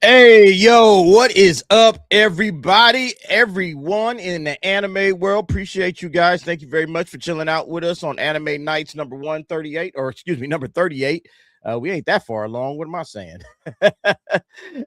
Hey, yo, what is up, everybody? Everyone in the anime world. Appreciate you guys. Thank you very much for chilling out with us on Anime Nights number 138, or excuse me, number 38. We ain't that far along. What am I saying?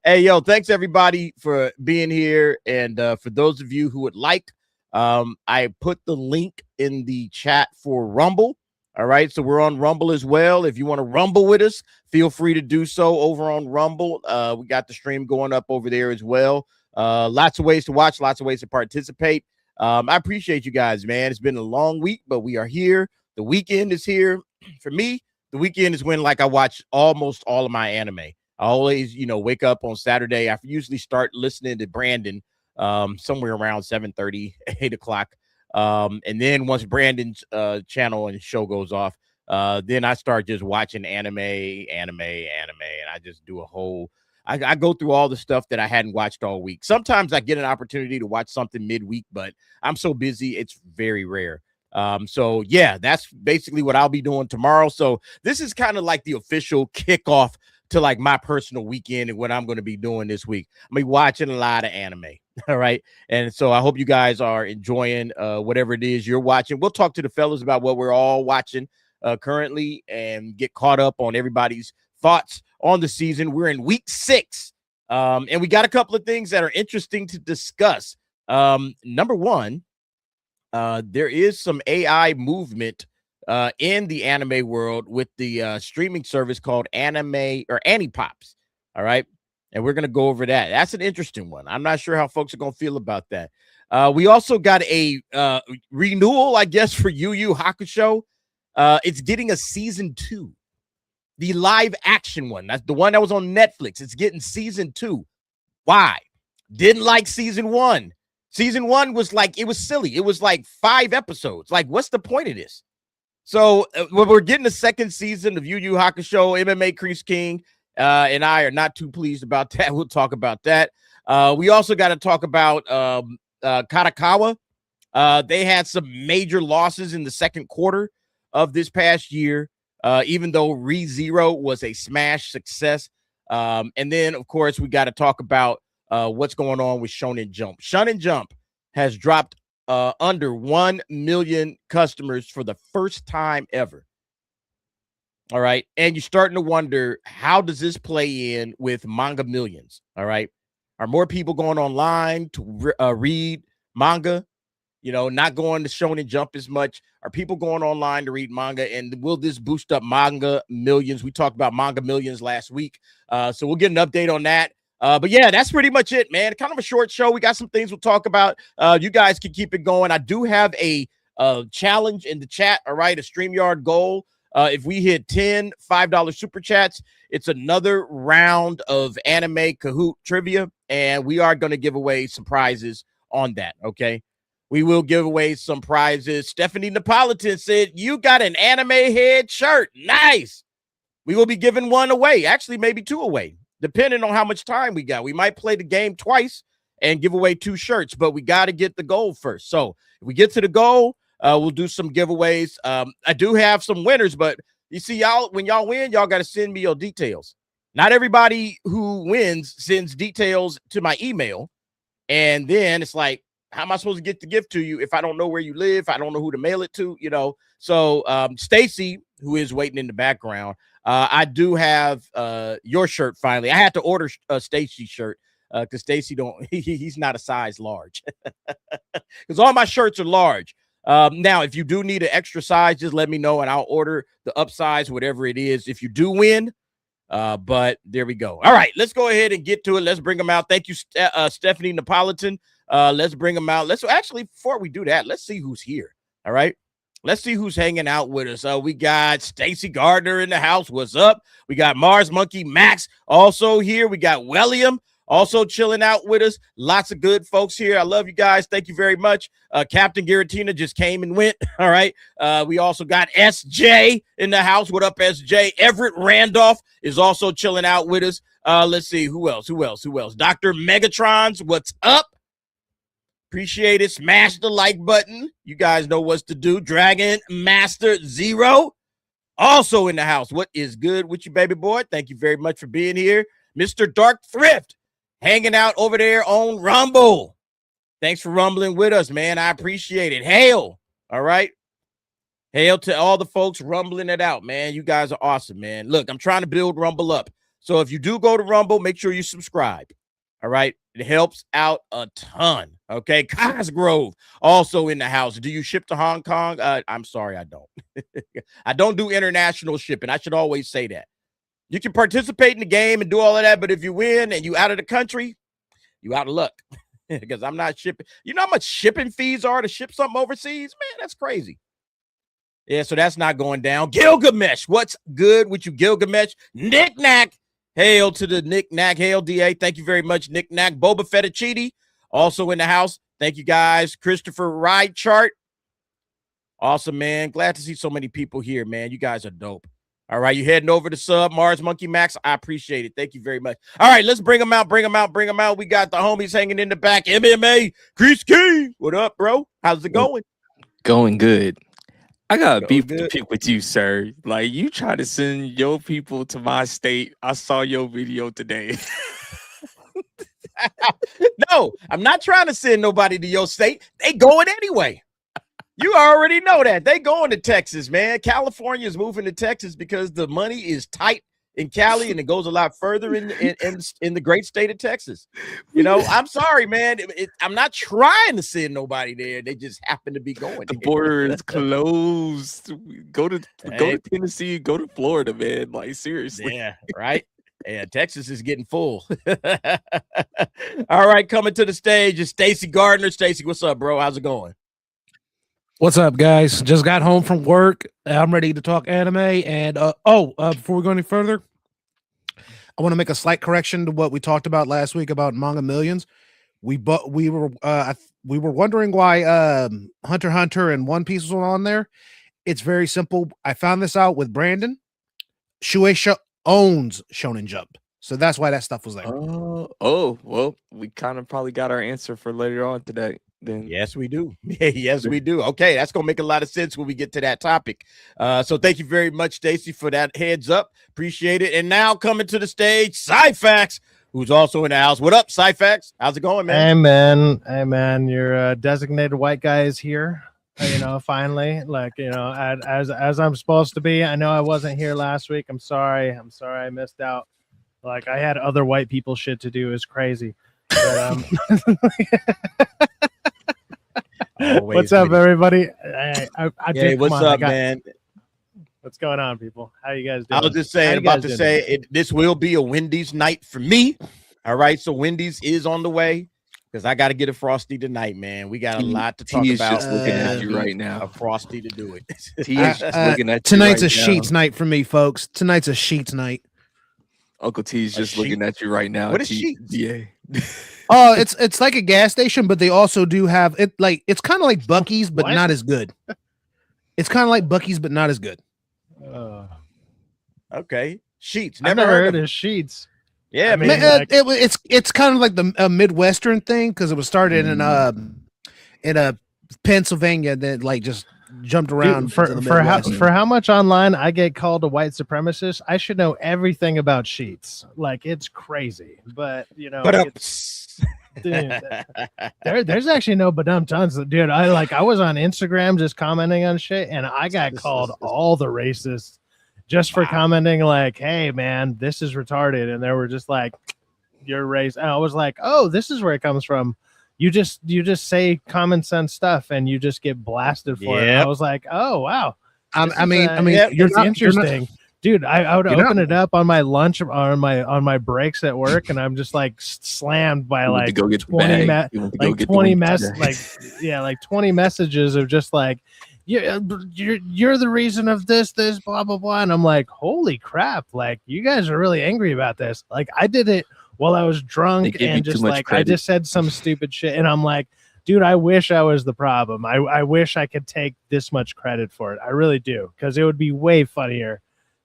Hey, yo, thanks everybody for being here. And for those of you who would like, I put the link in the chat for Rumble. All right, so we're on Rumble as well. If you want to Rumble with us, feel free to do so over on Rumble. We got the stream going up over there as well. Lots of ways to watch, lots of ways to participate. I appreciate you guys, man. It's been a long week, but we are here. The weekend is here. For me, the weekend is when I watch almost all of my anime. I always, wake up on Saturday. I usually start listening to Brandon somewhere around 7:30, 8 o'clock. And then once Brandon's channel and show goes off, then I start just watching anime, and I just do a whole. I go through all the stuff that I hadn't watched all week. Sometimes I get an opportunity to watch something midweek, but I'm so busy, it's very rare. So yeah, that's basically what I'll be doing tomorrow. So this is kind of like the official kickoff to my personal weekend and what I'm going to be doing this week. I'm gonna be watching a lot of anime. All right. And so I hope you guys are enjoying whatever it is you're watching. We'll talk to the fellas about what we're all watching currently and get caught up on everybody's thoughts on the season. We're in week 6. And we got a couple of things that are interesting to discuss. Number one, there is some AI movement in the anime world with the streaming service called ANIPOPS. All right. And we're going to go over that. That's an interesting one. I'm not sure how folks are going to feel about that. We also got a renewal, I guess, for YuYu Hakusho. It's getting a season 2. The live action one. That's the one that was on Netflix. It's getting season 2. Why? Didn't like season 1. Season 1 was it was silly. It was 5 episodes. What's the point of this? So we're getting the second season of YuYu Hakusho. MMA Crease King and I are not too pleased about that. We'll talk about that. We also got to talk about Kadokawa. They had some major losses in the second quarter of this past year, even though ReZero was a smash success. And then, of course, we got to talk about what's going on with Shonen Jump. Shonen Jump has dropped under 1 million customers for the first time ever. All right. And you're starting to wonder, how does this play in with Manga Millions? All right. Are more people going online to read manga? Not going to Shonen Jump as much. Are people going online to read manga? And will this boost up Manga Millions? We talked about Manga Millions last week. So we'll get an update on that. But yeah, that's pretty much it, man. Kind of a short show. We got some things we'll talk about. You guys can keep it going. I do have a challenge in the chat. All right. A StreamYard goal. If we hit 10 $5 super chats, it's another round of anime Kahoot trivia, and we are going to give away some prizes on that. Okay. We will give away some prizes. Stephanie Napolitan said, "You got an anime head shirt. Nice." We will be giving one away. Actually, maybe 2 away, depending on how much time we got. We might play the game twice and give away 2 shirts, but we got to get the goal first. So if we get to the goal, we'll do some giveaways. I do have some winners, but you see, y'all, when y'all win, y'all got to send me your details. Not everybody who wins sends details to my email. And then it's like, how am I supposed to get the gift to you if I don't know where you live? I don't know who to mail it to, So Stacy, who is waiting in the background, I do have your shirt finally. I had to order Stacy's shirt because Stacy he's not a size large. Because all my shirts are large. Now, if you do need an extra size, just let me know and I'll order the upsize, whatever it is, if you do win. But there we go. All right, let's go ahead and get to it. Let's bring them out. Thank you, Stephanie Napolitan. Let's bring them out. Let's actually, before we do that, let's see who's here. All right. Let's see who's hanging out with us. We got Stacy Gardner in the house. What's up? We got Mars Monkey Max also here. We got William also chilling out with us. Lots of good folks here. I love you guys. Thank you very much. Captain Giratina just came and went. All right. We also got SJ in the house. What up, SJ? Everett Randolph is also chilling out with us. Let's see. Who else? Dr. Megatrons, what's up? Appreciate it. Smash the like button. You guys know what to do. Dragon Master Zero also in the house. What is good with you, baby boy? Thank you very much for being here. Mr. Dark Thrift, hanging out over there on Rumble. Thanks for rumbling with us, man. I appreciate it. Hail. All right. Hail to all the folks rumbling it out, man. You guys are awesome, man. Look, I'm trying to build Rumble up. So if you do go to Rumble, make sure you subscribe. All right. It helps out a ton. Okay. Cosgrove also in the house. Do you ship to Hong Kong? I'm sorry, I don't. I don't do international shipping. I should always say that. You can participate in the game and do all of that, but if you win and you out of the country, you out of luck. Because I'm not shipping. You know how much shipping fees are to ship something overseas? Man, that's crazy. Yeah, so that's not going down. Gilgamesh, what's good with you, Gilgamesh? Knick-knack. Hail to the knick-knack. Hail, DA. Thank you very much, knick-knack. Boba Fettuccine, also in the house. Thank you, guys. Christopher Ride Chart. Awesome, man. Glad to see so many people here, man. You guys are dope. All right, you heading over to sub Mars Monkey Max. I appreciate it. Thank you very much. All right, let's bring them out. We got the homies hanging in the back. MMA, Chris King. What up, bro? How's it going? Going good. I got a beef to pick with you, sir. Like, you try to send your people to my state. I saw your video today. No, I'm not trying to send nobody to your state. They going anyway. You already know that. They going to Texas, man. California is moving to Texas because the money is tight in Cali, and it goes a lot further in the great state of Texas. You know, I'm sorry, man. I'm not trying to send nobody there. They just happen to be going. The border is closed. Go to Tennessee, go to Florida, man. Like, seriously. Yeah, right? Yeah, Texas is getting full. All right, coming to the stage is Stacy Gardner. Stacy, what's up, bro? How's it going? What's up, guys? Just got home from work. I'm ready to talk anime. And before we go any further, I want to make a slight correction to what we talked about last week about Manga Millions. We were wondering why Hunter x Hunter and One Piece was on there. It's very simple. I found this out with Brandon. Shueisha owns Shonen Jump, so that's why that stuff was there. Well, we kind of probably got our answer for later on today. Then. Yes, we do. Yes, we do. Okay, that's gonna make a lot of sense when we get to that topic. So thank you very much, Stacy, for that heads up. Appreciate it. And now coming to the stage, Cyfax, who's also in the house. What up, Cyfax? How's it going, man? Hey, man. Your designated white guy is here. You know, finally, like, you know, as I'm supposed to be. I know I wasn't here last week. I'm sorry I missed out. Like, I had other white people shit to do. It's crazy. But, what's up, everybody? What's up, man? What's going on, people? How you guys doing? I was just saying, this will be a Wendy's night for me. All right, so Wendy's is on the way because I got to get a Frosty tonight, man. We got a lot to talk about. Just looking at you right now. A Frosty to do it. T is just looking at you tonight's right a Sheets night for me, folks. Tonight's a Sheets night. Uncle T's just looking at you right now. What is Sheets? Yeah. Oh, it's like a gas station, but they also do have it. Like, it's kind of like Buc-ee's, but not as good. It's kind of like Buc-ee's, but not as good. Okay, Sheets. I've never heard of Sheets. Yeah, man. It's kind of like the Midwestern thing because it was started in Pennsylvania that like just jumped around. Dude, for how much online I get called a white supremacist, I should know everything about Sheets. Like, it's crazy, but you know. Dude, there's actually no tons. Dude, I was on Instagram just commenting on shit, and I got called all the racists just for commenting like, "Hey, man, this is retarded," and they were just like, "You're racist." And I was like, "Oh, this is where it comes from. You just say common sense stuff, and you just get blasted for it." And I was like, "Oh, wow." It's interesting. Dude, I would open it up on my lunch or on my breaks at work, and I'm just like slammed by like 20 messages of just like, you're the reason of this blah blah blah, and I'm like, holy crap! Like, you guys are really angry about this. Like, I did it while I was drunk and just like credit. I just said some stupid shit, and I'm like, dude, I wish I was the problem. I wish I could take this much credit for it. I really do, because it would be way funnier.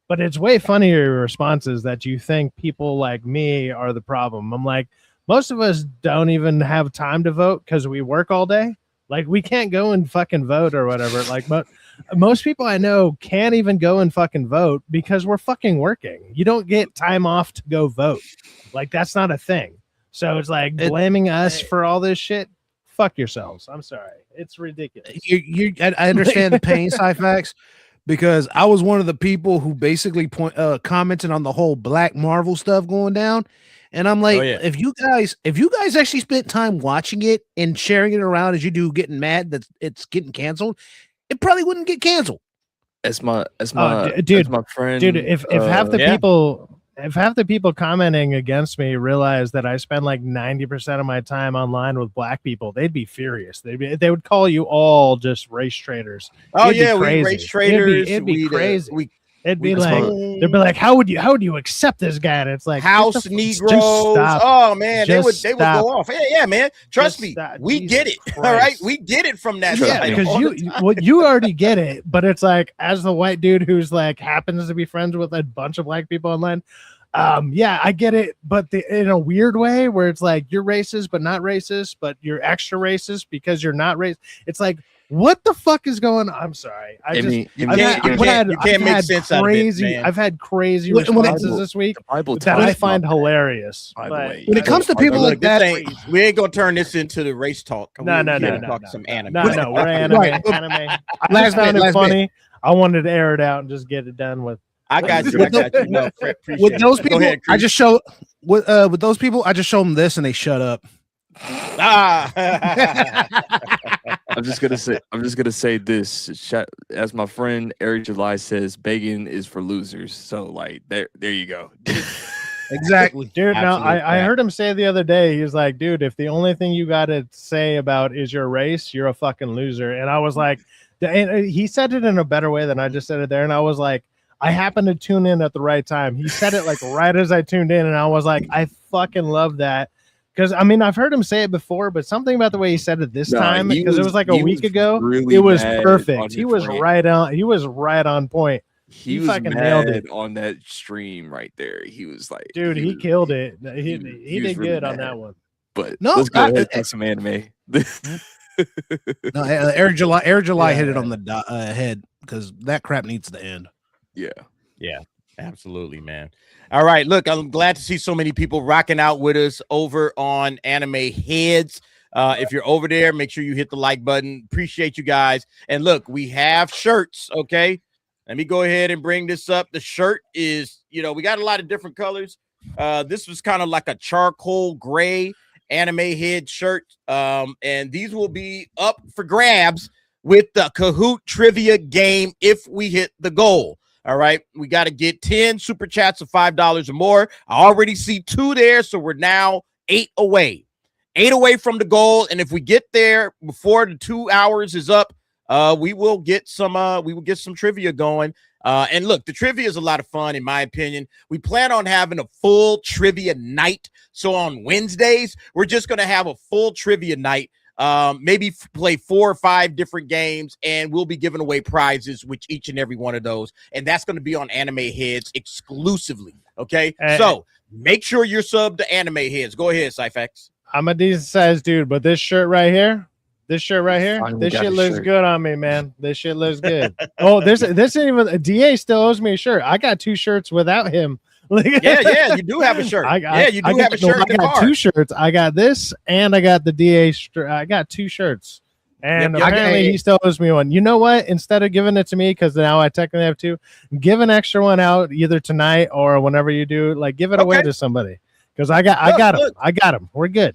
But it's way funnier responses that you think people like me are the problem. I'm like, most of us don't even have time to vote because we work all day. Like, we can't go and fucking vote or whatever. Like, but most people I know can't even go and fucking vote because we're fucking working. You don't get time off to go vote. Like, that's not a thing. So it's like blaming us for all this shit. Fuck yourselves. I'm sorry. It's ridiculous. I understand the pain, Cyfax, because I was one of the people who basically commented on the whole Black Marvel stuff going down. And I'm like, if you guys actually spent time watching it and sharing it around as you do getting mad that it's getting canceled, it probably wouldn't get canceled. As my friend. Dude, if half the people commenting against me realize that I spend like 90% of my time online with black people, they'd be furious. They would call you all just race traitors. Oh, yeah, we race traitors. It'd be crazy. It'd be like, they'd be like, how would you accept this guy? And it's like, house Negroes. Oh man, they would go off. Yeah, man. Trust me, we get it. All right, we get it from that. Yeah, because you already get it. But it's like, as the white dude who's like happens to be friends with a bunch of black people online. Yeah, I get it, but in a weird way where it's like you're racist but not racist, but you're extra racist because you're not racist. It's like, what the fuck is going on? I'm sorry. You can't make sense out of it, man. I've had crazy responses this week that I find hilarious. When it comes to people like that, we ain't gonna turn this into the race talk. No. Some anime. No, we're anime. Anime. Last found funny. I wanted to air it out and just get it done with. I got you. No, with those people, I just show with those people, I just show them this and they shut up. I'm just gonna say this. As my friend Eric July says, begging is for losers. So like there you go. Exactly, dude. Now I heard him say the other day, he was like, dude, if the only thing you got to say about is your race, you're a fucking loser. And I was like, and he said it in a better way than I just said it there. And I was like, I happened to tune in at the right time. He said it like right as I tuned in, and I was like, I fucking love that. Because I mean, I've heard him say it before, but something about the way he said it this time, because it was like a week ago, it was perfect. He was right on. He was right on point. He was fucking nailed it on that stream right there. He was like, dude, he killed it. He did really good on that one. But let's go ahead and talk some anime. No, Eric July hit it on the head because that crap needs to end. Yeah, absolutely, man. All right, look, I'm glad to see so many people rocking out with us over on Anime Heads. If you're over there, make sure you hit the like button. Appreciate you guys. And look, we have shirts, okay? Let me go ahead and bring this up. The shirt is, we got a lot of different colors. This was kind of like a charcoal gray Anime Head shirt. And these will be up for grabs with the Kahoot trivia game if we hit the goal. All right, we got to get 10 super chats of $5 or more. I already see 2 there, so we're now 8 away. 8 away from the goal, and if we get there before the 2 hours is up, we will get some trivia going. And look, the trivia is a lot of fun, in my opinion. We plan on having a full trivia night. So on Wednesdays, we're just going to have a full trivia night. Maybe play 4 or 5 different games, and we'll be giving away prizes with each and every one of those. And that's going to be on Anime Heads exclusively. Okay. So make sure you're subbed to Anime Heads. Go ahead, Cyfax. I'm a decent sized dude, but this shirt right here, this shit looks good on me, man. This shit looks good. Oh, this ain't even a DA still owes me a shirt. I got 2 shirts without him. Yeah, you do have a shirt. I got 2 shirts. I got this, and I got the DA. I got 2 shirts, and apparently he still owes me one. You know what? Instead of giving it to me, because now I technically have 2, give an extra one out either tonight or whenever you do. Like, give it away to somebody, because I got him. We're good.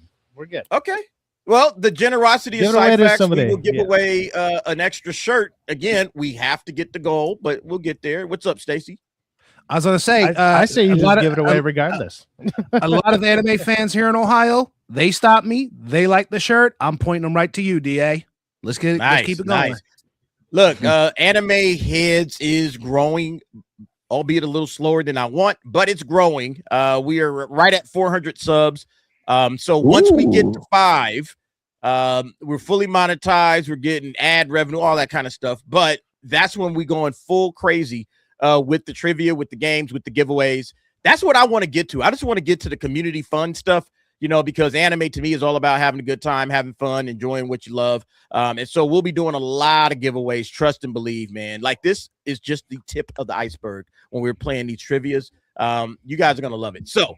Okay. Well, the generosity of Cyfax, we will give away an extra shirt. Again, we have to get the goal, but we'll get there. What's up, Stacy? I was going to say, I say you just give it away regardless. A lot of anime fans here in Ohio, they stopped me. They like the shirt. I'm pointing them right to you, DA. Let's keep it going. Nice. Look, Anime Heads is growing, albeit a little slower than I want, but it's growing. We are right at 400 subs. So once we get to 5, we're fully monetized. We're getting ad revenue, all that kind of stuff. But that's when we're going full crazy with the trivia, with the games, with the giveaways. That's what I want to get to. I just want to get to the community fun stuff. you know, because anime to me is all about having a good time, having fun, enjoying what you love. And so we'll be doing a lot of giveaways. Trust and believe, man. Like, this is just the tip of the iceberg when we're playing these trivias. You guys are going to love it. So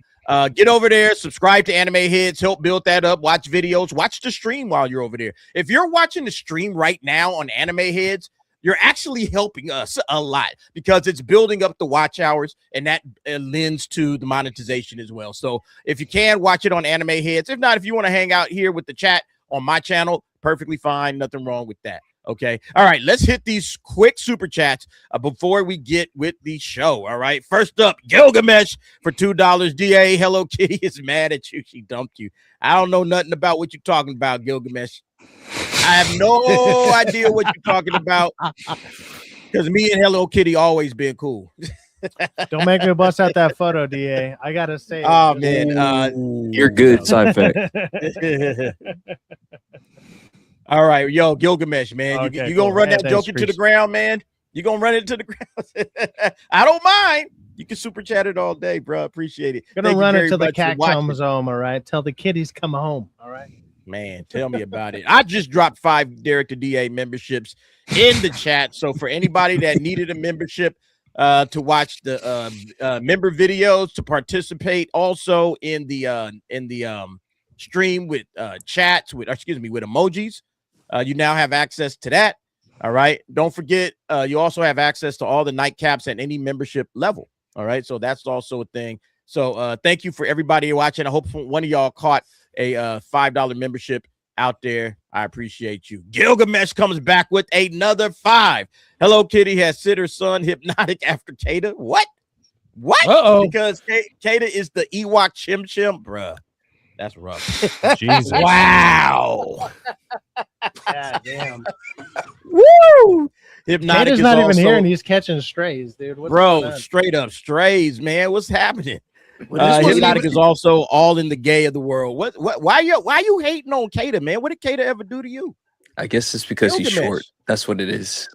get over there, subscribe to Anime Heads, help build that up, watch videos, watch the stream while you're over there. If you're watching the stream right now on Anime Heads, you're actually helping us a lot because it's building up the watch hours, and that lends to the monetization as well. So if you can, watch it on Anime Heads. If not, if you want to hang out here with the chat on my channel, perfectly fine. Nothing wrong with that. Okay. All right. Let's hit these quick super chats before we get with the show. All right. First up, Gilgamesh for $2. DA, Hello Kitty is mad at you. She dumped you. I don't know nothing about what you're talking about, Gilgamesh. I have no idea what you're talking about because me and Hello Kitty always been cool. Don't make me bust out that photo, DA. I gotta say. Oh man, you're good. Side fact. All right, yo, Gilgamesh, man, Okay, you gonna run that joke Thanks, into the ground, man? You gonna run it to the ground? I don't mind. You can super chat it all day, bro. Appreciate it. Gonna run it till the cat comes home. All right, tell the kitties come home. All right. Man, tell me about it. I just dropped 5 Derek to DA memberships in the chat. So for anybody that needed a membership to watch the member videos, to participate also in the stream with chats with emojis, you now have access to that. All right. Don't forget, you also have access to all the nightcaps at any membership level. All right. So that's also a thing. So thank you for everybody watching. I hope one of y'all caught a $5 membership out there. I appreciate you. Gilgamesh comes back with another 5. Hello Kitty has Sitter's son hypnotic after Kata. What? Because Kata is the Ewok Chim Chim, bruh. That's rough. Jesus. Wow. God damn. Woo! Hypnotic Kata's is not even also, here, and he's catching strays, dude. What's bro, going on? straight up strays, man. What's happening? Well, Hypnotic is also all in the gay of the world. Why you hating on Kata, man? What did Kata ever do to you? I guess it's because he's Gilgamesh. short. That's what it is.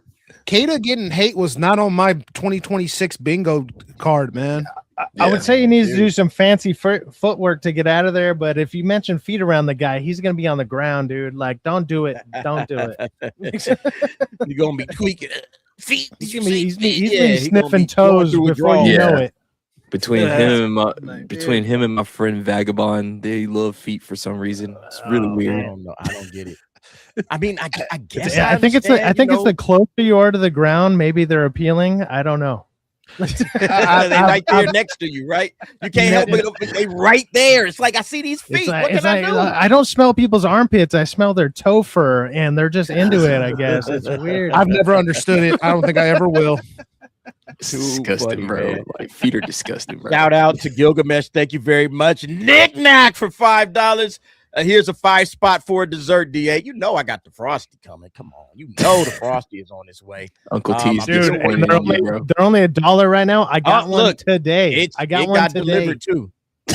Kata getting hate was not on my 2026 bingo card, man. I would say he needs to do some fancy footwork to get out of there, but if you mention feet around the guy, he's gonna be on the ground, dude. Like, don't do it. Don't do it. You're gonna be tweaking feet. He's gonna be sniffing toes before you know it. Between him and my friend Vagabond, they love feet for some reason. It's really weird. I don't get it. I mean, I guess I think it's the closer you are to the ground, maybe they're appealing. I don't know. They right there next to you, right? You can't help it. They right there. It's like I see these feet. What can I do? I don't smell people's armpits. I smell their toe fur, and they're just into it. I guess it's weird. I've never understood it. I don't think I ever will. It's disgusting, funny, bro. man. Like, feet are disgusting, bro. Shout out to Gilgamesh. Thank you very much. Knick Knack for $5. Here's a 5 spot for a dessert, DA. You know I got the Frosty coming. Come on. You know the Frosty is on its way. Uncle T's Dude, disappointed they're in you, bro. only $1 right now. I got one look, today. I got one today. Delivered too.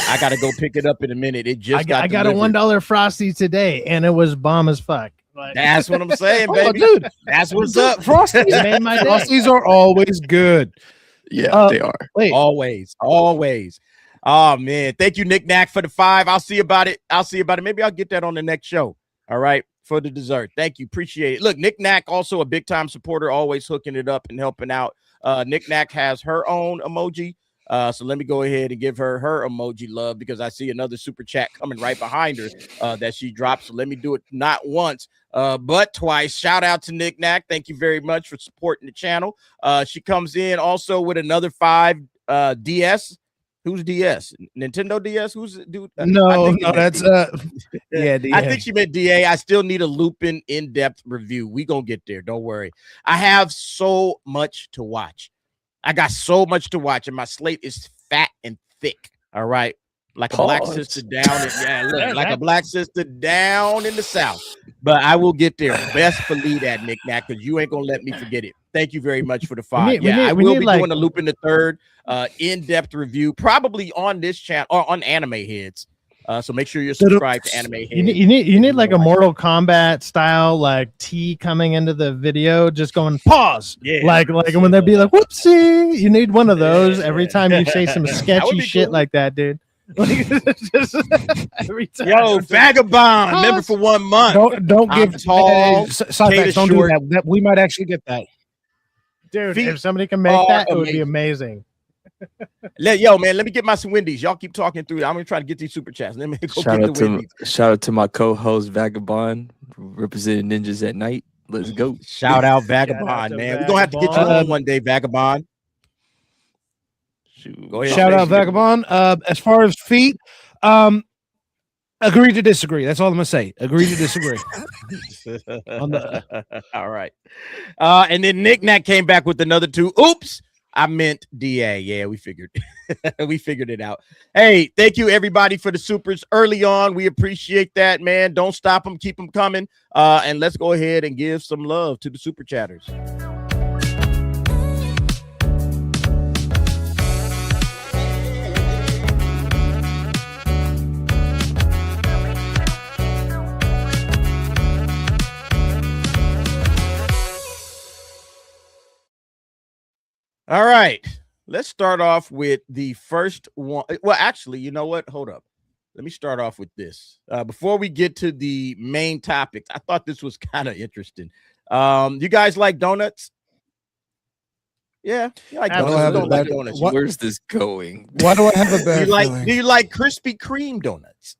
I got to go pick it up in a minute. It just I got a $1 Frosty today, and it was bomb as fuck. Like, that's what I'm saying, baby. Dude, that's what's up. Frosties, made my day. Frosties are always good. Yeah, they are. Wait, Always. Oh man, thank you, Knick Knack, for the 5. I'll see about it. Maybe I'll get that on the next show. All right, for the dessert. Thank you, appreciate it. Look, Knick Knack also a big time supporter, always hooking it up and helping out. Knick Knack has her own emoji. So let me go ahead and give her emoji love because I see another super chat coming right behind her that she dropped. So let me do it not once, but twice. Shout out to Knick Knack. Thank you very much for supporting the channel. She comes in also with another 5 DS. Who's DS? Nintendo DS? Who's dude? no, that's yeah. DA. I think she meant DA. I still need a Lupin in-depth review. We gonna get there. Don't worry. I have so much to watch. I got so much to watch, and my slate is fat and thick. All right, like a black sister down. Like a black sister down in the South. But I will get there. Best believe that, Knick Knack, because you ain't gonna let me forget it. Thank you very much for the 5. I will be doing a Lupin the Third in-depth review, probably on this channel or on Anime Heads. So make sure you're subscribed to Anime Heads. You need like a Mortal Kombat style, like T coming into the video, just going pause. Yeah. Like when they'd be like, whoopsie. You need one of those every time you say some sketchy shit like that, dude. 3 times. Yo, Vagabond, member for 1 month. Don't I'm give tall, Cyphex, don't short. do that. We might actually get that. Dude, Feet if somebody can make that, it would be amazing. amazing. Yo, man, let me get my some Wendy's. Y'all keep talking through. I'm gonna try to get these super chats. Let me go Shout get out the to Wendy's. shout out to my co-host Vagabond, representing ninjas at night. Let's go. Shout out Shout Vagabond, out to man. We're gonna have to get you Vagabond. on one day, Vagabond. Shoot. Go ahead. Shout out Stacey. Vagabond. As far as feet, agree to disagree. That's all I'm gonna say. Agree to disagree. All right. And then Nick Nack came back with another 2. Oops, I meant DA. Yeah, we figured we figured it out. Hey, thank you everybody for the supers early on. We appreciate that, man. Don't stop them, keep them coming. And let's go ahead and give some love to the super chatters. All right, let's start off with the first one. Well, actually, you know what? Hold up. Let me start off with this. Before we get to the main topics, I thought this was kind of interesting. You guys like donuts? Yeah, you like donuts. have Don't a like bad- donuts. what- Where's this going? Why do I have a Do bad you like? feeling? Do you like Krispy Kreme donuts?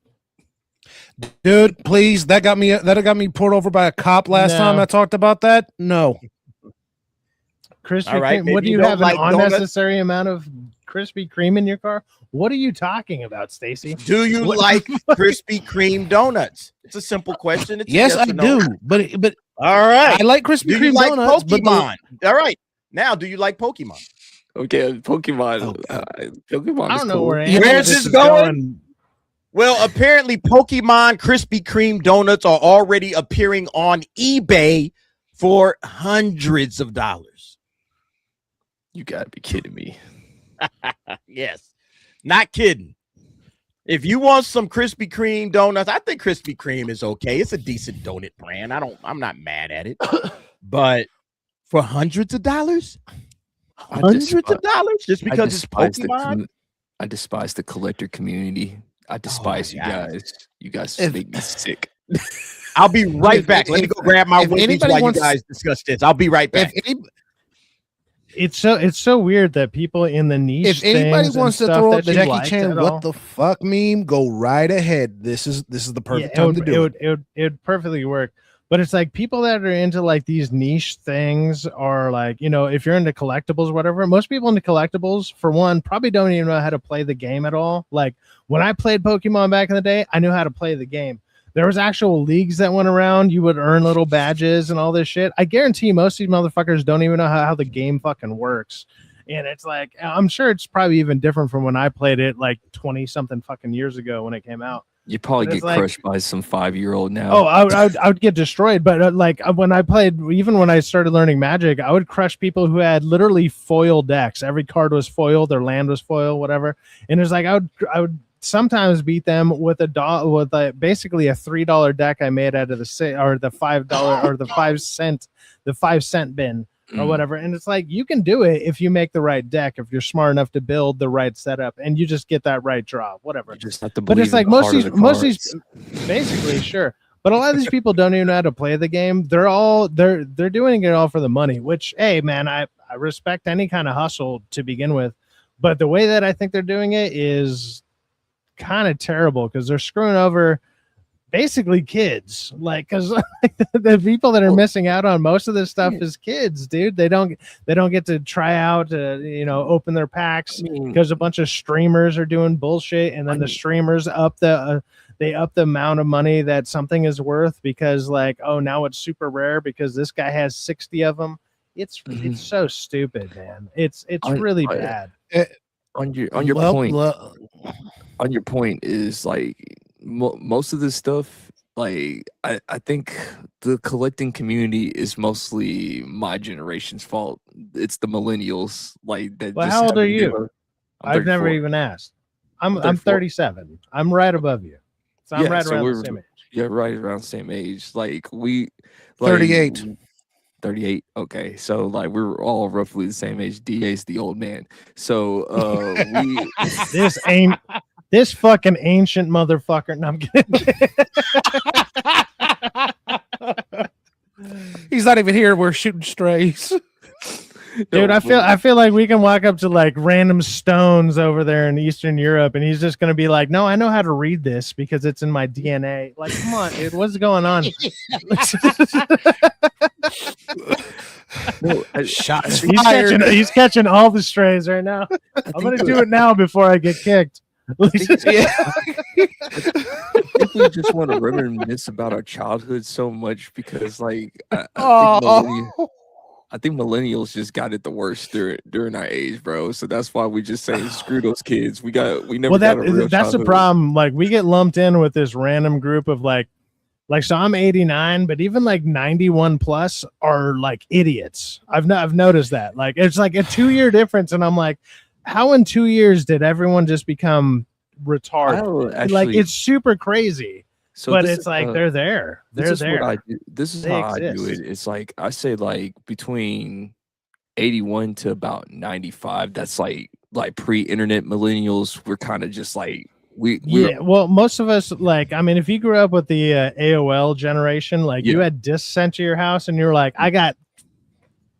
Dude, please. That got me pulled over by a cop last No. time I talked about that. No. Krispy All right, Kreme. What maybe do you you don't have like an donuts? unnecessary amount of Krispy Kreme in your car? What are you talking about, Stacy? Do you What- like Krispy Kreme donuts? It's a simple question. It's a Yes, I or no. do. But All right. I like Krispy Do you Kreme like donuts. But Pokemon? All right. Now, do you like Pokemon? Okay, Pokemon. Pokemon I is don't know cool. where any Where's of this is going? Well, apparently Pokemon Krispy Kreme donuts are already appearing on eBay for hundreds of dollars. You gotta be kidding me. Yes, not kidding. If you want some Krispy Kreme donuts, I think Krispy Kreme is okay. It's a decent donut brand. I'm not mad at it. But for hundreds of dollars, hundreds of dollars, just because it's Pokemon. I despise the collector community. I despise you God. guys. You guys If- make me sick. I'll be right If- back. Let me if- go grab my if Wendy's anybody while wants- you guys discuss this. I'll be right back. if any, It's so weird that people in the niche. if anybody things and wants to stuff throw that up the you Jackie liked Chan at "What all- the fuck" meme, go right ahead. This is the perfect Yeah, time to do it. it would perfectly work. But it's like people that are into like these niche things are like, you know, if you're into collectibles, whatever, most people into collectibles, for one, probably don't even know how to play the game at all. Like when I played Pokemon back in the day, I knew how to play the game. There was actual leagues that went around. You would earn little badges and all this shit. I guarantee most of these motherfuckers don't even know how the game fucking works. And it's like, I'm sure it's probably even different from when I played it like 20 something fucking years ago when it came out. You probably But get it's like- crushed by some 5-year-old now. Oh, I would get destroyed. But like when I played, even when I started learning Magic, I would crush people who had literally foil decks. Every card was foil, their land was foil, whatever. And it's like I would sometimes beat them with basically a $3 deck I made out of the $5 or the 5-cent bin or whatever. And it's like you can do it if you make the right deck, if you're smart enough to build the right setup, and you just get that right draw, whatever. You just have to But believe it's like in the most heart of of these, the most of these, cards. basically, sure. But a lot of these people don't even know how to play the game. They're doing it all for the money. Which, hey, man, I respect any kind of hustle to begin with. But the way that I think they're doing it is kind of terrible because they're screwing over basically kids. Like, because the people that are missing out on most of this stuff is kids, dude. They don't get to try out, open their packs because a bunch of streamers are doing bullshit, and then the streamers up the amount of money that something is worth because, like, oh, now it's super rare because this guy has 60 of them. It's so stupid, man. It's really bad. On your point is like most of this stuff, like I think the collecting community is mostly my generation's fault. It's the millennials, like that. Well, just how old are haven't you? given- I'm I've never 34. even asked. I'm 34. 37. I'm right above you. So I'm Yeah, right so around we're- the same age. Yeah, right around the same age. Like 38. 38. Okay, so like we're all roughly the same age. DA's the old man. So we This ain't This fucking ancient motherfucker. No, I'm kidding. He's not even here. We're shooting strays. Dude, I feel like we can walk up to like random stones over there in Eastern Europe, and he's just gonna be like, "No, I know how to read this because it's in my DNA." Like, come on, dude, what's going on? Shots fired. He's catching all the strays right now. I'm gonna do it now before I get kicked. I think we just want to reminisce about our childhood so much because, like, I think millennials just got it the worst during our age, bro. So that's why we just say screw those kids. We never got a real that's the childhood. problem. Like, we get lumped in with this random group of like so I'm 89, but even like 91 plus are like idiots. I've noticed that. Like, it's like a 2-year difference, and I'm like, how in 2 years did everyone just become retarded? Like, it's super crazy. So but it's like they're there. They're there. This is how I do it. It's like I say, like between 81 to about 95. That's like pre-internet millennials. We're kind of just like well, most of us, like, I mean, if you grew up with the AOL generation, like you had discs sent to your house, and you're like, I got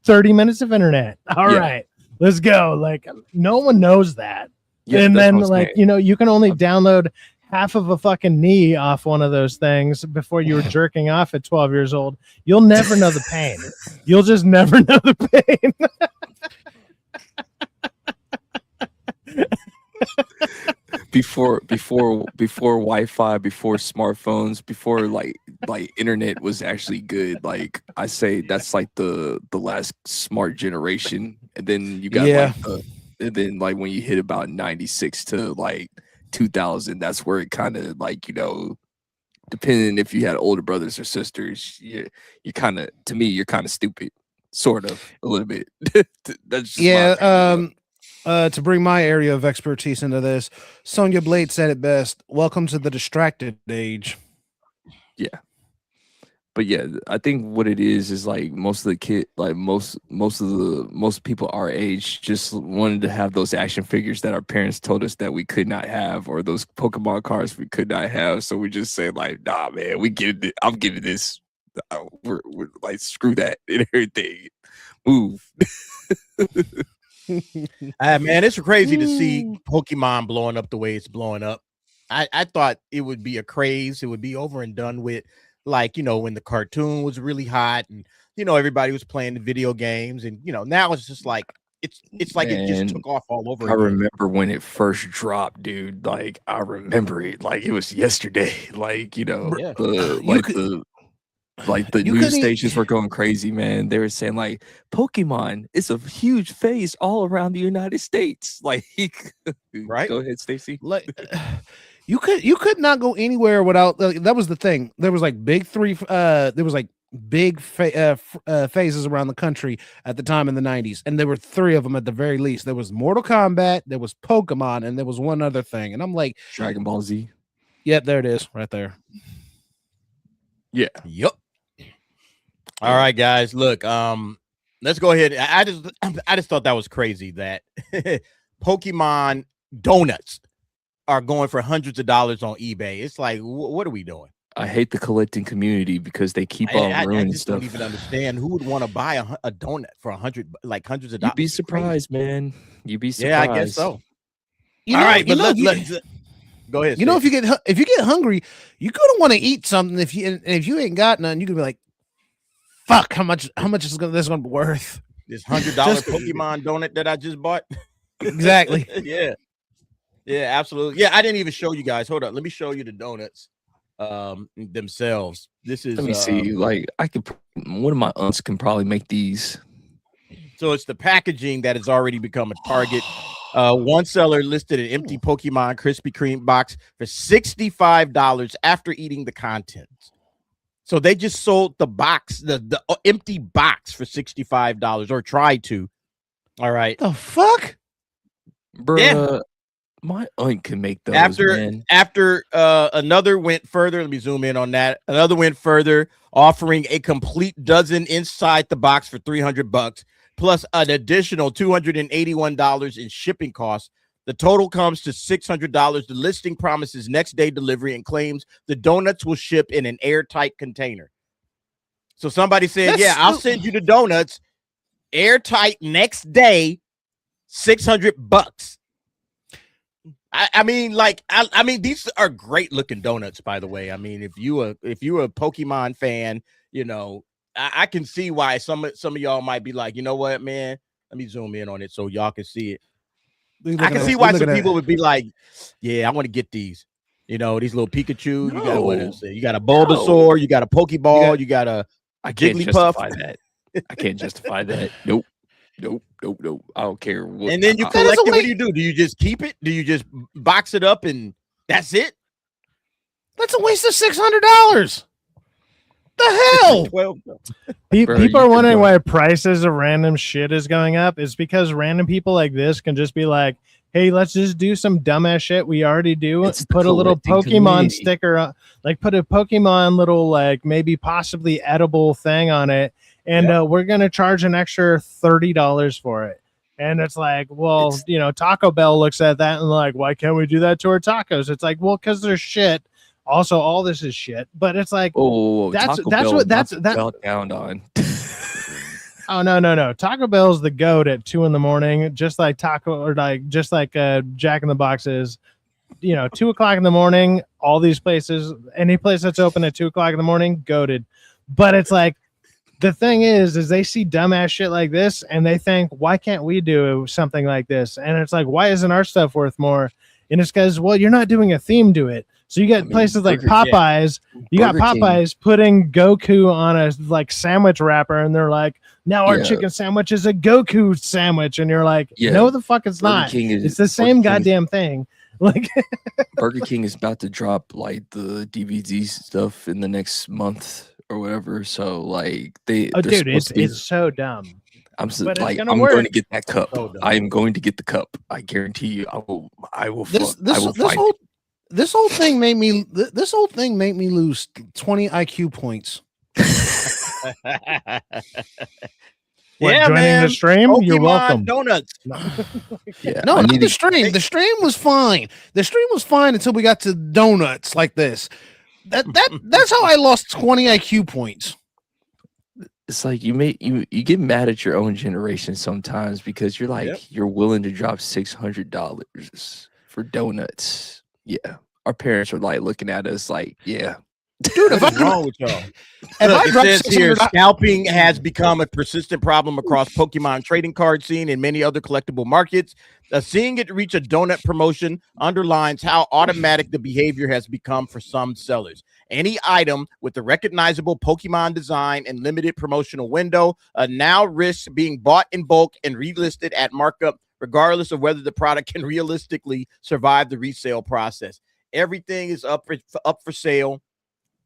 30 minutes of internet. All right, let's go. Like, no one knows that. And then, like, you know, you can only download half of a fucking knee off one of those things before you were jerking off at 12 years old. You'll never know the pain. You'll just never know the pain. before Wi-Fi, before smartphones, before like internet was actually good. Like, I say that's like the last smart generation. And then you got and then like when you hit about 96 to like 2000, that's where it kind of, like, you know, depending if you had older brothers or sisters, you kind of, to me, you're kind of stupid, sort of, a little bit. That's just to bring my area of expertise into this, Sonya Blade said it best: welcome to the distracted age. Yeah. But yeah, I think what it is like most of the most people our age just wanted to have those action figures that our parents told us that we could not have, or those Pokemon cards we could not have. So we just say, like, nah, man, I'm giving this. We're like, screw that and everything. Move. Man, it's crazy to see Pokemon blowing up the way it's blowing up. I thought it would be a craze. It would be over and done with. Like, you know, when the cartoon was really hot and, you know, everybody was playing the video games, and, you know, now it's just like, it's like, man, it just took off all over. I remember when it first dropped, dude. Like, I remember it like it was yesterday. Like, you know, the news stations were going crazy, man. They were saying, like, Pokemon, it's a huge phase all around the United States. Like, right? Go ahead, Stacy. Like, you could not go anywhere without. That was the thing. There was like big phases around the country at the time in the 90s, and there were 3 of them at the very least. There was Mortal Kombat, there was Pokemon, and there was one other thing. And I'm like, Dragon Ball Z. Yep, there it is, right there. Yeah. Yep. All right, guys. Look, let's go ahead. I just thought that was crazy that Pokemon donuts are going for hundreds of dollars on eBay. It's like, what are we doing? I hate the collecting community because they keep on ruining stuff. I don't even understand who would want to buy a donut for hundreds of dollars. You'd be surprised, man. You'd be surprised. Yeah, I guess so. All right, but let's go ahead. You know, if you get hungry, you're gonna want to eat something. If you ain't got none, you could be like, fuck, how much is this gonna be worth? This $100 Pokemon donut that I just bought. Exactly. Yeah, absolutely. Yeah, I didn't even show you guys. Hold up, let me show you the donuts themselves. This is, let me see. Like, one of my aunts can probably make these. So it's the packaging that has already become a target. One seller listed an empty Pokemon Krispy Kreme box for $65 after eating the contents. So they just sold the box, the empty box, for $65, or tried to. All right. The fuck? Bruh. Yeah. My aunt can make those. After another went further, let me zoom in on that. Another went further, offering a complete dozen inside the box for $300, plus an additional $281 in shipping costs The total comes to $600. The listing promises next day delivery and claims the donuts will ship in an airtight container. So somebody said, I'll send you the donuts airtight next day, $600. I mean, these are great looking donuts, by the way. I mean, if you a Pokemon fan, I can see why some of y'all might be like, you know what, man, let me zoom in on it so y'all can see it. I can see why some people would be like, yeah, I want to get these. These little Pikachu. No. You got what else? You got a Bulbasaur. You got a Pokeball. You got a Jigglypuff. I can't justify that. Nope. I don't care what. And then you collect it. What do you do? Do you just keep it? Do you just box it up and that's it? That's a waste of $600. The hell? People are wondering why prices of random shit is going up. It's because random people like this can just be like, hey, let's just do some dumbass shit we already do. Put a little Pokemon sticker on, put a Pokemon little, maybe possibly edible thing on it. And we're going to charge an extra $30 for it. And it's like, well, Taco Bell looks at that and like, why can't we do that to our tacos? It's like, well, because they're shit. Also, all this is shit, but it's like, that's down on. Oh no! Taco Bell's the goat at 2 a.m, just like Jack in the Box is. 2 o'clock in the morning. All these places, any place that's open at 2 o'clock in the morning, goated. But it's like, the thing is they see dumbass shit like this and they think, why can't we do something like this? And it's like, why isn't our stuff worth more? And it's because, well, you're not doing a theme to it. So you got places like Popeyes. You got Popeyes putting Goku on a sandwich wrapper, and they're like, now our chicken sandwich is a Goku sandwich, and you're like, no, the fuck it's not. It's the same goddamn thing. Burger King is about to drop the DVD stuff in the next month or whatever. So it's so dumb. I'm going to get that cup. I am going to get the cup. I guarantee you. I will. This whole thing made me lose 20 IQ points. Joining the stream? Pokemon, you're welcome. Donuts. No, not the stream. The stream was fine. The stream was fine until we got to donuts like this. That's how I lost 20 IQ points. It's like you get mad at your own generation sometimes because you're like you're willing to drop $600 for donuts. Yeah, our parents were looking at us like, yeah. Dude, what's wrong with y'all? Look, it says here, scalping has become a persistent problem across Pokemon trading card scene and many other collectible markets. Seeing it reach a donut promotion underlines how automatic the behavior has become for some sellers. Any item with a recognizable Pokemon design and limited promotional window now risks being bought in bulk and relisted at markup, regardless of whether the product can realistically survive the resale process. Everything is up for sale.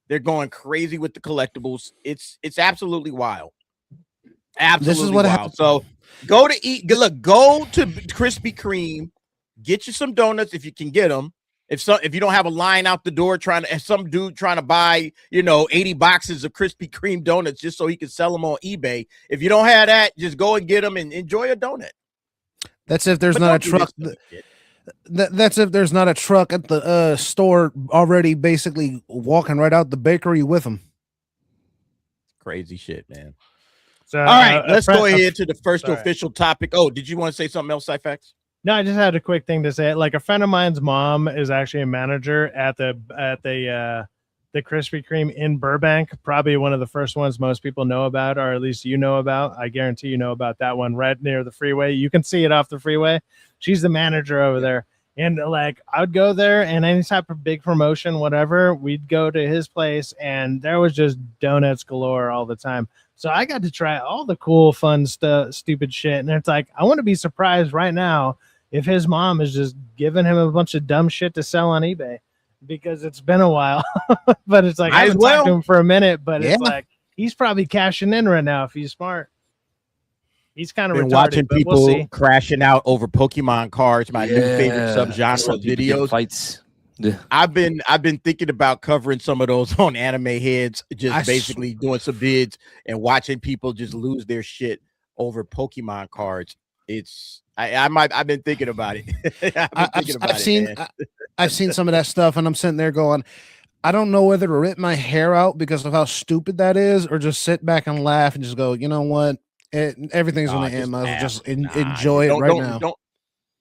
They're going crazy with the collectibles. It's absolutely wild. Absolutely this is what wild. So go to Krispy Kreme, get you some donuts if you can get them. If you don't have a line out the door some dude trying to buy 80 boxes of Krispy Kreme donuts just so he can sell them on eBay. If you don't have that, just go and get them and enjoy a donut. That's if there's not a truck. That's if there's not a truck at the store already basically walking right out the bakery with them. Crazy shit, man. So, all right, let's go ahead to the first official topic. Oh, did you want to say something else, Cyfax? No, I just had a quick thing to say. A friend of mine's mom is actually a manager at the Krispy Kreme in Burbank, probably one of the first ones most people know about, or at least you know about. I guarantee you know about that one right near the freeway. You can see it off the freeway. She's the manager over there. And I would go there, and any type of big promotion, whatever, we'd go to his place, and there was just donuts galore all the time. So I got to try all the cool, fun stuff, stupid shit. And it's like, I want to be surprised right now if his mom is just giving him a bunch of dumb shit to sell on eBay, because it's been a while. But it's like, I haven't talked to him for a minute, but it's like, he's probably cashing in right now if he's smart. He's kind of retarded, watching people crashing out over Pokemon cards, my new favorite subgenre videos. Fights. Yeah. I've been thinking about covering some of those on Anime Heads, just basically doing some bids and watching people just lose their shit over Pokemon cards. I've been thinking about it. I've seen some of that stuff, and I'm sitting there going, I don't know whether to rip my hair out because of how stupid that is, or just sit back and laugh and just go, you know what? Everything's going to end. I'll just enjoy it right now.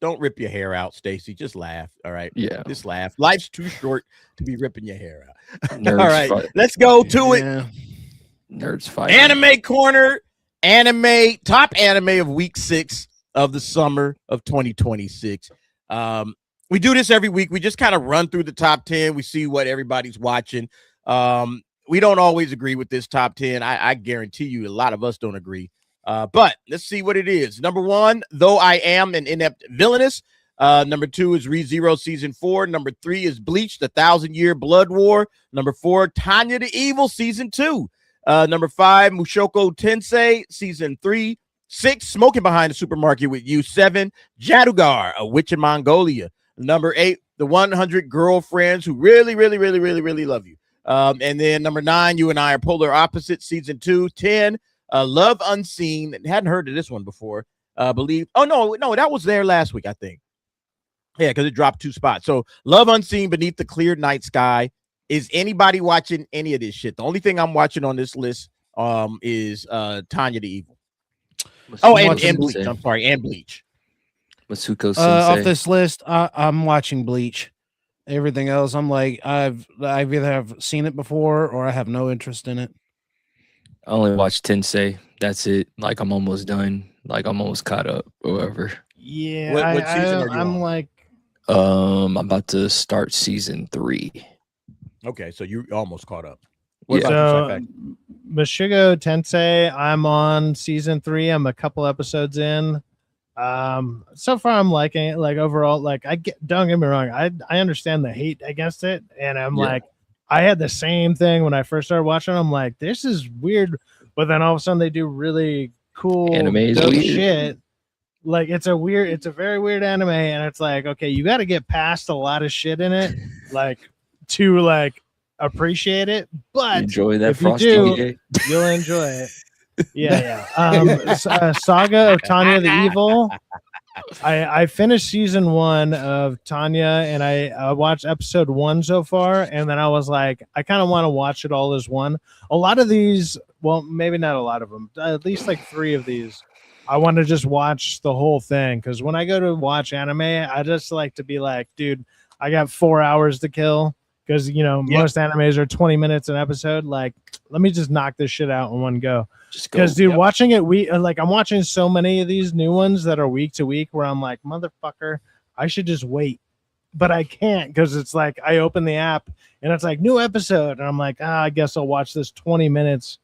Don't rip your hair out, Stacy. Just laugh. All right. Yeah. Just laugh. Life's too short to be ripping your hair out. Nerds all right. fight. Let's go to it. Nerds fight. Anime Corner. Top anime of week 6 of the summer of 2026. We do this every week. We just kind of run through the top 10. We see what everybody's watching. We don't always agree with this top 10. I guarantee you a lot of us don't agree. But let's see what it is. Number 1, Though I Am an Inept Villainous. Number 2 is ReZero Season 4. Number 3 is Bleach, The 1,000-Year Blood War. Number 4, Tanya the Evil Season 2. Number 5, Mushoku Tensei Season 3. 6, Smoking Behind the Supermarket with You. 7, Jadugar, A Witch in Mongolia. Number 8, The 100 Girlfriends Who Really, Really, Really, Really, Really Love You. And then number 9, You and I Are Polar Opposites, Season 2. 10, Love Unseen. Hadn't heard of this one before. No, that was there last week, I think. Yeah, because it dropped 2 spots. So Love Unseen Beneath the Clear Night Sky. Is anybody watching any of this shit? The only thing I'm watching on this list is Tanya the Evil. And Bleach. I'm sorry, and Bleach. Masuko Sensei. Off this list, I'm watching Bleach. Everything else, I'm like, I've either have seen it before or I have no interest in it. I only watched Tensei. That's it. Like, I'm almost done. Like, I'm almost caught up or whatever. Yeah, what season are you I'm on? like, I'm about to start season 3. Okay, so you almost caught up. Yeah. so Mushoku Tensei, I'm on season 3. I'm a couple episodes in. So far I'm liking it. Like, overall, like, don't get me wrong, I understand the hate against it, and I'm like, I had the same thing when I first started watching. I'm like, this is weird, but then all of a sudden they do really cool Anime dope weird. shit. Like, it's a very weird anime, and it's like, okay, you got to get past a lot of shit in it, like, to like appreciate it. But Enjoy that if you frosty do, DJ. you'll enjoy it. Yeah. Saga of Tanya the Evil. I finished season 1 of Tanya, and I watched episode 1 so far, and then I was like, I kind of want to watch it all as one. A lot of these, well, maybe not a lot of them, at least like 3 of these, I want to just watch the whole thing, because when I go to watch anime, I just like to be like, dude, I got 4 hours to kill, because most animes are 20 minutes an episode. Like, let me just knock this shit out in one go. Because, dude, watching it, I'm watching so many of these new ones that are week to week where I'm like, motherfucker, I should just wait. But I can't, because it's like, I open the app and it's like, new episode. And I'm like, I guess I'll watch this 20 minutes.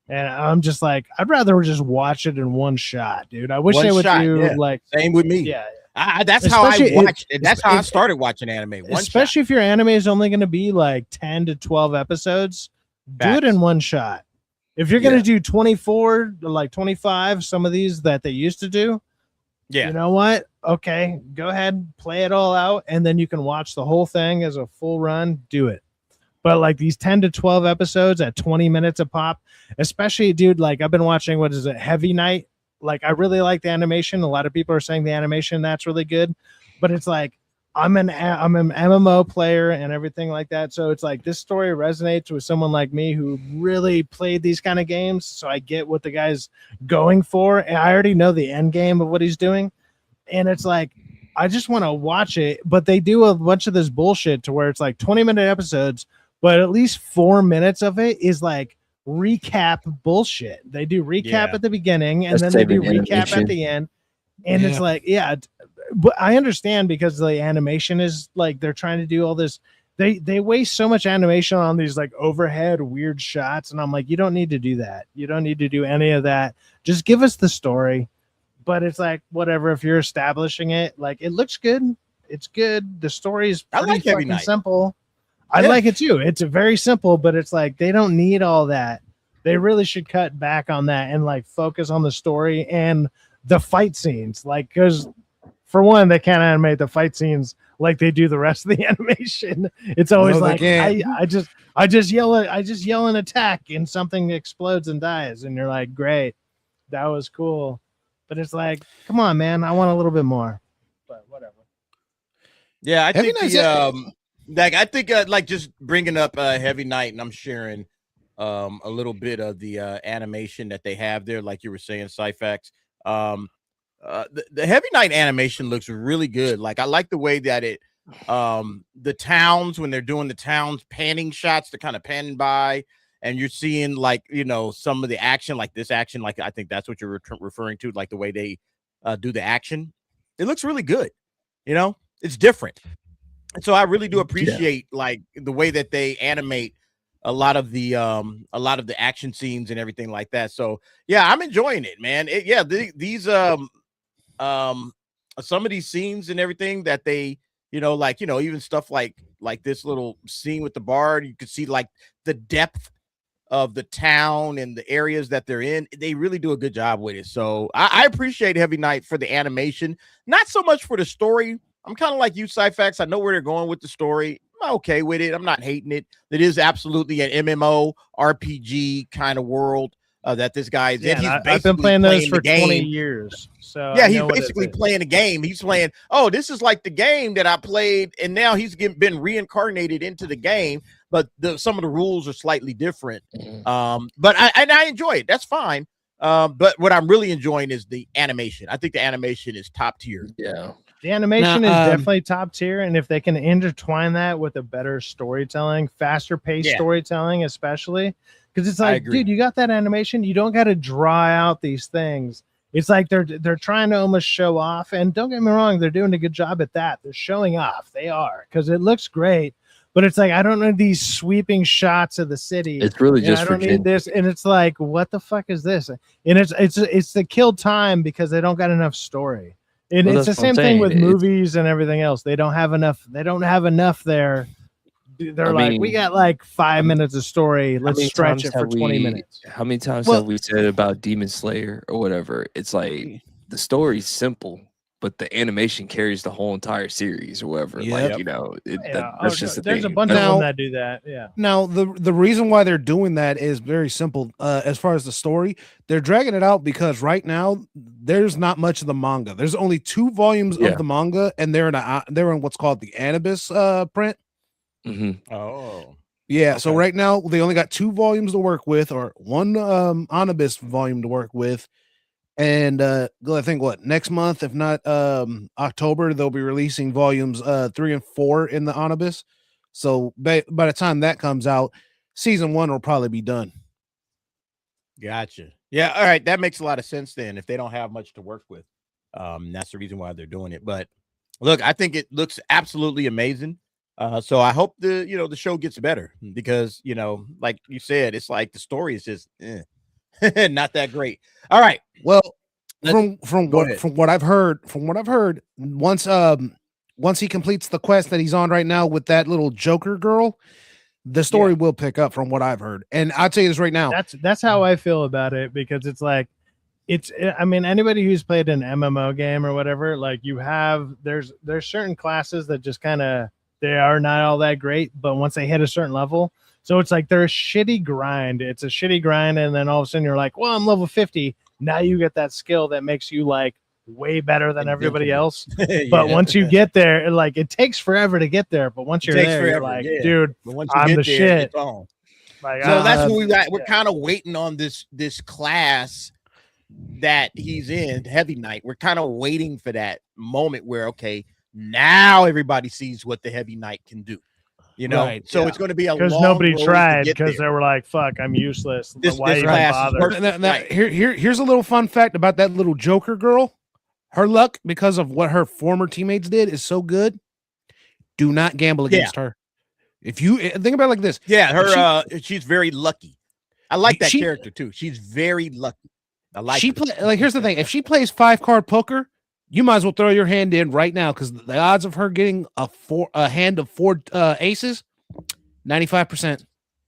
And I'm just like, I'd rather just watch it in one shot, dude. I wish they would do like. Same with me. Yeah. That's how I watched it. That's how I started watching anime. Especially if your anime is only going to be like 10 to 12 episodes, do it in one shot. If you're going to do 24, like 25, some of these that they used to do, you know what? Okay, go ahead, play it all out, and then you can watch the whole thing as a full run. Do it. But like these 10 to 12 episodes at 20 minutes a pop, especially, dude, like I've been watching, what is it, Heavy Night? Like, I really like the animation. A lot of people are saying the animation, that's really good. But it's like, I'm an MMO player and everything like that. So it's like, this story resonates with someone like me who really played these kind of games. So I get what the guy's going for. And I already know the end game of what he's doing. And it's like, I just want to watch it. But they do a bunch of this bullshit to where it's like 20-minute episodes, but at least 4 minutes of it is like recap bullshit. They do recap at the beginning, and then they do recap at the end. And it's like, but I understand, because the animation is like, they're trying to do all this. They waste so much animation on these like overhead weird shots, and I'm like, you don't need to do that. You don't need to do any of that. Just give us the story. But it's like, whatever. If you're establishing it, like, it looks good. It's good. The story is pretty fucking simple. I like it too. It's very simple, but it's like, they don't need all that. They really should cut back on that and like focus on the story and the fight scenes. Like, because for one, they can't animate the fight scenes like they do the rest of the animation. It's always like, I just yell an attack and something explodes and dies, and you're like, great, that was cool. But it's like, come on, man, I want a little bit more. But whatever. Yeah, I Heavy think like just bringing up Heavy Night, and I'm sharing a little bit of the animation that they have there, like you were saying, Cyfax. The Heavy Night animation looks really good. Like I like the way that it the towns, when they're doing the towns panning shots, they're kind of panning by, and you're seeing like, you know, some of the action, like this action, like I think that's what you're referring to, like the way they do the action. It looks really good. You know, it's different. And so I really do appreciate like the way that they animate a lot of the action scenes and everything like that. So yeah, I'm enjoying it, man. These some of these scenes and everything that they, you know, like, you know, even stuff like this little scene with the bard, you could see like the depth of the town and the areas that they're in. They really do a good job with it. So I appreciate Heavy Night for the animation, not so much for the story. I'm kind of like you, Cyfax. I know where they're going with the story. I'm okay with it. I'm not hating it. It is absolutely an MMO RPG kind of world that this guy is in. I've been playing those for 20 years. So yeah, he's basically playing a game. He's playing, oh, this is like the game that I played, and now he's been reincarnated into the game, but some of the rules are slightly different. But I enjoy it. That's fine. But what I'm really enjoying is the animation. I think the animation is top tier. Yeah. The animation is definitely top tier, and if they can intertwine that with a better storytelling, faster paced storytelling, especially, because it's like, dude, you got that animation, you don't got to draw out these things. It's like they're trying to almost show off, and don't get me wrong, they're doing a good job at that. They're showing off, they are, because it looks great. But it's like, I don't need these sweeping shots of the city. It's really just I don't need this, and it's like, what the fuck is this? And it's the killed time because they don't got enough story. It's the same thing with movies and everything else. They don't have enough. They don't have enough there. They're like, we got like 5 minutes of story. Let's stretch it for 20 minutes. How many times have we said about Demon Slayer or whatever? It's like the story's simple, but the animation carries the whole entire series or whatever. Like, you know, that's just the thing. There's a bunch of them that do that. Yeah. Now, the reason why they're doing that is very simple. As far as the story, they're dragging it out because right now there's not much of the manga. There's only 2 volumes of the manga, and they're in what's called the ANIPOPS print. Oh. Yeah, so right now they only got 2 volumes to work with, or 1 ANIPOPS volume to work with. And I think next month, if not October, they'll be releasing volumes 3 and 4 in the ANIPOPS. So by the time that comes out, season 1 will probably be done. Gotcha. Yeah, all right, that makes a lot of sense then. If they don't have much to work with, that's the reason why they're doing it. But look, I think it looks absolutely amazing. So I hope the show gets better, because like you said, it's like the story is just not that great. All right. Well, from what I've heard, once he completes the quest that he's on right now with that little Joker girl, the story will pick up from what I've heard. And I'll tell you this right now. That's how I feel about it, because it's like, I mean, anybody who's played an MMO game or whatever, like there's certain classes that just kind of, they are not all that great, but once they hit a certain level, so it's like they're a shitty grind. It's a shitty grind, and then all of a sudden you're like, well, I'm level 50. Now you get that skill that makes you like way better than everybody else. But once you get there, it takes forever to get there. But once you're there, you're like, dude, I'm the shit. Like, so that's what we got. We're kind of waiting on this class that he's in, Heavy Night. We're kind of waiting for that moment where, okay, now everybody sees what the Heavy Knight can do. Right, so it's going to be a because nobody tried, because they were like, "Fuck, I'm useless." Why even bother? Here's a little fun fact about that little Joker girl. Her luck, because of what her former teammates did, is so good. Do not gamble against her. If you think about it like this, she's very lucky. I like that character too. She's very lucky. I like. Here's the thing: if she plays 5-card poker, you might as well throw your hand in right now, because the odds of her getting a hand of 4 aces, 95%.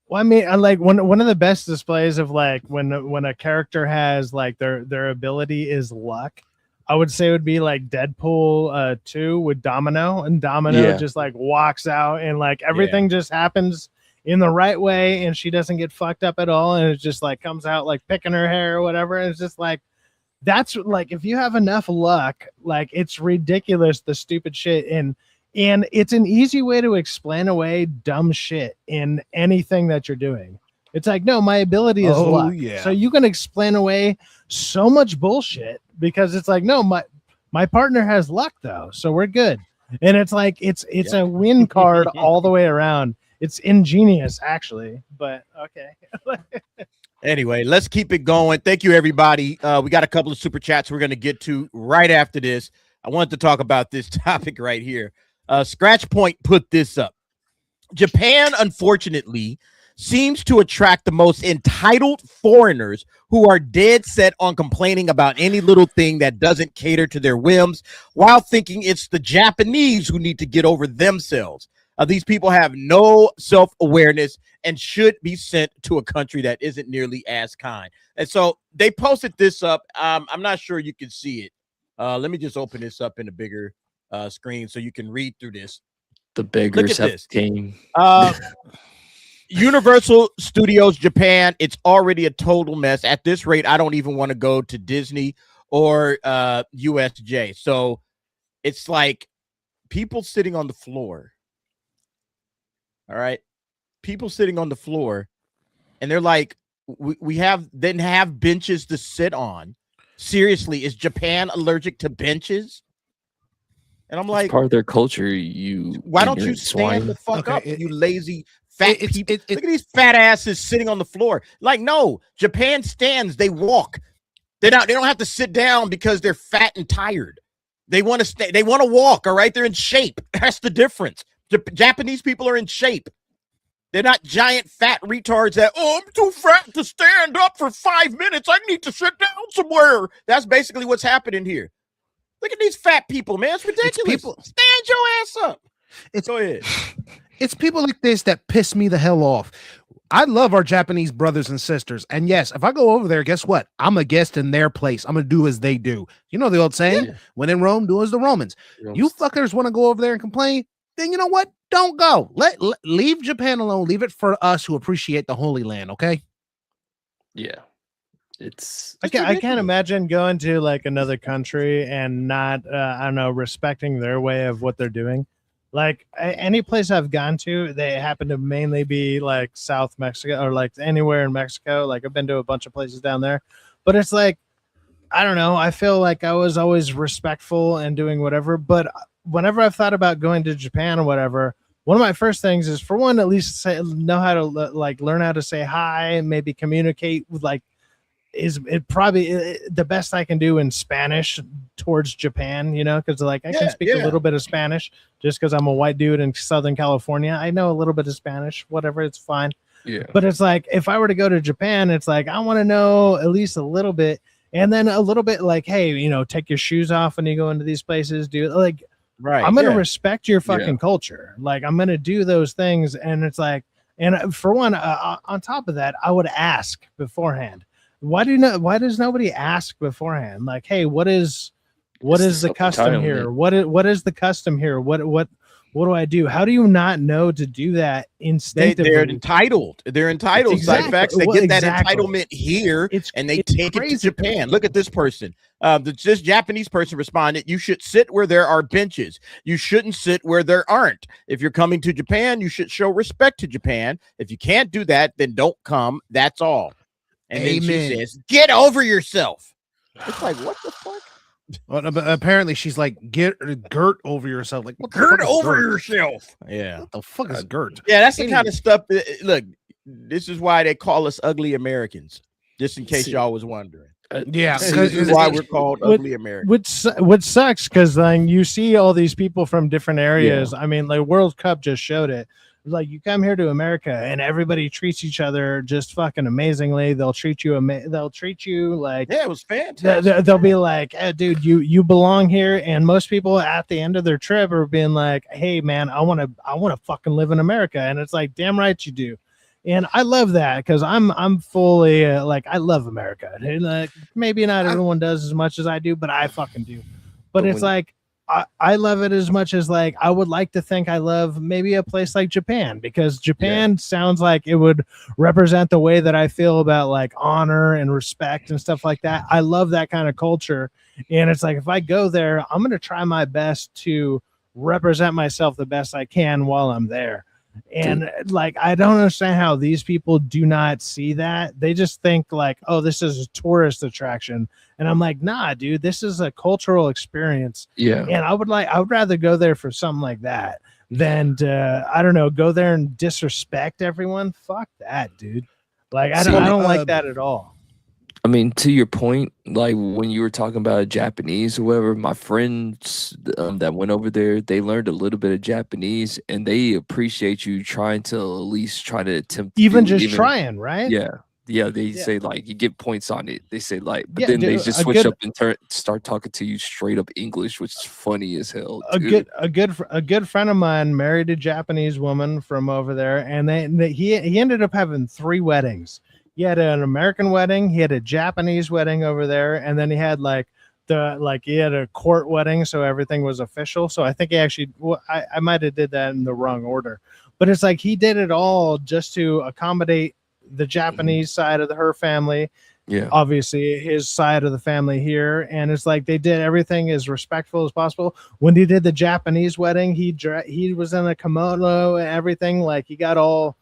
Well, I mean, I like one of the best displays of like when a character has like their ability is luck. I would say it would be like Deadpool 2 with Domino, and Domino just like walks out and like everything just happens in the right way, and she doesn't get fucked up at all, and it just like comes out like picking her hair or whatever. And it's just like, that's like, if you have enough luck, like it's ridiculous, the stupid shit. And it's an easy way to explain away dumb shit in anything that you're doing. It's like, no, my ability is luck. Yeah. So you can explain away so much bullshit because it's like, no, my partner has luck though, so we're good. And it's like it's a win card all the way around. It's ingenious, actually, but okay. Anyway, let's keep it going. Thank you, everybody. We got a couple of super chats we're going to get to right after this. I wanted to talk about this topic right here. Scratch Point put this up. Japan, unfortunately, seems to attract the most entitled foreigners who are dead set on complaining about any little thing that doesn't cater to their whims, while thinking it's the Japanese who need to get over themselves. These people have no self-awareness and should be sent to a country that isn't nearly as kind. And so they posted this up. I'm not sure you can see it. Let me just open this up in a bigger screen so you can read through this. The beggars have came. Universal Studios Japan, it's already a total mess. At this rate, I don't even want to go to Disney or USJ. So it's like people sitting on the floor. All right. People sitting on the floor, and they're like, we didn't have benches to sit on. Seriously, is Japan allergic to benches? And I'm like, it's part of their culture. Why don't you stand the fuck up, you lazy fat people? Look at these fat asses sitting on the floor. Like, no, Japan stands, they walk. They don't have to sit down because they're fat and tired. They want to stay, they want to walk, all right? They're in shape. That's the difference. Japanese people are in shape. They're not giant fat retards that, I'm too fat to stand up for 5 minutes. I need to sit down somewhere. That's basically what's happening here. Look at these fat people, man. It's ridiculous. Stand your ass up. Go ahead. It's people like this that piss me the hell off. I love our Japanese brothers and sisters. And yes, if I go over there, guess what? I'm a guest in their place. I'm going to do as they do. You know the old saying, when in Rome, do as the Romans. You fuckers want to go over there and complain? Then you know what? Don't go. Leave Japan alone. Leave it for us who appreciate the Holy Land, okay? Yeah. I can't imagine going to like another country and not, I don't know, respecting their way of what they're doing. Like any place I've gone to, they happen to mainly be like South Mexico or like anywhere in Mexico. Like I've been to a bunch of places down there, but it's like, I don't know. I feel like I was always respectful and doing whatever. But whenever I've thought about going to Japan or whatever, one of my first things is, for one, at least know how to like learn how to say hi and maybe communicate with like, is it probably the best I can do in Spanish towards Japan, you know, because like I can speak a little bit of Spanish just because I'm a white dude in Southern California. I know a little bit of Spanish, whatever, it's fine. Yeah. But it's like, if I were to go to Japan, it's like, I want to know at least a little bit. And then a little bit like, hey, you know, take your shoes off when you go into these places. Do like, right. I'm going to respect your fucking culture. Like I'm going to do those things. And it's like, and for one, on top of that, I would ask beforehand. Why does nobody ask beforehand? Like, hey, what is the custom here? What is the custom here? What do I do? How do you not know to do that instinctively? They're entitled. They're entitled. Side facts. They get that entitlement here, and they take it to Japan. Look at this person. This Japanese person responded, "You should sit where there are benches. You shouldn't sit where there aren't. If you're coming to Japan, you should show respect to Japan. If you can't do that, then don't come. That's all." And then she says, "Get over yourself." It's like, what the fuck? Well, but apparently she's like, get girt over yourself. Like, what the girt fuck over yourself? Yeah. What the fuck is girt? Yeah, that's the kind of stuff. Look, this is why they call us ugly Americans. Just in case y'all was wondering. Yeah, this is why we're called ugly Americans. Which sucks because then you see all these people from different areas. Yeah. I mean, like World Cup just showed it. Like you come here to America and everybody treats each other just fucking amazingly. They'll treat you like, yeah, it was fantastic. They'll be like, hey, dude, you belong here. And most people at the end of their trip are being like, hey man, I want to fucking live in America. And it's like, damn right you do. And I love that because I'm fully like, I love America. And like maybe not everyone does as much as I do, but I fucking do. But it's like, I love it as much as like I would like to think I love maybe a place like Japan, because Japan sounds like it would represent the way that I feel about like honor and respect and stuff like that. I love that kind of culture, and it's like if I go there, I'm gonna try my best to represent myself the best I can while I'm there. And like I don't understand how these people do not see that. They just think like, oh, this is a tourist attraction. And I'm like, nah, dude, this is a cultural experience. Yeah. And I would rather go there for something like that than to, I don't know, go there and disrespect everyone. Fuck that, dude. Like I don't like that at all. I mean, to your point, like when you were talking about Japanese or whatever, my friends that went over there, they learned a little bit of Japanese, and they appreciate you trying to at least try to attempt trying, right? Yeah, they say like you get points on it. They say like, but Yeah, then dude, they just switch up and start talking to you straight up English, which is funny as hell. Dude. A good friend of mine married a Japanese woman from over there, and he ended up having 3 weddings. He had an American wedding, he had a Japanese wedding over there, and then he had he had a court wedding, so everything was official. So I think he actually, I might have did that in the wrong order, but it's like he did it all just to accommodate the Japanese side of her family. Yeah, obviously his side of the family here, and it's like they did everything as respectful as possible. When he did the Japanese wedding, he was in a kimono and everything, like he got all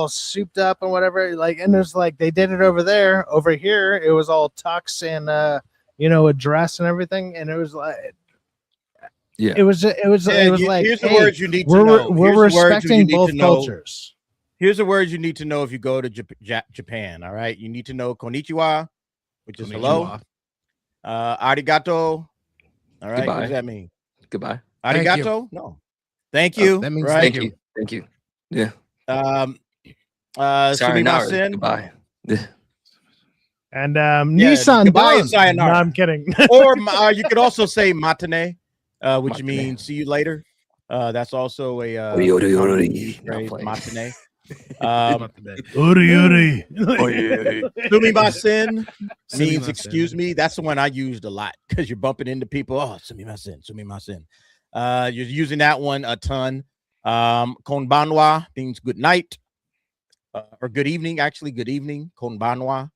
souped up and whatever, like, and there's like they did it over there. Over here it was all tux and a dress and everything, and it was like it was like, here's the words you need to know. We're respecting both cultures. Here's the words you need to know if you go to Japan. All right, you need to know konnichiwa, which is hello. Arigato. All right, goodbye. What does that mean? Goodbye. Arigato. No, thank you. That means right? Thank you. Yeah. Sumimasen. Goodbye. And Nissan goodbye and done. sayonara. No, I'm kidding. Or you could also say matane, which means see you later. That's also a matane. Sumimasen means excuse me. That's the one I used a lot because you're bumping into people. Oh, sumimasen. You're using that one a ton. Konbanwa means good night, or good evening. Actually, good evening. Konbanwa.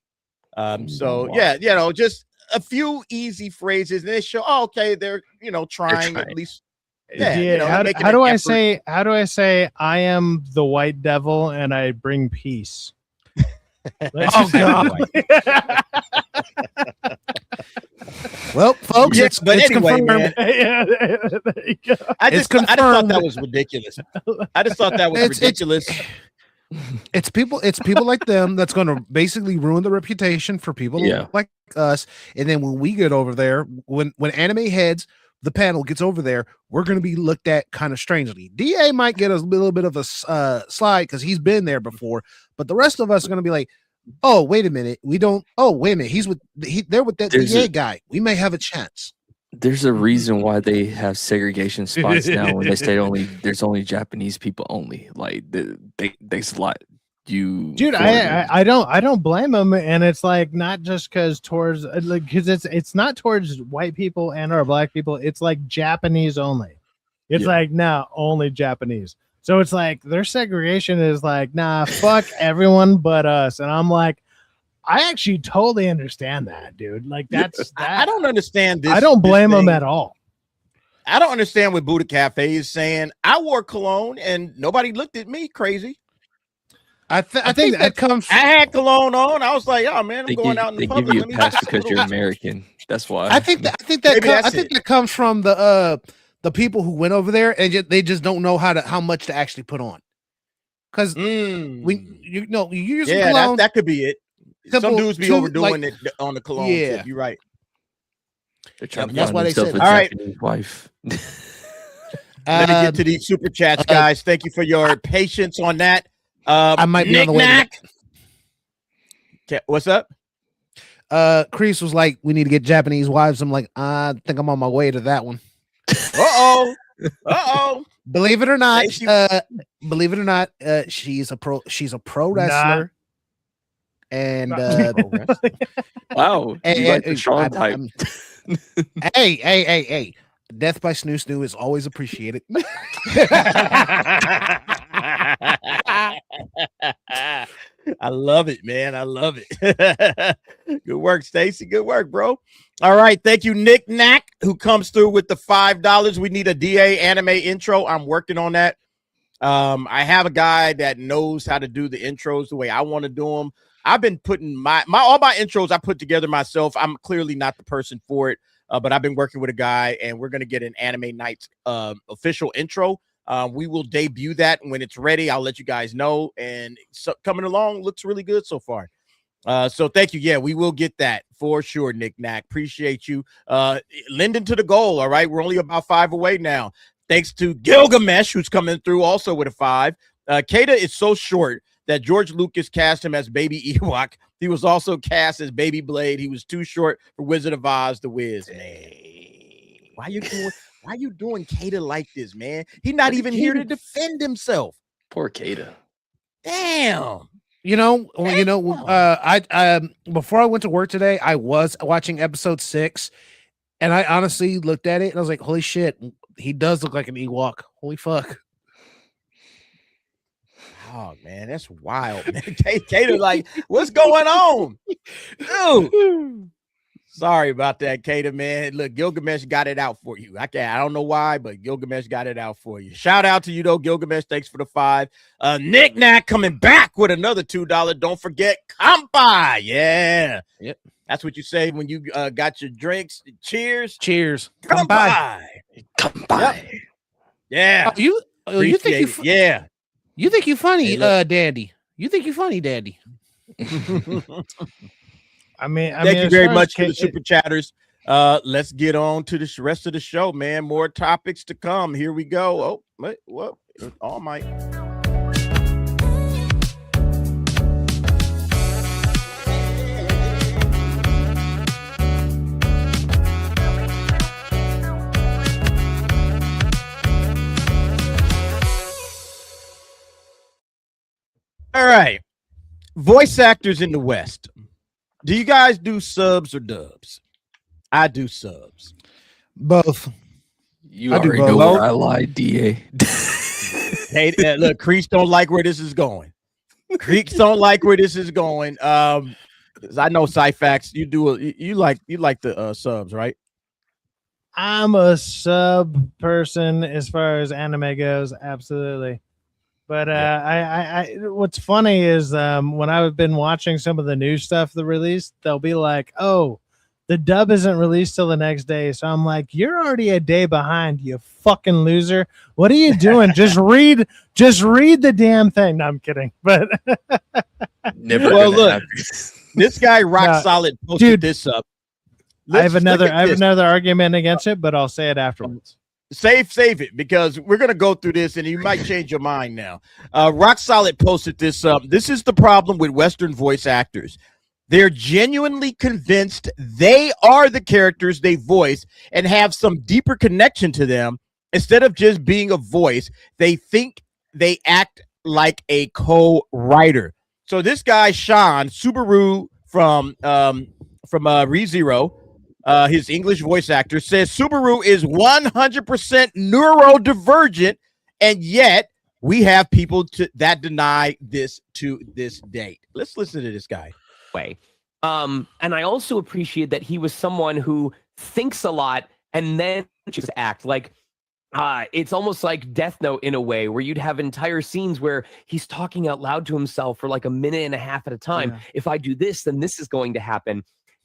So yeah, just a few easy phrases, and they show. Oh, okay, they're trying at least. Yeah. How do I say I am the white devil and I bring peace? Oh God. Well, folks, it's anyway, confirmed. I just thought that was ridiculous. It's people like them that's going to basically ruin the reputation for people like us. And then when we get over there, when anime heads, the panel gets over there, we're going to be looked at kind of strangely. DA might get a little bit of a slide because he's been there before, but the rest of us are going to be like, oh, wait a minute. They're with that DA guy. We may have a chance. There's a reason why they have segregation spots now when they say there's only Japanese people only. Like they slot you. Dude, I don't blame them, and it's like not just because it's not towards white people and or black people. It's like Japanese only. It's like only Japanese. So it's like their segregation is like fuck everyone but us, and I'm like, I actually totally understand that, dude. Like that's that. I don't understand this. I don't blame them at all. I don't understand what Buddha Cafe is saying. I wore cologne and nobody looked at me crazy. I think that comes. I had cologne on. I was like, "Oh man, I'm going out in the public." They give you a pass because you're American. That's why. I think that comes from the people who went over there and they just don't know how much to actually put on. Because when you use cologne, that could be it. Some dudes be overdoing it on the cologne. Yeah, you're right. They're trying that's why they said. All right, wife. Let me get to these super chats, guys. Thank you for your patience on that. I might be on the way. What's up? Chris was like, "We need to get Japanese wives." I'm like, I think I'm on my way to that one. Believe it or not, she's a pro wrestler. And wow, and, you like the strong type. Hey, Death by Snoo Snoo is always appreciated. I love it, man. I love it. Good work, Stacy. Good work, bro. All right. Thank you, Nick Knack, who comes through with the $5. We need a DA anime intro. I'm working on that. I have a guy that knows how to do the intros the way I want to do them. I've been putting all my intros I put together myself. I'm clearly not the person for it, but I've been working with a guy, and we're going to get an Anime Nights official intro. We will debut that when it's ready. I'll let you guys know. And so coming along looks really good so far. So thank you. Yeah, we will get that for sure, Nick Knack. Appreciate you. Lending to the goal. All right. We're only about 5 away now. Thanks to Gilgamesh, who's coming through also with a 5. Kata is so short that George Lucas cast him as Baby Ewok. He was also cast as Baby Blade. He was too short for Wizard of Oz, the Wiz. Man, why you doing Kata like this, man? He's not even here to defend himself. Poor Kata. Damn. I before I went to work today, I was watching episode 6, and I honestly looked at it and I was like, holy shit, he does look like an Ewok. Holy fuck. Oh man, that's wild, man. Kata, like, what's going on? Dude. Sorry about that, Kata, man. Look, Gilgamesh got it out for you. I don't know why, but Gilgamesh got it out for you. Shout out to you though, Gilgamesh. Thanks for the 5. Nick Knack coming back with another $2. Don't forget, Kampai. Yeah. Yep. That's what you say when you got your drinks. Cheers. Cheers. Kampai. Kampai. Yep. Yeah. You think you think you funny, Hey, Dandy? You think you funny, Dandy? I mean, thank you as very far much as to the super chatters. Let's get on to the rest of the show, man. More topics to come. Here we go. Oh, wait, what? All might. All right. Voice actors in the West. Do you guys do subs or dubs? I do subs. Both. You I do already know both. where I lied, DA. Hey, look, Crease don't like where this is going. Crease don't like where this is going. I know Cyfax, you like the subs, right? I'm a sub person as far as anime goes, absolutely. But I what's funny is when I've been watching some of the new stuff that released, they'll be like, "Oh, the dub isn't released till the next day." So I'm like, "You're already a day behind, you fucking loser. What are you doing? just read the damn thing." No, I'm kidding. But Never. Well, look, this guy Rock Solid posted this up. I have another argument against it, but I'll say it afterwards. Save it, because we're going to go through this and you might change your mind now. Rock Solid posted this up. This is the problem with Western voice actors. They're genuinely convinced they are the characters they voice and have some deeper connection to them. Instead of just being a voice, they think they act like a co-writer. So this guy, Sean Subaru from ReZero, his English voice actor, says Subaru is 100% neurodivergent, and yet we have people that deny this to this date. Let's listen to this guy. And I also appreciate that he was someone who thinks a lot and then just act like it's almost like Death Note in a way, where you'd have entire scenes where he's talking out loud to himself for like a minute and a half at a time. Yeah. If I do this, then this is going to happen.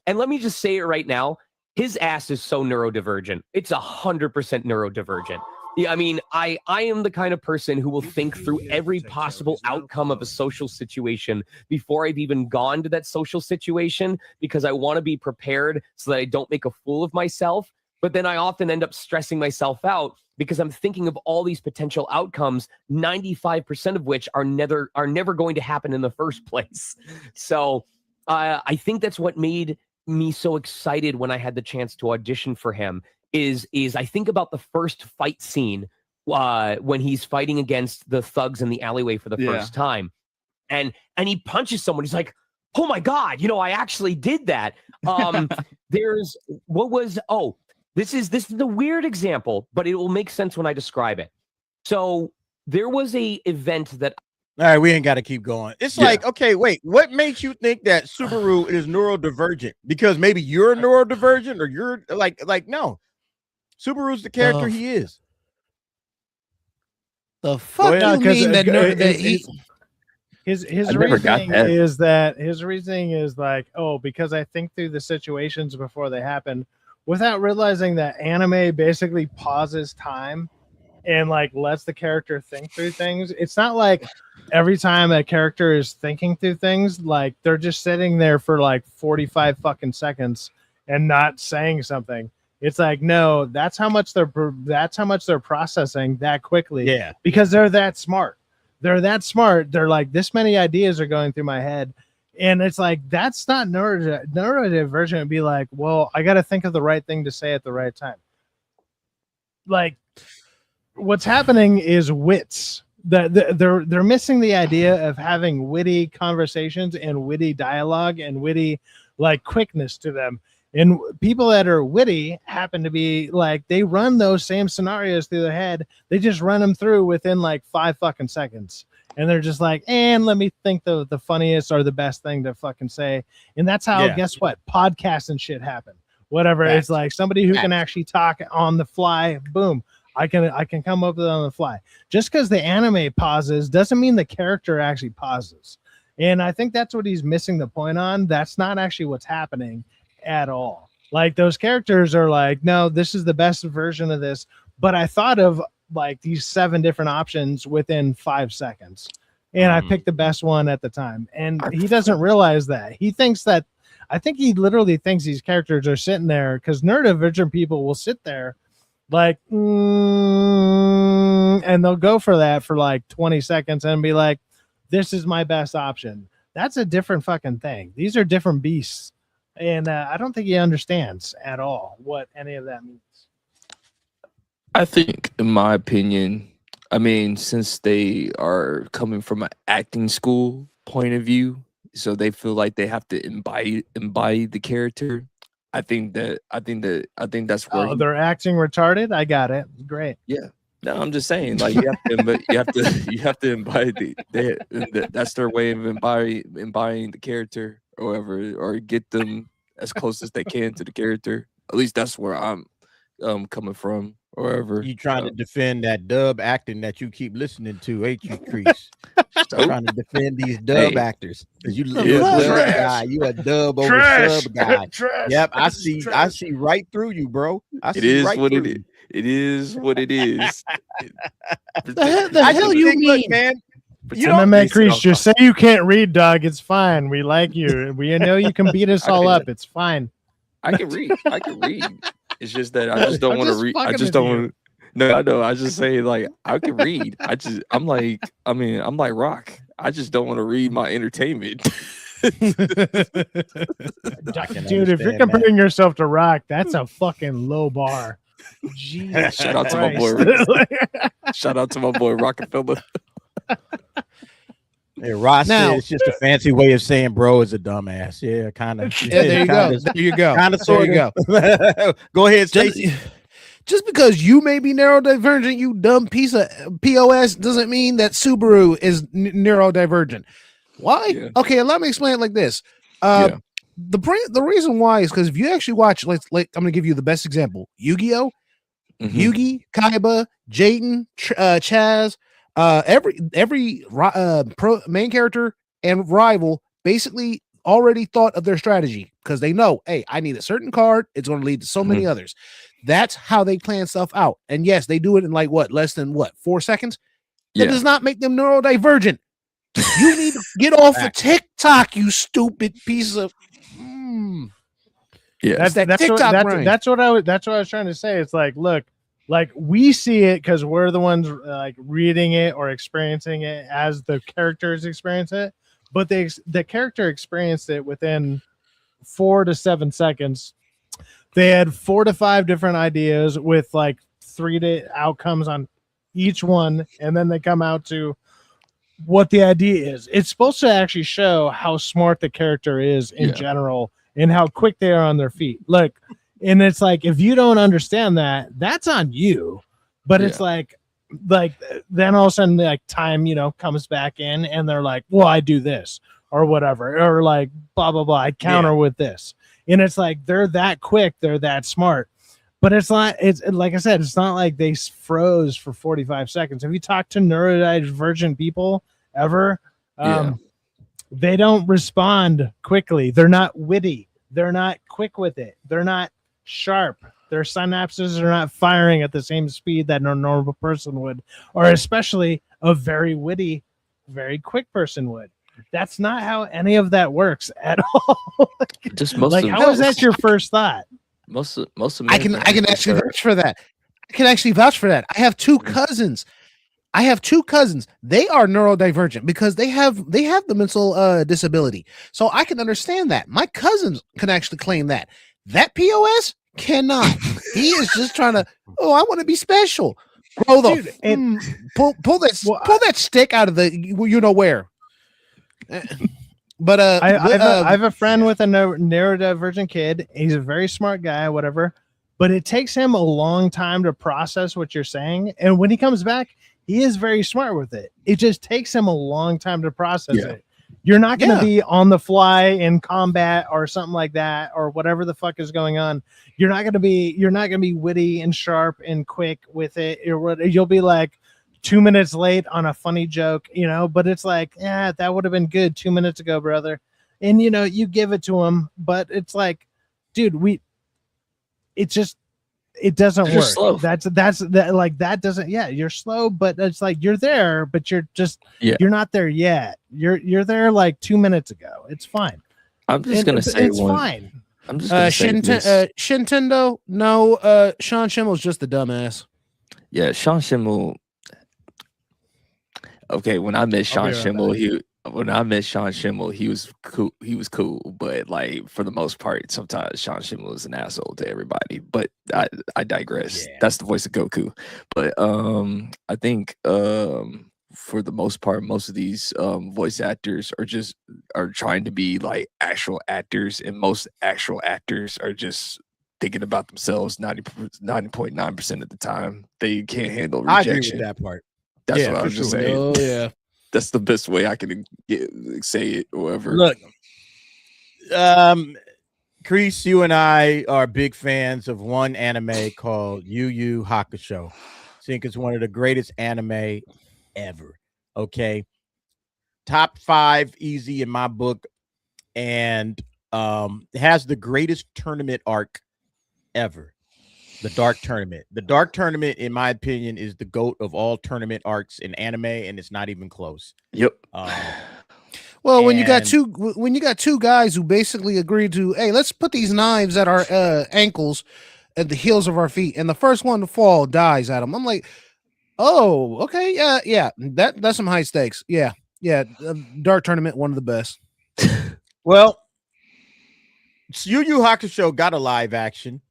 And let me just say it right now. His ass is so neurodivergent. It's 100% neurodivergent. Yeah, I mean, I am the kind of person who will think through every possible outcome of a social situation before I've even gone to that social situation, because I want to be prepared so that I don't make a fool of myself. But then I often end up stressing myself out because I'm thinking of all these potential outcomes, 95% of which are never going to happen in the first place. So I think that's what made me so excited when I had the chance to audition for him. Is I think about the first fight scene when he's fighting against the thugs in the alleyway for the first time, and he punches someone. He's like, "Oh my God, I actually did that." This is a weird example, but it will make sense when I describe it. So there was a event that. All right, we ain't got to keep going. It's like, okay, wait, what makes you think that Subaru is neurodivergent? Because maybe you're neurodivergent, or you're like no. Subaru's the character he is. The fuck you mean that his reasoning is that his reasoning is like, oh, because I think through the situations before they happen, without realizing that anime basically pauses time and like lets the character think through things. It's not like every time a character is thinking through things, like they're just sitting there for like 45 fucking seconds and not saying something. It's like, no, that's how much they're processing that quickly. Yeah, because they're that smart. They're that smart. They're like, this many ideas are going through my head. And it's like, that's not neurodivergent. It'd be like, well, I got to think of the right thing to say at the right time. Like, what's happening is wits. They're missing the idea of having witty conversations and witty dialogue and witty like quickness to them. And people that are witty happen to be like, they run those same scenarios through their head. They just run them through within like 5 fucking seconds. And they're just like, and let me think the funniest or the best thing to fucking say. And that's how, guess what? Podcasts and shit happen. Whatever. It's like somebody who can actually talk on the fly. Boom. I can come up with it on the fly. Just because the anime pauses doesn't mean the character actually pauses. And I think that's what he's missing the point on. That's not actually what's happening at all. Like those characters are like, no, this is the best version of this. But I thought of like these 7 different options within 5 seconds. And I picked the best one at the time. And he doesn't realize that. He thinks that, I think he literally thinks these characters are sitting there because neurodivergent people will sit there like, and they'll go for that for like 20 seconds and be like, this is my best option. That's a different fucking thing. These are different beasts. And I don't think he understands at all what any of that means. I think, in my opinion, I mean, since they are coming from an acting school point of view, so they feel like they have to embody the character. I think that's where they're acting retarded. I got it. Great. Yeah. No, I'm just saying, like you have to embody that's their way of embodying the character, or whatever, or get them as close as they can to the character. At least that's where I'm coming from, or wherever. You trying to defend that dub acting that you keep listening to, ain't you, Crease? Trying to defend these dub actors because you a dub guy. You a dub over sub guy. Yep, I see right through you, bro. It is what it is. The hell you mean, look, man? You don't make Crease. Just say you can't read, dog. It's fine. We like you. We know you can beat us all up. It's fine. I can read. It's just that I just don't want to read. I just don't want. No, I know. I just say like I can read. I'm like Rock. I just don't want to read my entertainment. Dude, if you're comparing yourself to Rock, that's a fucking low bar. Jesus Shout out Christ. to my boy. Shout out to my boy Rockefeller. Hey, Ross said it's just a fancy way of saying bro is a dumbass. Yeah, kind of. Yeah, there you go. There you go. Kind of, sort of. Go ahead, Stacey. Just because you may be neurodivergent, you dumb piece of POS, doesn't mean that Subaru is neurodivergent. Why? Yeah. Okay, allow me to explain it like this. The reason why is because if you actually watch, I'm going to give you the best example: Yu-Gi-Oh, Yugi, Kaiba, Jaden, Chaz. Every main character and rival basically already thought of their strategy because they know, hey, I need a certain card. It's going to lead to so many others. That's how they plan stuff out. And yes, they do it in less than 4 seconds. That does not make them neurodivergent. You need to get off of TikTok, you stupid piece of. Yeah, that's what I was trying to say. It's like, look. Like we see it because we're the ones like reading it or experiencing it as the characters experience it, but the character experienced it within 4 to 7 seconds. They had 4 to 5 different ideas with like 3 outcomes on each one, and then they come out to what the idea is. It's supposed to actually show how smart the character is in general and how quick they are on their feet. Look. And it's like, if you don't understand that, that's on you. But it's like then all of a sudden, like time, comes back in, and they're like, well, I do this or whatever, or like blah blah blah. I counter with this, and it's like they're that quick, they're that smart. But it's not. It's like I said, it's not like they froze for 45 seconds. Have you talked to neurodivergent people ever? They don't respond quickly. They're not witty. They're not quick with it. They're not sharp. Their synapses are not firing at the same speed that a normal person would, or especially a very witty, very quick person would. That's not how any of that works at all. Just most like, of how is that your first thought? Most of I can actually vouch for that. I can actually vouch for that. I have two cousins. They are neurodivergent because they have the mental disability. So I can understand that. My cousins can actually claim that. That POS cannot. He is just trying to, I want to be special. Bro, pull that stick out of the where. But I have a friend with a neurodivergent kid. He's a very smart guy, whatever. But it takes him a long time to process what you're saying. And when he comes back, he is very smart with it. It just takes him a long time to process it. You're not going to be on the fly in combat or something like that, or whatever the fuck is going on. You're not going to be witty and sharp and quick with it. You'll be like 2 minutes late on a funny joke, but it's like, that would have been good 2 minutes ago, brother. And you give it to him, but it's like, dude, it doesn't work. Slow. That doesn't. Yeah, you're slow, but it's like you're there, but you're just you're not there yet. You're there like 2 minutes ago. It's fine. I'm just gonna say it's fine. I'm just gonna say this. Shintendo. No, Sean Schimmel's just the dumbass. Yeah, Sean Schimmel. Okay, when I met Sean Schimmel, he was cool. He was cool, but like for the most part, sometimes Sean Schimmel is an asshole to everybody. But I digress. Yeah. That's the voice of Goku. But I think for the most part, most of these voice actors are trying to be like actual actors, and most actual actors are just thinking about themselves 90.9% of the time. They can't handle rejection. I agree with that part. That's what I was just saying. Oh yeah. That's the best way I can say it, or whatever. Look, Chris, you and I are big fans of one anime called YuYu Hakusho. I think it's one of the greatest anime ever. Okay. Top 5 easy in my book. And it has the greatest tournament arc ever. The Dark Tournament. The Dark Tournament, in my opinion, is the GOAT of all tournament arcs in anime, and it's not even close. Yep. Well, when you got two guys who basically agreed to, hey, let's put these knives at our ankles, at the heels of our feet, and the first one to fall dies at them. I'm like, oh, okay, yeah. That's some high stakes. Yeah. Dark Tournament, one of the best. Well, YuYu Hakusho got a live action.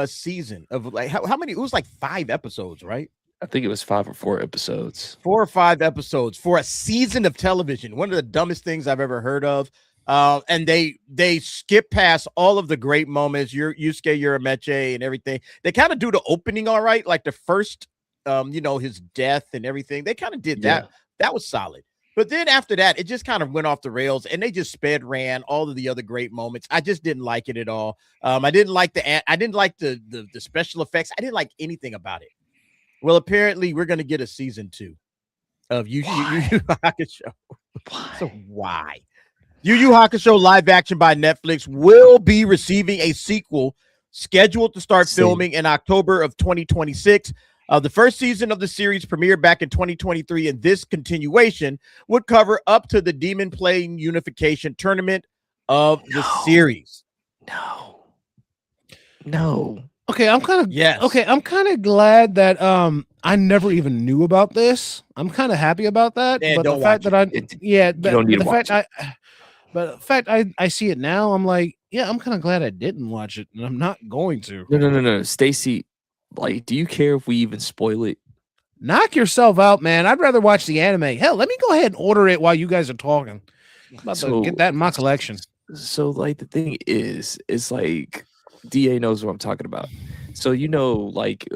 Season of like how many? It was like 5 episodes, right? I think it was 5 or 4 episodes. 4 or 5 episodes for a season of television. One of the dumbest things I've ever heard of. And they skip past all of the great moments. Yusuke Uramechi and everything. They kind of do the opening all right, like the first, his death and everything. They kind of did that. That was solid. But then after that, it just kind of went off the rails, and they just ran all of the other great moments. I just didn't like it at all. I didn't like the special effects. I didn't like anything about it. Well, apparently, we're going to get a season 2 of Yu Yu Hakusho. So why? Yu Yu Hakusho live action by Netflix will be receiving a sequel scheduled to start filming in October of 2026. The first season of the series premiered back in 2023, and this continuation would cover up to the Demon Plane Unification Tournament of the series. No. Okay, I'm kind of glad that I never even knew about this. I'm kind of happy about that. Yeah, but the fact that the fact I see it now, I'm like, I'm kind of glad I didn't watch it, and I'm not going to. No. Stacy, like, do you care if we even spoil it? Knock yourself out, man. I'd rather watch the anime. Hell, let me go ahead and order it while you guys are talking. I'm about to get that in my collection. So like the thing is, it's like DA knows what I'm talking about. So like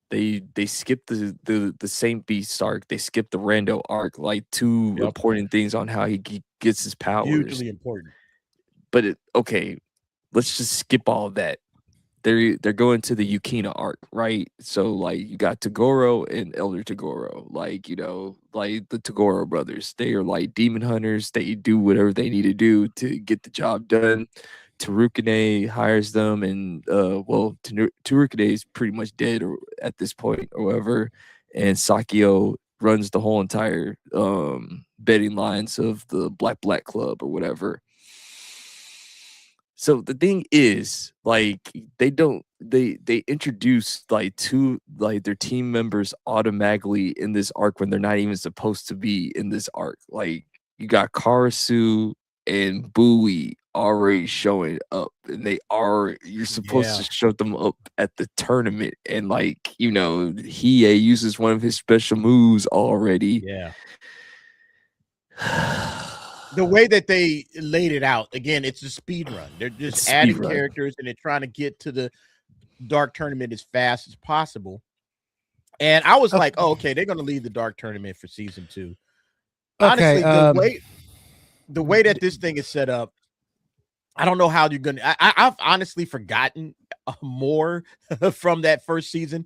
they skipped the Saint Beast arc, they skipped the Rando arc, like two important things on how he gets his powers. Hugely important. But okay, let's just skip all of that. They're going to the Yukina arc, right? So like you got Toguro and Elder Toguro, like like the Toguro brothers. They are like demon hunters. They do whatever they need to do to get the job done. Tarukane hires them, and Tarukane is pretty much dead at this point, or whatever. And Sakio runs the whole entire betting lines of the Black Club or whatever. So the thing is, like, they introduce like their team members automatically in this arc when they're not even supposed to be in this arc. Like, you got Karasu and Bowie already showing up, and you're supposed to show them up at the tournament, and like, Hiei uses one of his special moves already. Yeah. The way that they laid it out, again, it's a speed run. They're just adding characters, and they're trying to get to the dark tournament as fast as possible. And I was like, oh, okay, they're going to leave the dark tournament for season 2. Okay, honestly, the way that this thing is set up, I don't know how you're going to. I've honestly forgotten more from that first season.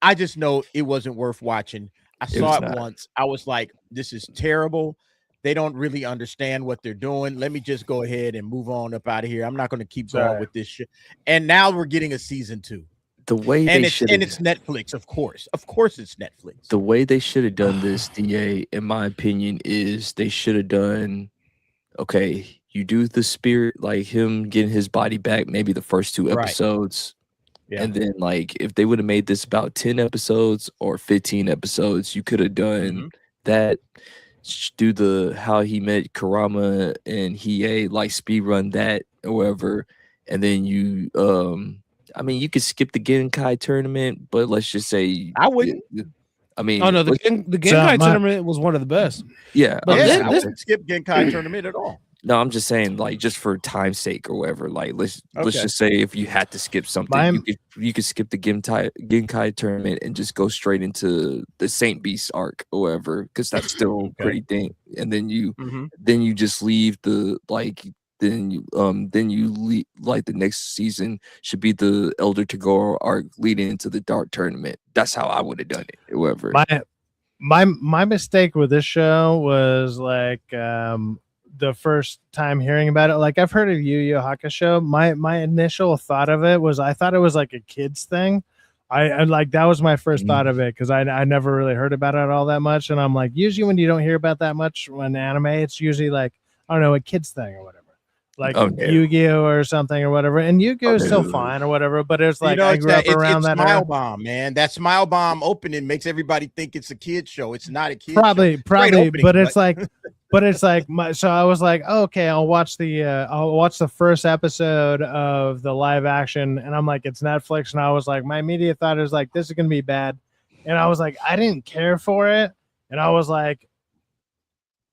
I just know it wasn't worth watching. I saw it once. I was like, this is terrible. They don't really understand what they're doing. Let me just go ahead and move on up out of here. I'm not going to keep going with this shit. And now we're getting a season 2. The way it's Netflix, of course. Of course, it's Netflix. The way they should have done this, DA, in my opinion, is they should have done. Okay, you do the spirit, like him getting his body back, maybe the first 2 episodes. Yeah. And then, like, if they would have made this about 10 episodes or 15 episodes, you could have done that. Do how he met Kurama and Hiei, like speed run that or whatever. And then you could skip the Genkai tournament, but let's just say I wouldn't. I mean, oh no, the Genkai tournament was one of the best. Yeah, but I wouldn't skip Genkai tournament at all. No, I'm just saying, like, just for time's sake or whatever. Like, let's just say if you had to skip something, you could skip the Genkai tournament and just go straight into the Saint Beast arc or whatever, because that's still pretty thing. And then you just leave the the next season should be the Elder Toguro arc leading into the Dark tournament. That's how I would have done it. However, my mistake with this show was like the first time hearing about it. Like, I've heard of YuYu Hakusho. My initial thought of it was I thought it was like a kids thing. I like that was my first thought of it, because I never really heard about it all that much. And I'm like, usually when you don't hear about that much when anime, it's usually like, I don't know, a kids thing or whatever. Like Yu-Gi-Oh or something or whatever, and Yu-Gi-Oh is still fine or whatever, but it's like, I grew up around that Smile Bomb, man. That Smile Bomb opening makes everybody think it's a kid show. It's not a kid probably show. Opening, but it's like so I was like, oh, okay, I'll watch the first episode of the live action, and I'm like, it's Netflix, and I was like, my immediate thought is like, this is gonna be bad, and I was like, I didn't care for it, and I was like,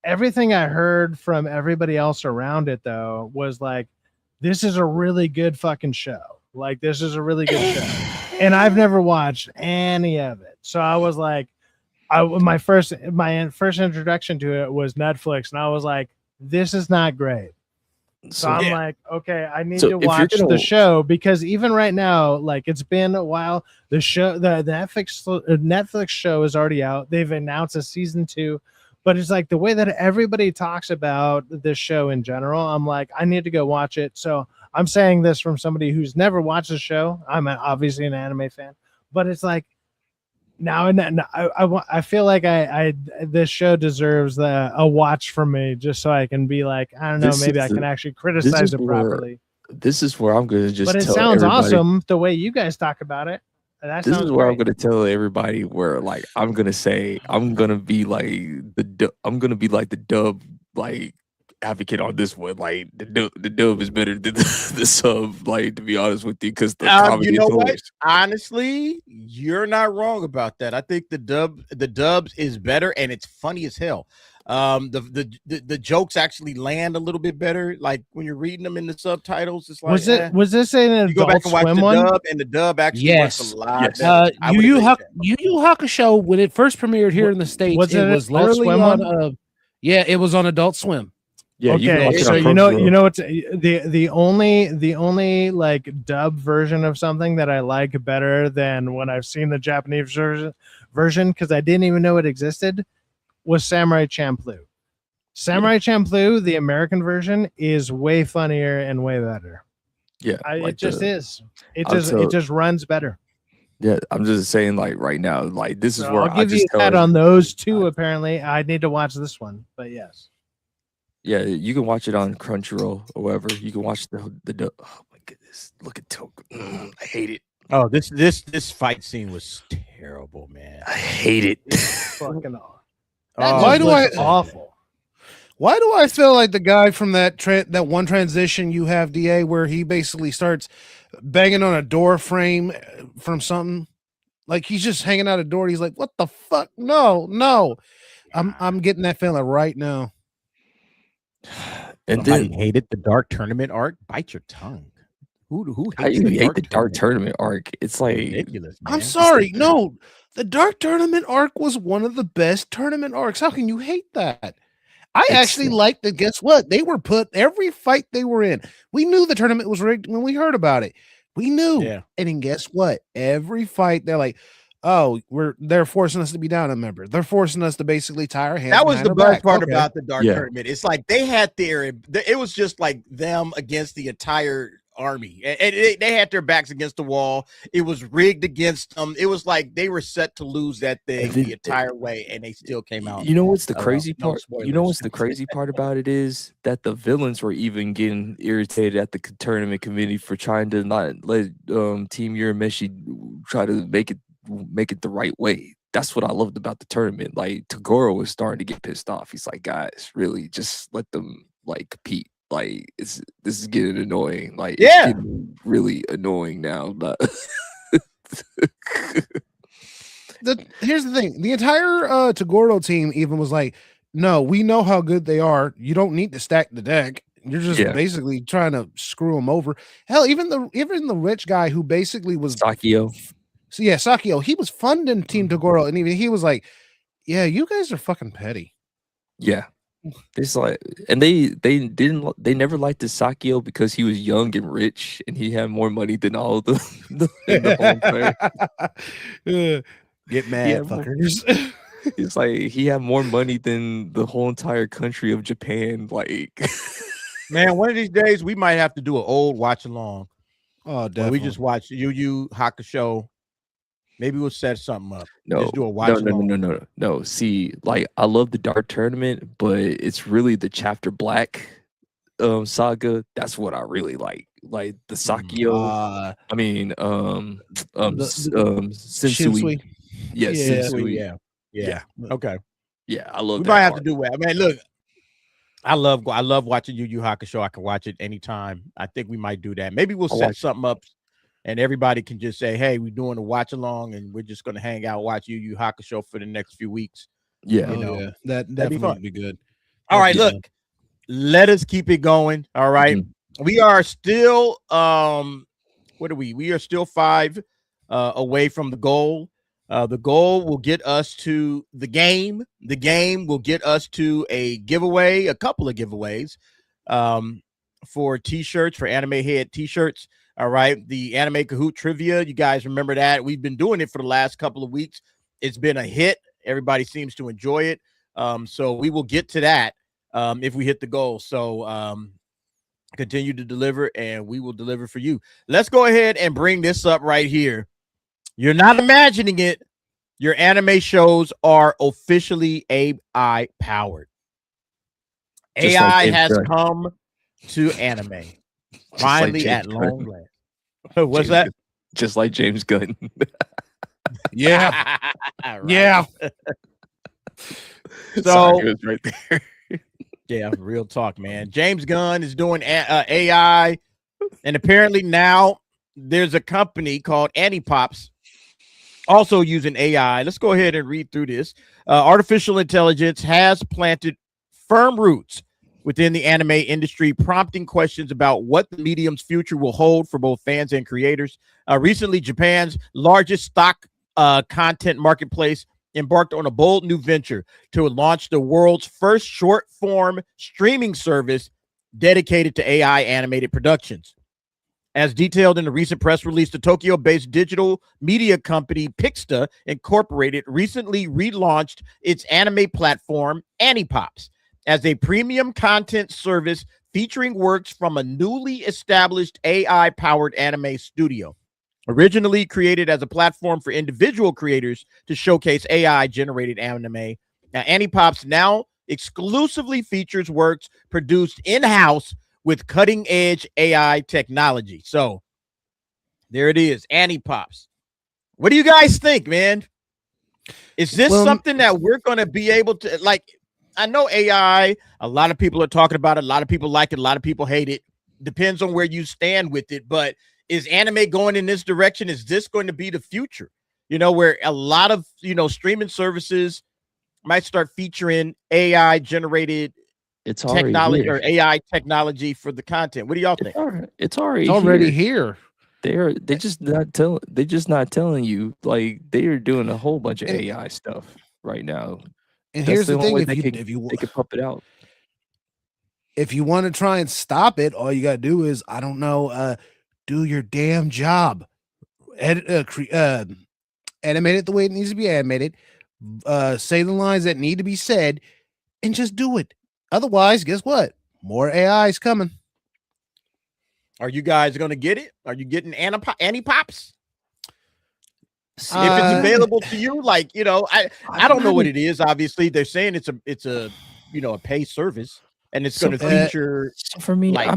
everything I heard from everybody else around it, though, was like, this is a really good fucking show. Like, this is a really good show. And I've never watched any of it. So I was like, my first introduction to it was Netflix. And I was like, this is not great. So I'm like, okay, I need to watch the show, because even right now, like, it's been a while. The Netflix show is already out. They've announced a season 2. But it's like the way that everybody talks about this show in general, I'm like, I need to go watch it. So I'm saying this from somebody who's never watched the show. I'm obviously an anime fan, but it's like now I feel like this show deserves a watch from me, just so I can be like, I don't know, maybe I can actually criticize it properly. This is where I'm going to just. But it sounds awesome the way you guys talk about it. This is where I'm gonna tell everybody where, like, I'm gonna say I'm gonna be like the dub, like advocate on this one. Like the dub is better than the sub. Like to be honest with you, because the comedy you know is what? hilarious. Honestly, you're not wrong about that. I think the dubs is better, and it's funny as hell. The jokes actually land a little bit better. Like when you're reading them in the subtitles, it's like was this an you go back Adult and watch Swim the one? dub, and the dub actually works a lot Yes. better. I would agree with that. Yu Hakusho, when it first premiered here in the States, Was it it was Adult literally Swim on yeah, it was on Adult Swim. Yeah, you can Okay, watch it so on you know Crunchyroll. it's the only like dub version of something that I like better than when I've seen the Japanese version because I didn't even know it existed was Samurai Champloo. Samurai Champloo, the American version, is way funnier and way better. Yeah, It just is. It Also- just runs better. Yeah, I'm just saying, like right now, like this is So where I'll I give just you tell that you- on those two. Apparently, I need to watch this one, but yes. Yeah, you can watch it on Crunchyroll or whatever. You can watch the oh my goodness, look at Toku. I hate it. Oh, this fight scene was terrible, man. I hate it. Fucking awful. Why do I- awful? Why do I feel like the guy from that one transition you have, DA, where he basically starts banging on a door frame from something? Like he's just hanging out a door. He's like, "What the fuck? No." I'm getting that feeling right now. And Somebody then hated the Dark Tournament arc. Bite your tongue. Who how hates you the hate the Dark Tournament arc? It's like Ridiculous. Man. I'm sorry. No, the Dark Tournament arc was one of the best tournament arcs. How can you hate that? I actually liked it. Guess what? They were put every fight they were in. We knew the tournament was rigged when we heard about it. We knew. Yeah. And then guess what? Every fight, they're like, "Oh, they're forcing us to be down a member. They're forcing us to basically tie our hands." That was behind the our best back." part Okay. about the Dark Yeah. Tournament. It's like they had it was just like them against the entire army. And they had their backs against the wall. It was rigged against them. It was like they were set to lose that thing And then- the entire way, and they still came out. You know what's the Oh, crazy no part? You know spoilers. what's the crazy part about it is that the villains were even getting irritated at the tournament committee for trying to not let Team Urameshi try to make it the right way. That's what I loved about the tournament. Like Tagoro was starting to get pissed off. He's like, guys, really just let them like compete. Like this is getting annoying. Like Yeah. it's getting really annoying now. But Here's the thing: the entire Tagoro team even was like, "No, we know how good they are. You don't need to stack the deck. You're just Yeah. basically trying to screw them over." Hell, even the rich guy who basically was Sakio. So yeah, Sakio, he was funding Team Tagoro, and even he was like, "Yeah, you guys are fucking petty." Yeah. It's like, and they never liked the Sakio because he was young and rich and he had more money than all of the whole player. Get mad, Yeah, fuckers. It's like he had more money than the whole entire country of Japan. Like, Man, one of these days we might have to do an old watch along. Oh, Where definitely. we just watch Yu Hakusho. Maybe we'll set something up. no, Just do a watch no. See, like I love the Dark Tournament, but it's really the Chapter Black saga. That's what I really like. Like the Sakio. I mean, Sensui. Shinsui. Yeah, Yeah. Sensui. Yeah. Okay. Yeah, I love We that. might have to arc. do it. I mean, look, I love watching Yu Hakusho. I can watch it anytime. I think we might do that. Maybe we'll I'll set watch it. something up and everybody can just say, hey, we're doing a watch along and we're just going to hang out, watch Yu Hakusho for the next few weeks. Yeah. Oh, know, yeah. That that'd be definitely fun. would be good. All right, Yeah. look, let us keep it going. All right. We are still, what are we? We are still 5 away from the goal. The goal will get us to the game. The game will get us to a giveaway, a couple of giveaways for t-shirts, for Anime Head t-shirts. All right. The Anime Kahoot trivia. You guys remember that? We've been doing it for the last couple of weeks. It's been a hit. Everybody seems to enjoy it. So we will get to that if we hit the goal. So continue to deliver and we will deliver for you. Let's go ahead and bring this up right here. You're not imagining it. Your anime shows are officially AI powered. Just like AI James has Gunn. come to anime. Just like Finally, James at long Gunn. last. What's James that? Gunn. Just like James Gunn. Yeah. Right. Yeah. So Sorry, it was right there. Yeah, real talk, man. James Gunn is doing AI, and apparently now there's a company called ANIPOPS also using AI. Let's go ahead and read through this. Artificial intelligence has planted firm roots within the anime industry, prompting questions about what the medium's future will hold for both fans and creators. Recently, Japan's largest stock content marketplace embarked on a bold new venture to launch the world's first short-form streaming service dedicated to AI animated productions. As detailed in the recent press release, the Tokyo-based digital media company Pixta Incorporated recently relaunched its anime platform, ANIPOPS, as a premium content service featuring works from a newly established AI-powered anime studio. Originally created as a platform for individual creators to showcase AI-generated anime, ANIPOPS now exclusively features works produced in-house with cutting-edge AI technology. So there it is, ANIPOPS. What do you guys think, man? Is this something that we're going to be able to, like, I know AI, a lot of people are talking about it, a lot of people like it, a lot of people hate it. Depends on where you stand with it, but is anime going in this direction? Is this going to be the future? You know, where a lot of, streaming services might start featuring AI generated technology or AI technology for the content. What do y'all think? It's already here. They're just not telling you, like, they are doing a whole bunch of AI stuff right now. And here's the thing: they could pump it out. If you want to try and stop it, all you got to do is, I don't know, do your damn job. Animate it the way it needs to be animated. Say the lines that need to be said, and just do it. Otherwise, guess what? More AI is coming. Are you guys going to get it? Are you getting ANIPOPS? If it's available to you, like, I don't know what it is. Obviously, they're saying it's a a pay service, and it's going to feature. For me, like,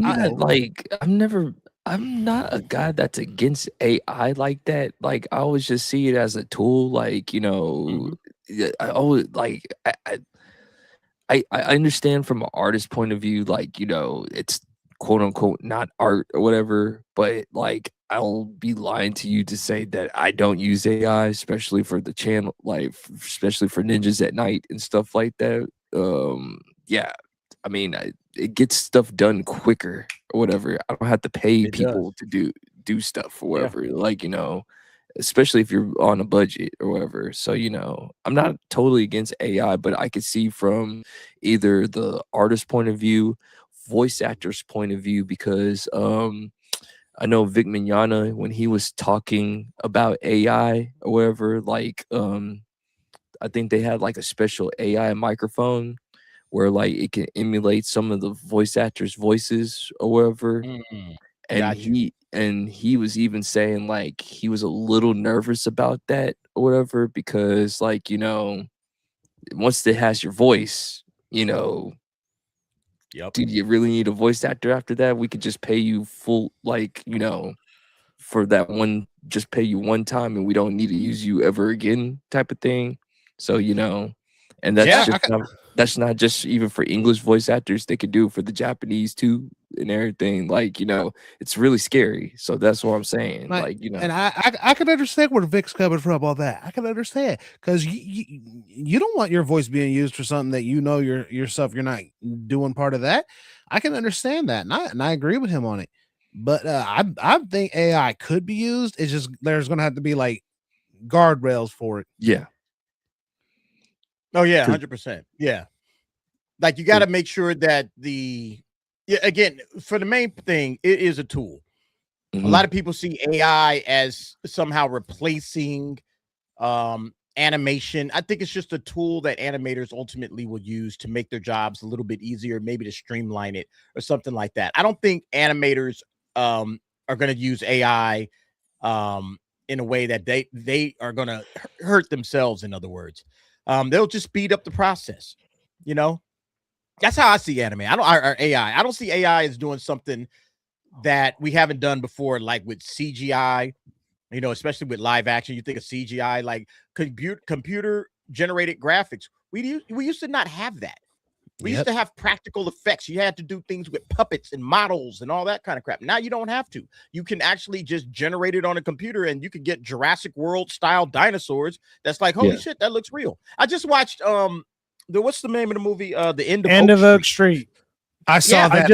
I'm not a guy that's against AI like that. Like, I always just see it as a tool. Like, I always I understand from an artist point of view, like, it's quote unquote not art or whatever, but like, I'll be lying to you to say that I don't use AI, especially for the channel, like, especially for Ninjas at Night and stuff like that. Yeah, I mean, it gets stuff done quicker or whatever. I don't have to pay people to do stuff or whatever. Like, especially if you're on a budget or whatever. So, I'm not totally against AI, but I could see from either the artist point of view, voice actor's point of view, because I know Vic Mignogna, when he was talking about AI or whatever, like, I think they had like a special AI microphone where, like, it can emulate some of the voice actors' voices or whatever. And he was even saying, like, he was a little nervous about that or whatever, because, like, once it has your voice, do you really need a voice actor after that? We could just pay you full, like, for that one, just pay you one time, and we don't need to use you ever again, type of thing. So, and that's not just even for English voice actors. They could do it for the Japanese too and everything. Like, it's really scary. So that's what I'm saying. Like, and I can understand where Vic's coming from on that. I can understand, because you don't want your voice being used for something that yourself you're not doing part of that. I can understand that, and I agree with him on it. But I think AI could be used. It's just there's going to have to be like guardrails for it. Yeah. Oh yeah, 100%. Yeah, like, you got to make sure that again, for the main thing, it is a tool. A lot of people see AI as somehow replacing animation. I think it's just a tool that animators ultimately will use to make their jobs a little bit easier, maybe to streamline it or something like that. I don't think animators are going to use AI in a way that they are going to hurt themselves. In other words, they'll just speed up the process. That's how I see anime. AI. I don't see AI as doing something that we haven't done before, like with CGI, especially with live action. You think of CGI, like computer generated graphics. We used to not have that. We used to have practical effects. You had to do things with puppets and models and all that kind of crap. Now you don't have to. You can actually just generate it on a computer, and you can get Jurassic World style dinosaurs. That's like, holy shit, that looks real. I just watched what's the name of the movie? The End of Oak Street. I saw that.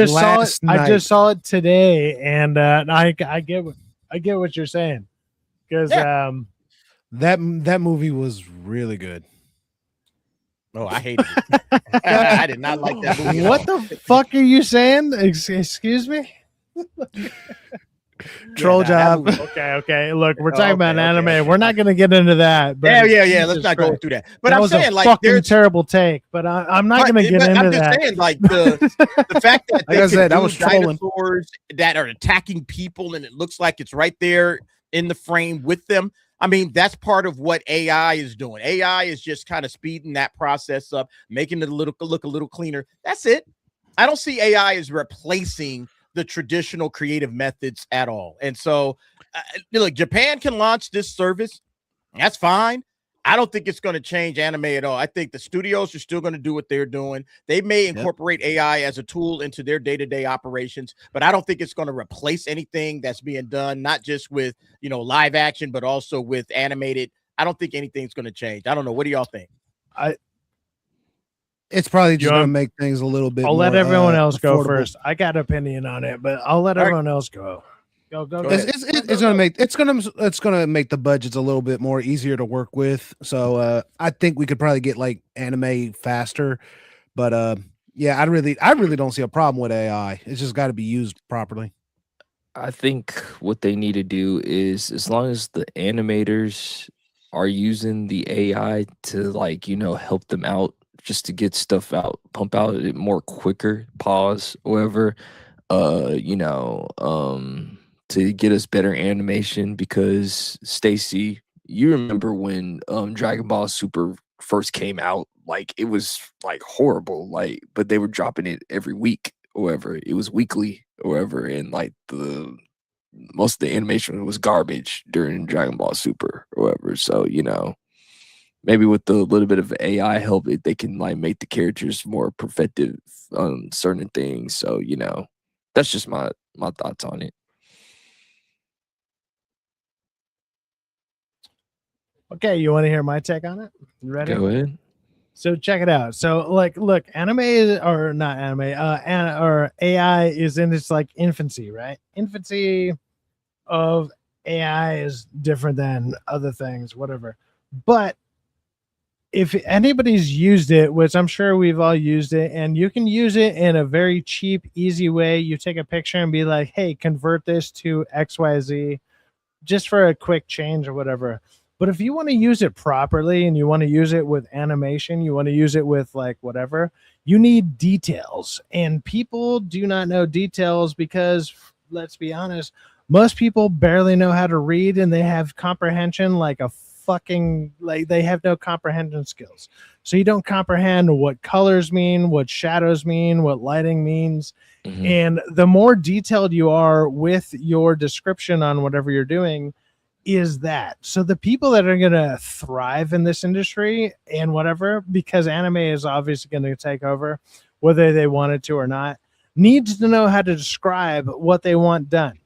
I just saw it today, and I get what you're saying, because that movie was really good. Oh, I hated it. I did not like that movie. What the fuck are you saying? Excuse me? Troll job. Okay. Look, we're talking about anime. Okay. We're not going to get into that. But yeah. Let's not go through that. But I'm saying, like, fucking terrible take. But I'm not going to get into that. I'm just saying, like, the fact that like I said, that was dinosaurs that are attacking people, and it looks like it's right there in the frame with them. I mean, that's part of what AI is doing. AI is just kind of speeding that process up, making it look a little cleaner. That's it. I don't see AI as replacing the traditional creative methods at all. And so, look, Japan can launch this service. That's fine. I don't think it's going to change anime at all. I think the studios are still going to do what they're doing. They may incorporate AI as a tool into their day-to-day operations, but I don't think it's going to replace anything that's being done, not just with, live action, but also with animated. I don't think anything's going to change. I don't know. What do y'all think? It's probably just going to make things a little bit I'll more, let everyone else affordable. go first. I got an opinion on it, but I'll let everyone else go. Go it's gonna make the budgets a little bit more easier to work with. So I think we could probably get like anime faster, but I really don't see a problem with AI. It's just got to be used properly. I think what they need to do is, as long as the animators are using the AI to help them out, just to get stuff out, pump out it more quicker, pause, whatever, to get us better animation. Because Stacy, you remember when Dragon Ball Super first came out, like it was like horrible, like, but they were dropping it every week or whatever. It was weekly or whatever, and like most of the animation was garbage during Dragon Ball Super or whatever. So, maybe with a little bit of AI help, they can like make the characters more perfected on certain things. So, that's just my thoughts on it. Okay, you want to hear my take on it? You ready? Go ahead. So check it out. So look, anime is, or not anime, or AI is in its like infancy, right? Infancy of AI is different than other things, whatever. But if anybody's used it, which I'm sure we've all used it, and you can use it in a very cheap, easy way. You take a picture and be like, hey, convert this to XYZ just for a quick change or whatever. But if you want to use it properly and you want to use it with animation, you want to use it with like whatever, you need details. And people do not know details because, let's be honest, most people barely know how to read, and they have comprehension like a fucking, like they have no comprehension skills. So you don't comprehend what colors mean, what shadows mean, what lighting means. Mm-hmm. And the more detailed you are with your description on whatever you're doing, is that. So the people that are going to thrive in this industry and whatever, because anime is obviously going to take over, whether they wanted to or not, needs to know how to describe what they want done.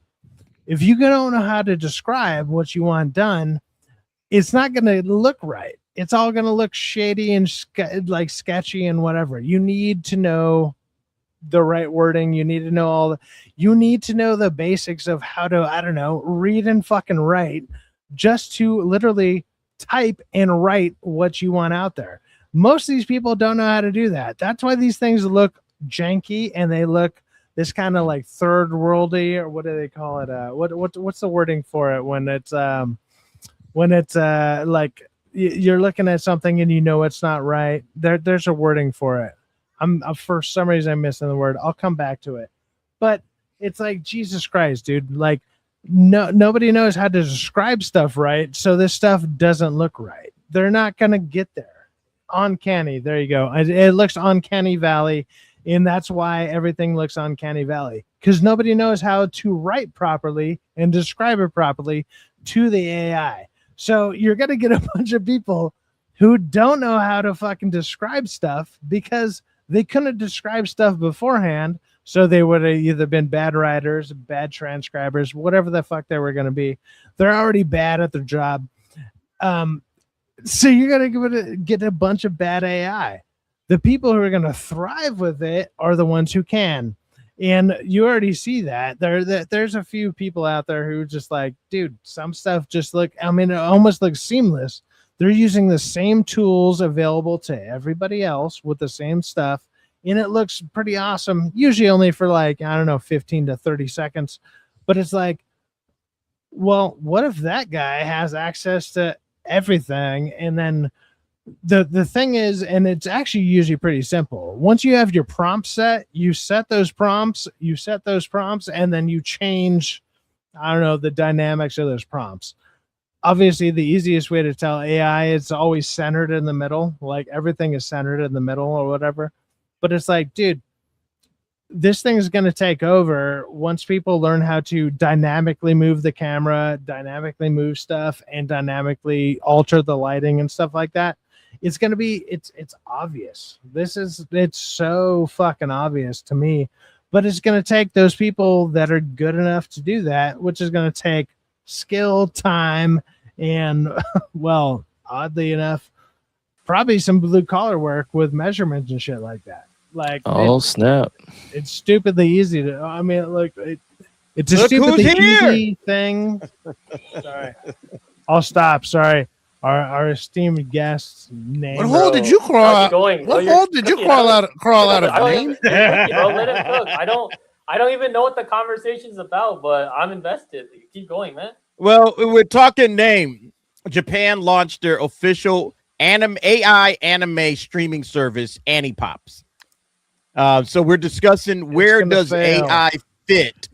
If you don't know how to describe what you want done, it's not going to look right. It's all going to look shady and like sketchy and whatever. You need to know the right wording. You need to know you need to know the basics of how to, I don't know, read and fucking write, just to literally type and write what you want out there. Most of these people don't know how to do that. That's why these things look janky and they look this kind of like third worldy, or what do they call it? What's the wording for it when it's like you're looking at something and you know it's not right. There's a wording for it. I'm for some reason I'm missing the word. I'll come back to it. But it's like, Jesus Christ, dude. Like nobody knows how to describe stuff right, so this stuff doesn't look right. They're not gonna get there. Uncanny. There you go. It looks uncanny valley, and that's why everything looks uncanny valley, because nobody knows how to write properly and describe it properly to the AI. So you're gonna get a bunch of people who don't know how to fucking describe stuff because They couldn't describe stuff beforehand, so they would have either been bad writers, bad transcribers, whatever the fuck they were going to be. They're already bad at their job. So you're going to get a bunch of bad AI. The people who are going to thrive with it are the ones who can. And you already see that. There's a few people out there who just like, dude, some stuff just it almost looks seamless. They're using the same tools available to everybody else with the same stuff. And it looks pretty awesome, usually only for 15 to 30 seconds. But it's like, well, what if that guy has access to everything? And then the thing is, and it's actually usually pretty simple. Once you have your prompt set, you set those prompts, and then you change, the dynamics of those prompts. Obviously, the easiest way to tell AI, it's always centered in the middle. Like everything is centered in the middle or whatever. But it's like, dude, this thing is going to take over once people learn how to dynamically move the camera, dynamically move stuff, and dynamically alter the lighting and stuff like that. It's going to be, it's obvious. It's so fucking obvious to me. But it's going to take those people that are good enough to do that, which is going to take skill, time, and, well, oddly enough, probably some blue collar work with measurements and shit like that. Like, snap! It's stupidly easy to. It's a stupidly easy thing. Sorry, I'll stop. Sorry, our esteemed guest's name. What hole did you crawl out? What hole did you crawl out of? Name? Bro, let him cook. I don't even know what the conversation's about, but I'm invested. Keep going, man. Well, we're talking name. Japan launched their official AI anime streaming service, ANIPOPS. So we're discussing where does AI fit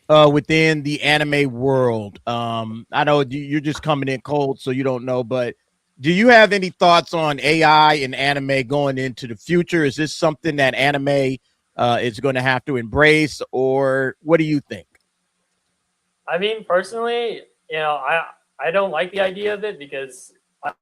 within the anime world. I know you're just coming in cold, so you don't know, but do you have any thoughts on AI and anime going into the future? Is this something that anime is going to have to embrace, or what do you think? I mean, personally, I don't like the idea of it because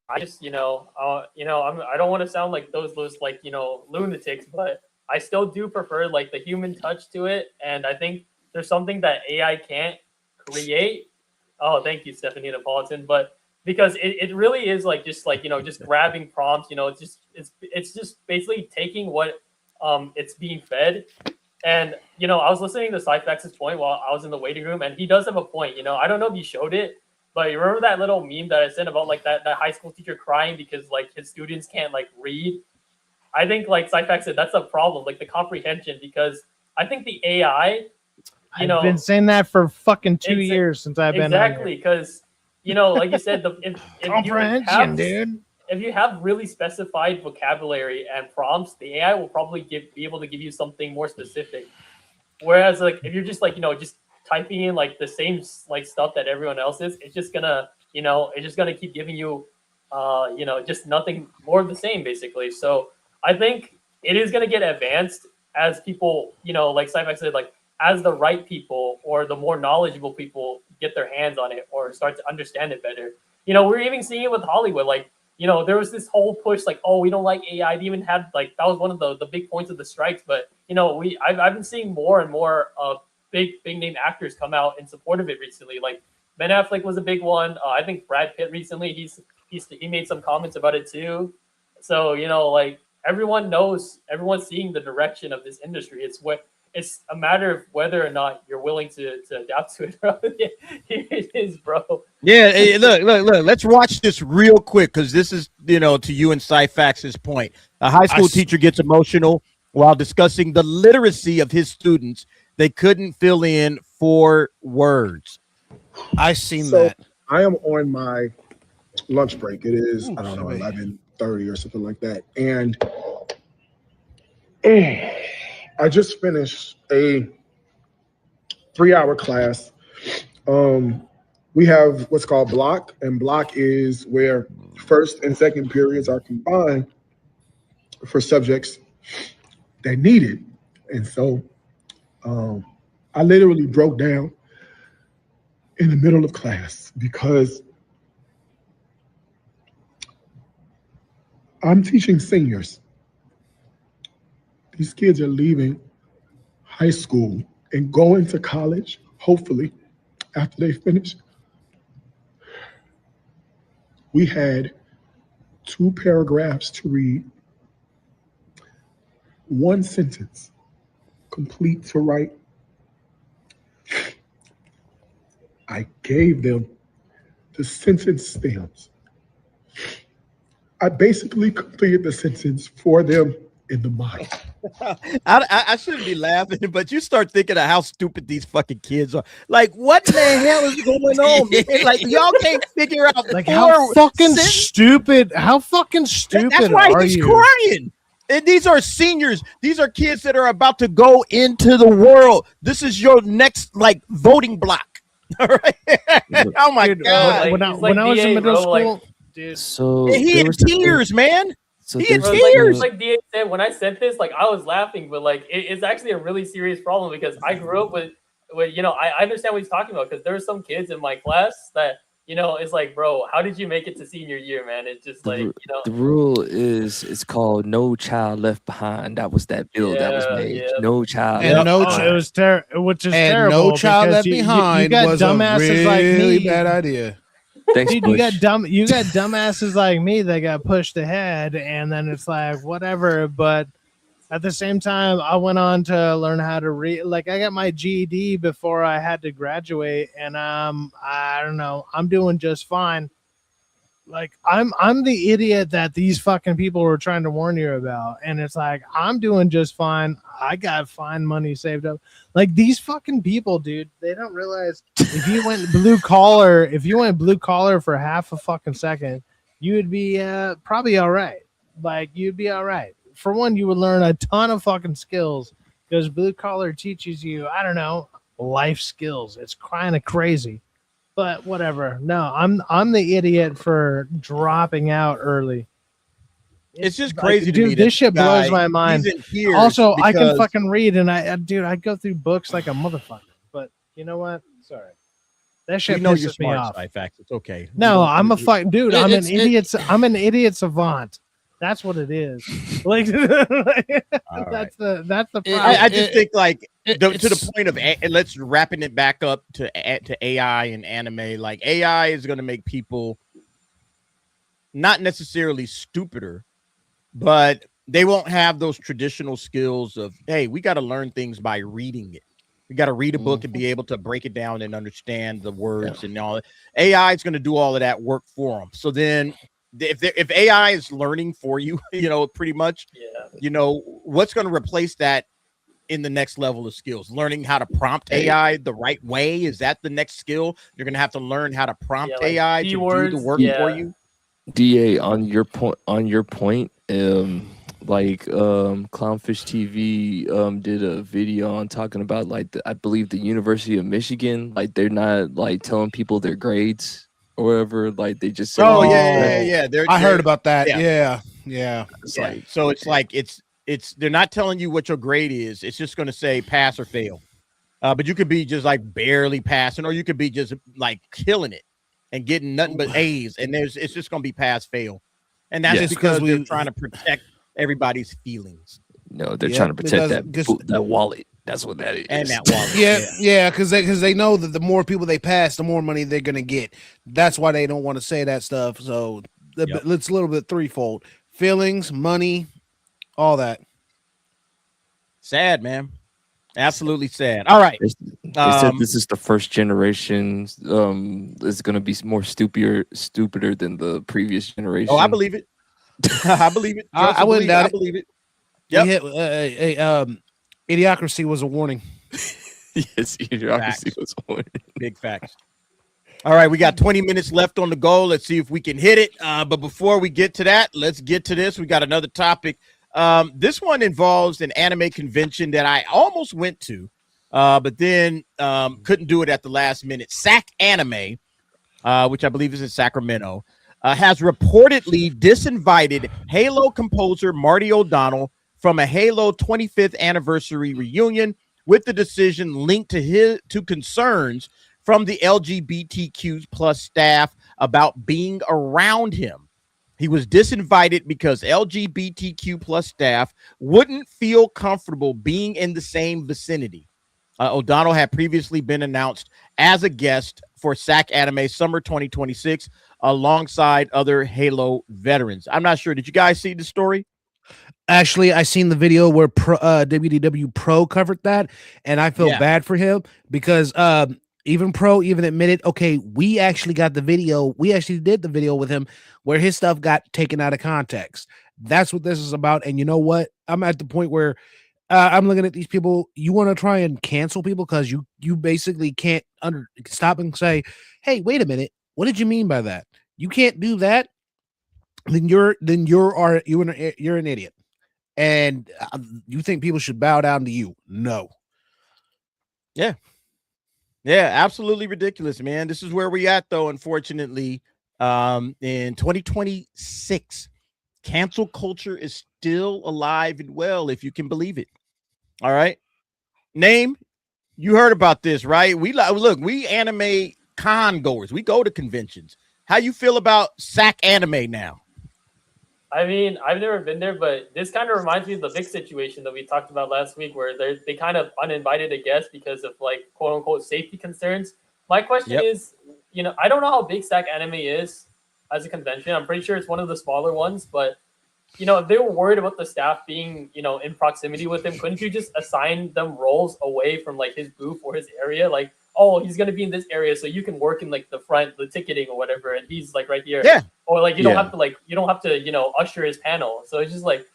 I just, I don't want to sound like those lunatics, but I still do prefer the human touch to it. And I think there's something that AI can't create. Oh, thank you, Stephanie Napolitan. But because it really is just grabbing prompts, it's just basically taking what it's being fed. And, I was listening to Cyfax's point while I was in the waiting room, and he does have a point. I don't know if you showed it, but you remember that little meme that I sent about that high school teacher crying because his students can't read? I think Cyfax said that's a problem, the comprehension, because I think the AI, I've been saying that for fucking 2 years since I've been exactly because like you said, if comprehension, dude. If you have really specified vocabulary and prompts, the AI will probably be able to give you something more specific. Whereas if you're just just typing in the same stuff that everyone else is, it's just gonna keep giving you just nothing more of the same basically. So I think it is going to get advanced as people, like Cyfax said, as the right people or the more knowledgeable people get their hands on it or start to understand it better. We're even seeing it with Hollywood. There was this whole push, we don't like AI. They even had that was one of the big points of the strikes. But I've been seeing more and more big name actors come out in support of it recently. Ben Affleck was a big one. I think Brad Pitt recently he made some comments about it too. So everyone's seeing the direction of this industry. It's a matter of whether or not you're willing to adapt to it, bro. Here it is, bro. Yeah, hey, look. Let's watch this real quick because this is, to you and Cyfax's point. A high school teacher gets emotional while discussing the literacy of his students. They couldn't fill in 4 words. I seen that. I am on my lunch break. It is, 11:30 or something like that. And I just finished a 3-hour class. We have what's called block, and block is where first and second periods are combined for subjects that need it. And so I literally broke down in the middle of class because I'm teaching seniors. these kids are leaving high school and going to college, hopefully, after they finish. We had 2 paragraphs to read, 1 sentence complete to write. I gave them the sentence stems. I basically completed the sentence for them in the mind. I shouldn't be laughing, but you start thinking of how stupid these fucking kids are. Like, what the hell is going on, man? Like, y'all can't figure out. Like, how fucking sentences? stupid? How fucking stupid That's why are he's you? crying. And these are seniors. These are kids that are about to go into the world. This is your next, like, voting block. All right. Oh my Dude, god. when I was in middle school, dude. So He there in was the- tears, man. So He in there's tears. the- Like DA said, when I said this, like I was laughing, but like it's actually a really serious problem because I grew up with you know, I understand what he's talking about because there are some kids in my class that, you know, it's like, bro, how did you make it to senior year, man? It's just like, you know. The rule is it's called No Child Left Behind. That was that bill that was Yeah, made. yeah. No child. And left no behind. It was terrible, which is And terrible. No Child because Left you Behind got was a dumbasses like really me. bad idea. Thanks, Dude, Bush. you got dumbasses like me that got pushed ahead, and then it's like whatever. But at the same time, I went on to learn how to read. Like I got my GED before I had to graduate, and I don't know, I'm doing just fine. Like I'm the idiot that these fucking people were trying to warn you about, and it's like I'm doing just fine. I got fine money saved up. Like these fucking people, dude, they don't realize if you went blue collar for half a fucking second, you would be probably all right. Like you'd be all right. For one, you would learn a ton of fucking skills because blue collar teaches you, I don't know, life skills. It's kind of crazy. But whatever. No, I'm the idiot for dropping out early. It's just like, crazy to dude, me. This shit blows guy, my mind. he's in tears Also, I can because- fucking read, and I go through books like a motherfucker. But you know what? Sorry, that shit We know you're pisses me smart, off. Sci-Fax. It's okay. No, I'm a fucking dude. I'm an It's- idiot. I'm an idiot savant. That's what it is. Like that's the problem. I just think like to the it's- point of and let's wrapping it back up to AI and anime. Like AI is going to make people not necessarily stupider, but they won't have those traditional skills of, hey, we got to learn things by reading it. We got to read a book and be able to break it down and understand the words and all that. AI is going to do all of that work for them. So then if AI is learning for you, you know, pretty much, you know, what's going to replace that in the next level of skills? Learning how to prompt AI the right way. Is that the next skill? You're going to have to learn how to prompt like AI to do the keywords, work for you. DA, on your point, like Clownfish TV did a video on talking about like I believe the University of Michigan, like they're not like telling people their grades or whatever, like they just say, Oh yeah. I heard about that. yeah. Yeah. It's Yeah. like, So it's like it's they're not telling you what your grade is. It's just going to say pass or fail. But you could be just like barely passing, or you could be just like killing it and getting nothing but A's, and it's just going to be pass fail. And that's Just because 'cause they're we- trying to protect everybody's feelings no, they're Yeah, trying to protect because- that because- that wallet. That's what that is. and that wallet. Yeah, because they know that the more people they pass, the more money they're gonna get. That's why they don't want to say that stuff. So it's a little bit threefold: feelings, money, all that. Sad, man. Absolutely sad. All right. They said this is the first generation. Is going to be more stupider than the previous generation. Oh, I believe it. I believe it. I Trust and wouldn't believe doubt I it. believe it. Yep. Idiocracy was a warning. Yes, Idiocracy was one. Big facts. All right, we got 20 minutes left on the goal. Let's see if we can hit it. But before we get to that, let's get to this. We got another topic. This one involves an anime convention that I almost went to, but then couldn't do it at the last minute. SacAnime, which I believe is in Sacramento, has reportedly disinvited Halo composer Marty O'Donnell from a Halo 25th anniversary reunion, with the decision linked to concerns from the LGBTQ plus staff about being around him. He was disinvited because LGBTQ plus staff wouldn't feel comfortable being in the same vicinity. O'Donnell had previously been announced as a guest for SacAnime Summer 2026 alongside other Halo veterans. I'm not sure. Did you guys see the story? Actually, I seen the video where WDW Pro covered that, and I feel bad for him because even Pro even admitted, okay, we actually got the video. We actually did the video with him where his stuff got taken out of context. That's what this is about. And you know what? I'm at the point where I'm looking at these people. You want to try and cancel people because you basically can't stop and say, hey, wait a minute. What did you mean by that? You can't do that. Then you're an idiot. And you think people should bow down to you? No. Yeah, absolutely ridiculous, man. This is where we at, though. Unfortunately, in 2026, cancel culture is still alive and well, if you can believe it. All right, Name, you heard about this, right? We anime con goers. We go to conventions. How you feel about SacAnime now? I mean, I've never been there, but this kind of reminds me of the big situation that we talked about last week, where they kind of uninvited a guest because of like quote unquote safety concerns. My question is, I don't know how big SacAnime is as a convention. I'm pretty sure it's one of the smaller ones, but if they were worried about the staff being, in proximity with him, couldn't you just assign them roles away from like his booth or his area? Like, oh, he's going to be in this area, so you can work in like the front, the ticketing or whatever. And he's like right here. Yeah. Or like, you don't have to usher his panel. So it's just like,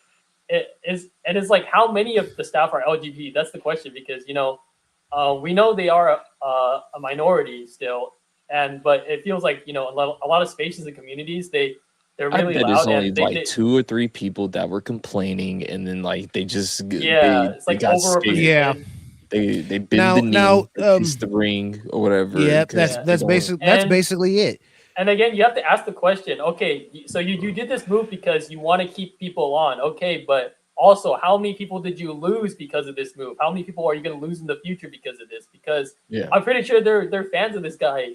it's like, how many of the staff are LGBT? That's the question, because, we know they are a minority still. But it feels like, a lot of spaces and communities, they're really loud. There's only like 2 or 3 people that were complaining, and then like they just it's like overrepresented. They bend the knee, kiss the ring or whatever. Yeah, that's basically it. And again, you have to ask the question. Okay, so you did this move because you want to keep people on. Okay, but also, how many people did you lose because of this move? How many people are you going to lose in the future because of this? Because I'm pretty sure they're fans of this guy.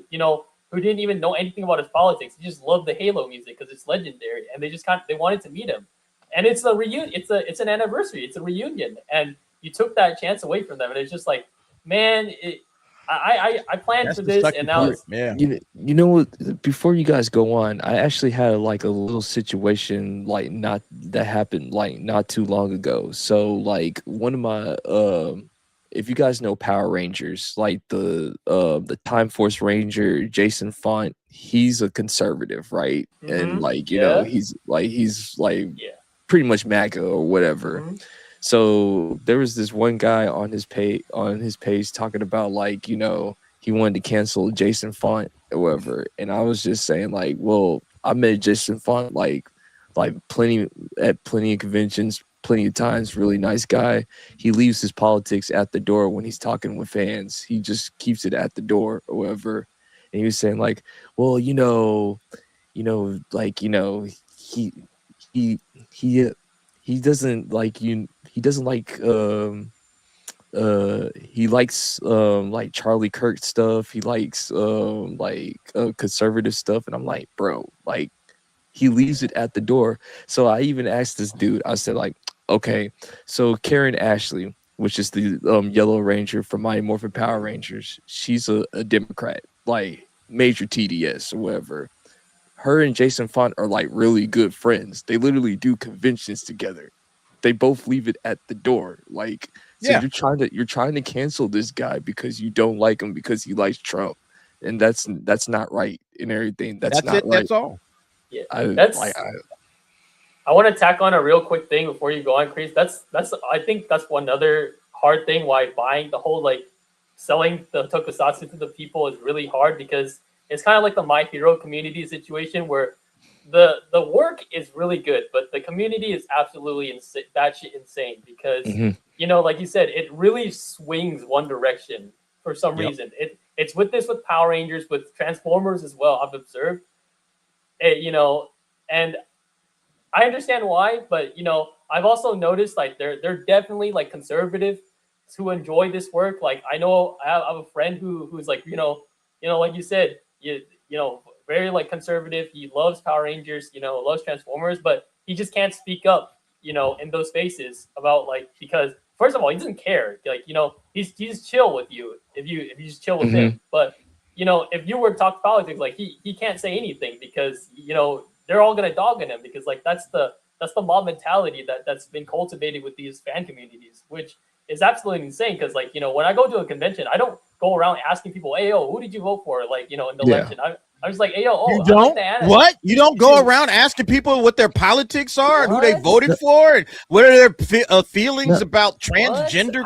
Who didn't even know anything about his politics. He just loved the Halo music because it's legendary, and they wanted to meet him. And it's a reunion. It's an anniversary. It's a reunion, and you took that chance away from them. And it's just like, man, I planned for this, and now it's you know what? Before you guys go on, I actually had like a little situation that happened like not too long ago. So like one of my if you guys know Power Rangers, like the Time Force Ranger Jason Font, he's a conservative, right? Mm-hmm. And like he's pretty much MAGA or whatever. Mm-hmm. So there was this one guy on his page talking about like he wanted to cancel Jason Font or whatever, and I was just saying like, well, I met Jason Font like plenty of conventions. Plenty of times, really nice guy. He leaves his politics at the door when he's talking with fans. He just keeps it at the door or whatever. And he was saying like, well, he doesn't like he doesn't like he likes like Charlie Kirk stuff. He likes conservative stuff. And I'm like, bro, like he leaves it at the door. So I even asked this dude, I said like, okay, so Karen Ashley, which is the Yellow Ranger from Mighty Morphin Power Rangers, she's a Democrat, like major TDS or whatever. Her and Jason Font are like really good friends. They literally do conventions together. They both leave it at the door. Like, so you're trying to cancel this guy because you don't like him because he likes Trump, and that's not right and everything. That's not right. That's all. Yeah, I want to tack on a real quick thing before you go on, Chris. I think that's one other hard thing why buying the whole like selling the tokusatsu to the people is really hard, because it's kind of like the My Hero community situation where the work is really good, but the community is absolutely insane because like you said, it really swings one direction for some reason. It's with Power Rangers, with Transformers as well. I've observed, and I understand why, but I've also noticed like they're definitely like conservative who enjoy this work. Like I know I have a friend who's like like you said, very like conservative. He loves Power Rangers, you know, loves Transformers, but he just can't speak up, you know, in those spaces about like, because first of all, he doesn't care. Like, you know, he's chill with you if you just chill with him. But you know, if you were to talk politics, like he can't say anything because, you know, they're all gonna dog on him because like that's the mob mentality that's been cultivated with these fan communities, which is absolutely insane. Because like, you know, when I go to a convention, I don't go around asking people, hey yo, who did you vote for? Like, you know, in the election. I was like, hey yo, you I don't like the anime. what? You don't go around asking people what their politics are and who they voted for and what are their feelings about transgender.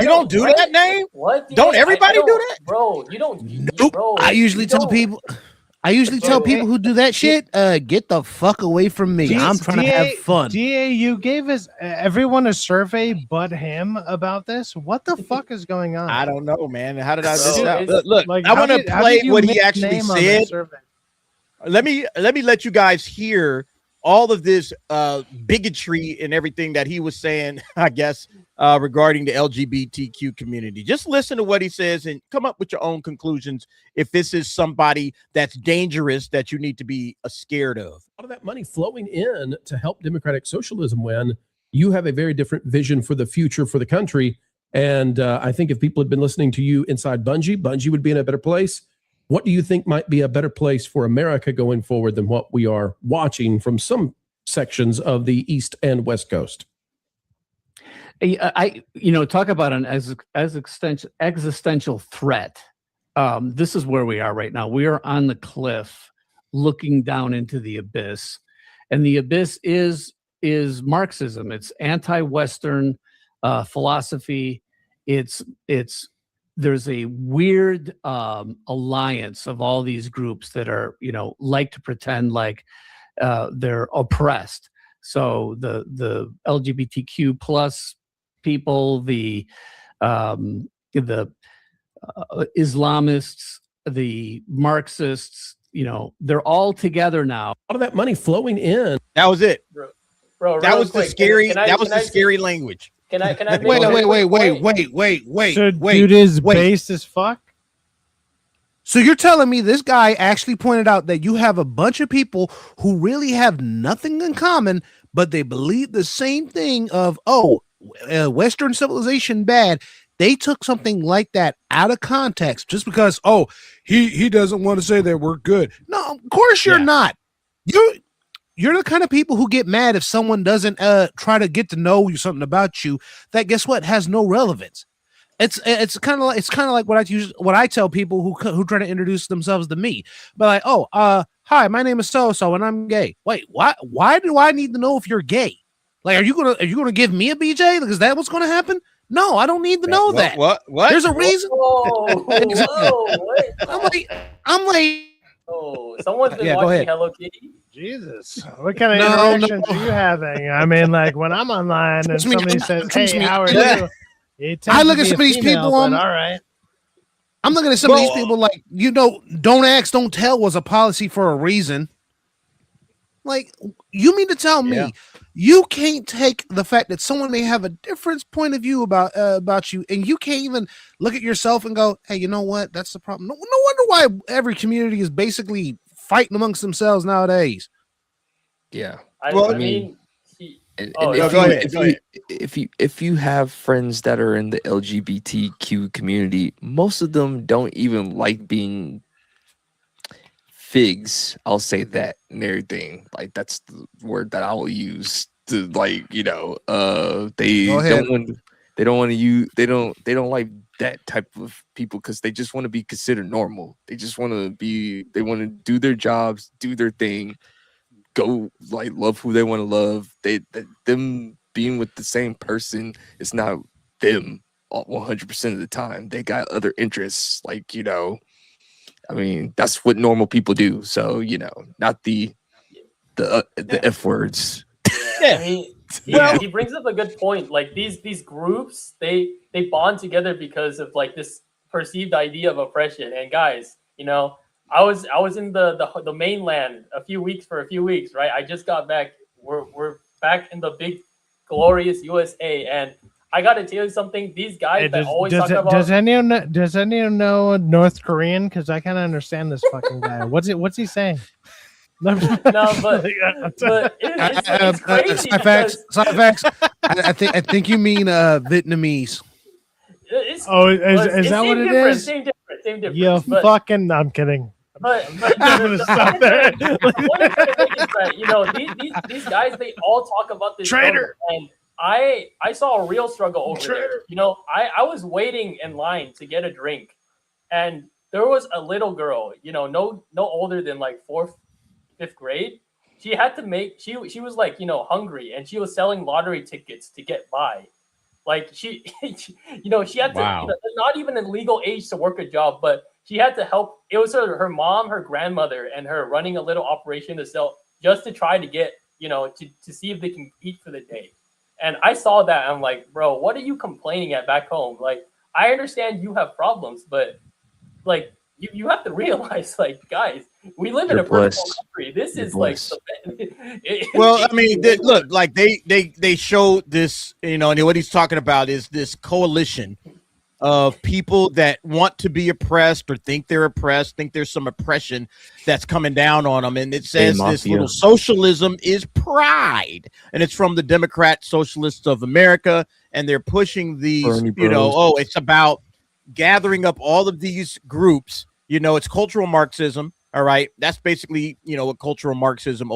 You don't do that, name? What? Don't everybody do that, bro? You don't. Nope. Bro, I usually tell people. I usually tell people who do that shit, get the fuck away from me. I'm trying to have fun. DA, you gave us everyone a survey but him about this. What the fuck is going on? I don't know, man. How did I miss Bro, out? Look, like, I want to play what he actually name on said. the survey? Let me let you guys hear all of this bigotry and everything that he was saying, I guess, regarding the LGBTQ community. Just listen to what he says and come up with your own conclusions if this is somebody that's dangerous that you need to be scared of. A lot of that money flowing in to help democratic socialism when you have a very different vision for the future for the country. And I think if people had been listening to you inside Bungie would be in a better place. What do you think might be a better place for America going forward than what we are watching from some sections of the East and West Coast? I talk about an existential threat. This is where we are right now. We are on the cliff looking down into the abyss. And the abyss is Marxism. It's anti-Western philosophy. There's a weird alliance of all these groups that are, like to pretend like they're oppressed. So the LGBTQ plus people, the Islamists, the Marxists, they're all together now. A lot of that money flowing in. That was it, bro. That was the scary. That was the scary language. Can I Wait. So dude is based as fuck. So you're telling me this guy actually pointed out that you have a bunch of people who really have nothing in common, but they believe the same thing of, Western civilization bad. They took something like that out of context just because, he doesn't want to say that we're good. No, of course you're not. You're the kind of people who get mad if someone doesn't try to get to know you something about you that, guess what, has no relevance. It's kind of like what I tell people who try to introduce themselves to me. But like, hi, my name is so and I'm gay. Wait, why do I need to know if you're gay? Like, are you gonna give me a BJ? Is that what's gonna happen? No, I don't need to know that. What? There's a reason. I'm like. Oh, someone's been watching Hello Kitty. Jesus, what kind of interactions are you having? I mean, like when I'm online and somebody says, "Hey, how are you?" I look at some of these people all right. I'm looking at some of these people like, don't ask, don't tell was a policy for a reason. Like, you mean to tell me you can't take the fact that someone may have a different point of view about you, and you can't even look at yourself and go, hey, you know what? That's the problem. No wonder why every community is basically fighting amongst themselves nowadays. Yeah. I mean, if you have friends that are in the LGBTQ community, most of them don't even like being figs. I'll say that and everything. Like, that's the word that I will use to, like, they don't like that type of people because they just want to be considered normal. They just want to do their jobs, do their thing, go like love who they want to love. Them being with the same person is not them 100% of the time. They got other interests, like, I mean, that's what normal people do. So, not the F words. Yeah, I mean, he brings up a good point. Like these groups, they bond together because of like this perceived idea of oppression. And guys, I was in the mainland for a few weeks, right? I just got back. We're back in the big glorious USA, and I gotta tell you something. These guys that always talk about. Does anyone know North Korean? Because I can't understand this fucking guy. What's he saying? No, but it's crazy. Side facts. I think you mean Vietnamese. Is that what it is? Same difference. Yeah, fucking. I'm kidding. But I'm gonna stop there. One of the things is that, you know, these guys, they all talk about this Traitor. struggle, and I saw a real struggle over there. You know, I was waiting in line to get a drink, and there was a little girl, you know, no older than like 4th, 5th grade. She had to make she was like, you know, hungry, and she was selling lottery tickets to get by. Like she you know, she had to, you know, not even a legal age to work a job, but she had to help. It was her mom, her grandmother, and her running a little operation to sell, just to try to get, you know, to see if they can eat for the day. And I saw that. I'm like, bro, what are you complaining at back home? Like, I understand you have problems, but like, you have to realize, like, guys, we live in a first world country. This is like, well, I mean, look, like they showed this, you know, and what he's talking about is this coalition of people that want to be oppressed or think they're oppressed, think there's some oppression that's coming down on them. And it says this little socialism is pride. And it's from the Democrat Socialists of America. And they're pushing these, you know, it's about gathering up all of these groups. You know, it's cultural Marxism. All right. That's basically, you know, what cultural Marxism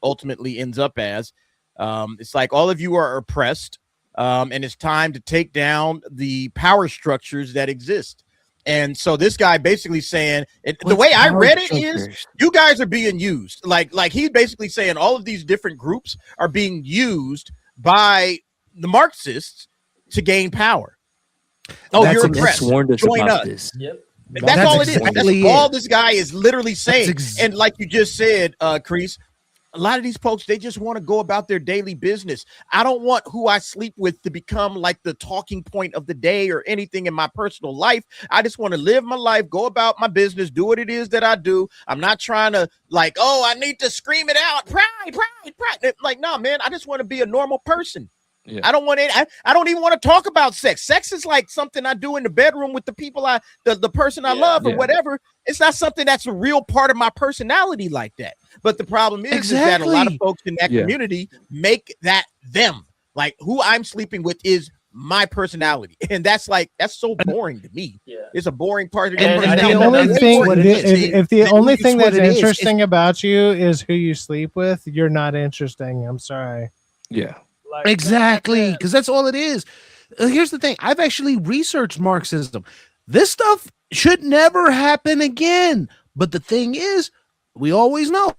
ultimately ends up as. It's like all of you are oppressed. And it's time to take down the power structures that exist. And so this guy basically saying, the way I read it is, you guys are being used. Like he's basically saying all of these different groups are being used by the Marxists to gain power. Oh, you're oppressed. Join us. This. Yep. That's all it is. That's all this guy is literally saying. And like you just said, Kreese, a lot of these folks, they just want to go about their daily business. I don't want who I sleep with to become like the talking point of the day or anything in my personal life. I just want to live my life, go about my business, do what it is that I do. I'm not trying to like, oh, I need to scream it out. Pride. Like, no, man, I just want to be a normal person. Yeah. I don't want it. I don't even want to talk about sex. Sex is like something I do in the bedroom with the people the person I love or whatever. It's not something that's a real part of my personality like that. But the problem is that a lot of folks in that community make that them. Like who I'm sleeping with is my personality. And that's so boring to me. Yeah. It's a boring part of your personality. The only thing, if the only thing that's interesting about you is who you sleep with, you're not interesting. I'm sorry. Yeah. Like, exactly, because that's all it is. Here's the thing. I've actually researched Marxism. This stuff should never happen again. But the thing is, we always know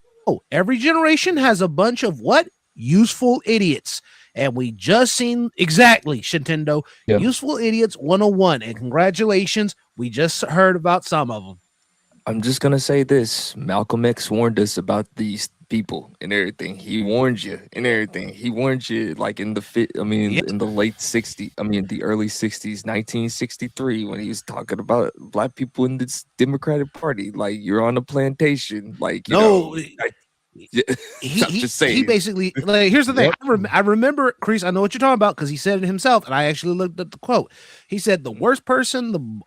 every generation has a bunch of what? Useful idiots. And we just seen exactly, Shintendo, Useful Idiots 101. And congratulations, we just heard about some of them. I'm just going to say this. Malcolm X warned us about these people and everything. He warned you and everything. He warned you like in the late 60s, the early 60s, 1963, when he was talking about black people in this Democratic Party. Like, you're on a plantation. Like, he basically, like, here's the thing. I remember, Kreese, I know what you're talking about because he said it himself, and I actually looked at the quote. He said the worst person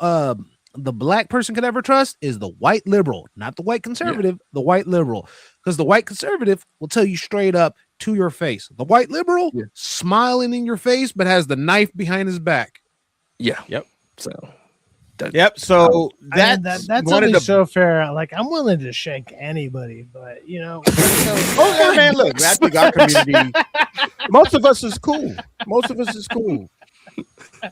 the black person could ever trust is the white liberal, not the white conservative, the white liberal. Because the white conservative will tell you straight up to your face. The white liberal smiling in your face, but has the knife behind his back. Yeah. Yep. So that's only so fair. Like, I'm willing to shake anybody, but you know, man, look, I think our community, most of us is cool.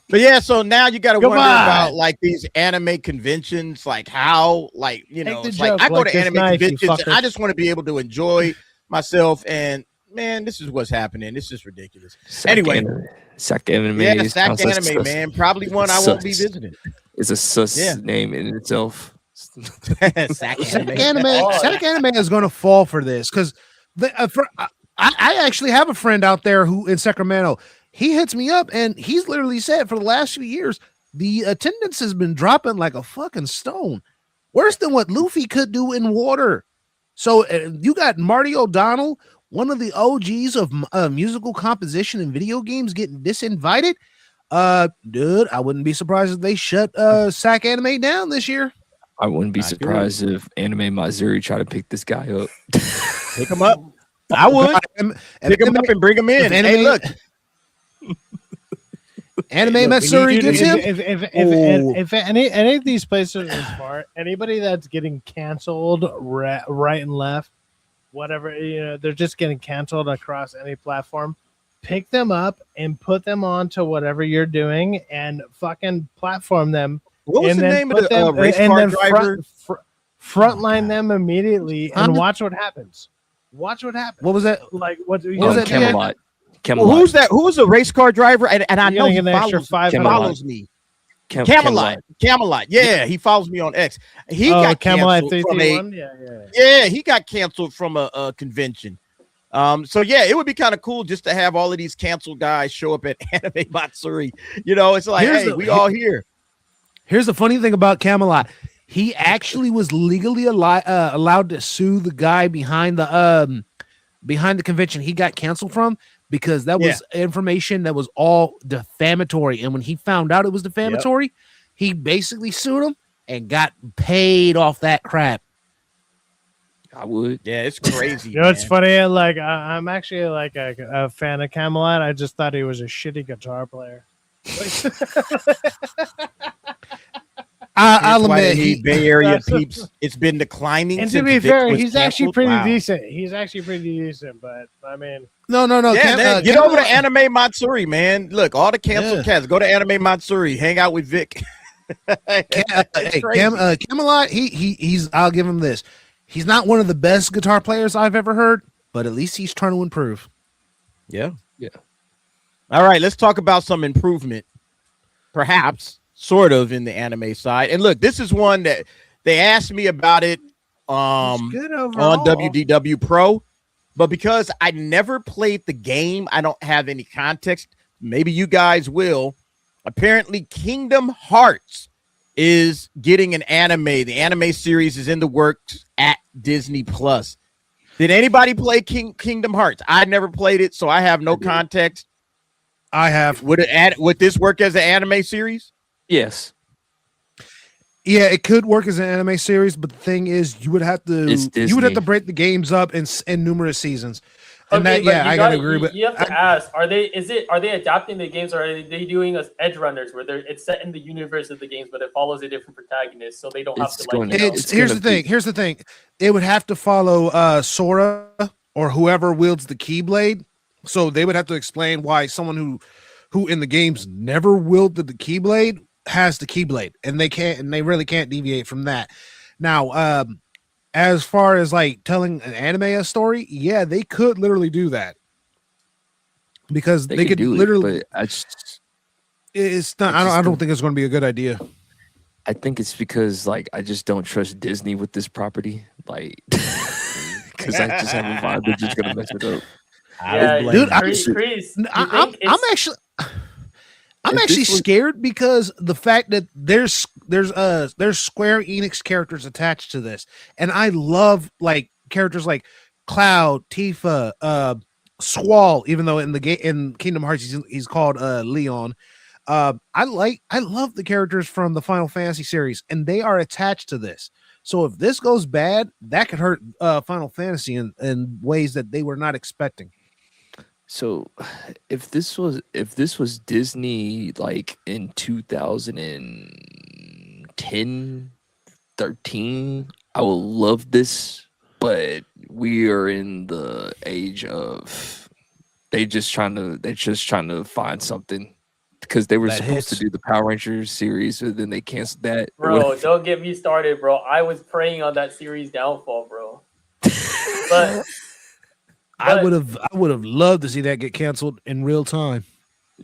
But yeah, so now you got to wonder about like these anime conventions, like how, like, you know, it's like I go to anime conventions and I just want to be able to enjoy myself. And man, this is what's happening. This is ridiculous. SacAnime, SacAnime, man, probably one I won't be visiting. It's a sus name in itself. SacAnime is going to fall for this because I actually have a friend out there who in Sacramento. He hits me up and he's literally said for the last few years, the attendance has been dropping like a fucking stone. Worse than what Luffy could do in water. So you got Marty O'Donnell, one of the OGs of musical composition in video games, getting disinvited. Dude, I wouldn't be surprised if they shut SacAnime down this year. I wouldn't be surprised if Anime Matsuri try to pick this guy up. Pick him up. I would pick him up and bring him in. Hey, look. Anime Matsuri gets him. If any of these places are smart, anybody that's getting canceled right and left, whatever, they're just getting canceled across any platform. Pick them up and put them onto whatever you're doing and fucking platform them. What was the name of the race car driver? Frontline them immediately and watch what happens. Watch what happens. What was that? Like what was that? Camelot. Well, who's that? Who's a race car driver? And I know he follows me. Camelot. Yeah, he follows me on X. He got Camelot canceled from he got canceled from a convention. So yeah, it would be kind of cool just to have all of these canceled guys show up at Anime Matsuri. It's like, we all here. Here's the funny thing about Camelot. He actually was legally allowed to sue the guy behind the convention he got canceled from, because that was information that was all defamatory. And when he found out it was defamatory, he basically sued him and got paid off that crap. I would. Yeah, it's crazy. It's funny. Like I'm actually like a fan of Camelot. I just thought he was a shitty guitar player. I'll admit, Bay Area peeps, it's been declining. And to be fair, he's actually pretty decent. He's actually pretty decent, but I mean, no. Yeah, get over to Anime Matsuri, man. Look, all the canceled cats, go to Anime Matsuri, hang out with Vic. Camelot, he's. I'll give him this. He's not one of the best guitar players I've ever heard, but at least he's trying to improve. Yeah. All right, let's talk about some improvement, perhaps. Sort of in the anime side. And look, this is one that they asked me about it on WDW Pro, but because I never played the game, I don't have any context. Maybe you guys will. Apparently, Kingdom Hearts is getting an anime. The anime series is in the works at Disney Plus. Did anybody play Kingdom Hearts? I never played it, so I have no context. I have. Would this work as an anime series? Yes. Yeah, it could work as an anime series, but the thing is, you would have to break the games up in numerous seasons. And I gotta agree with. You have to ask: Are they adapting the games, or are they doing as edge runners, where it's set in the universe of the games, but it follows a different protagonist, so they don't have to Here's the thing. It would have to follow Sora or whoever wields the Keyblade. So they would have to explain why someone who in the games never wielded the Keyblade has the Keyblade, and they really can't deviate from that. Now, as far as like telling an anime a story, yeah, they could literally do that, because they could literally. It's not. I don't think it's going to be a good idea. I think it's because I just don't trust Disney with this property, because I just have a vibe they're just gonna mess it up. Dude, I'm actually scared, because the fact that there's Square Enix characters attached to this, and I love characters like Cloud, Tifa, Squall, even though in Kingdom Hearts he's called Leon. I love the characters from the Final Fantasy series, and they are attached to this. So if this goes bad, that could hurt Final Fantasy in ways that they were not expecting. So if this was Disney in 2010, 13, I would love this, but we are in the age of they're just trying to find something, because they were supposed to do the Power Rangers series, but then they canceled that. Bro, don't get me started, bro. I was praying on that series downfall, bro. But I would have loved to see that get canceled in real time.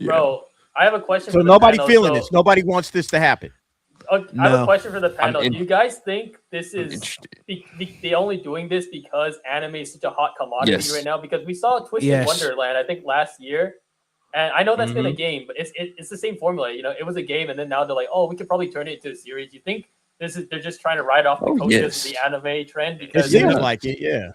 Bro, I have a question. So nobody feeling this. Nobody wants this to happen. I have a question for the panel. Do you guys think this is they only doing this because anime is such a hot commodity right now? Because we saw Twisted Wonderland, I think last year, and I know that's been a game, but it's the same formula. It was a game, and then now they're like, oh, we could probably turn it into a series. You think they're just trying to ride off the coaches of the anime trend? Because it seems like it, yeah.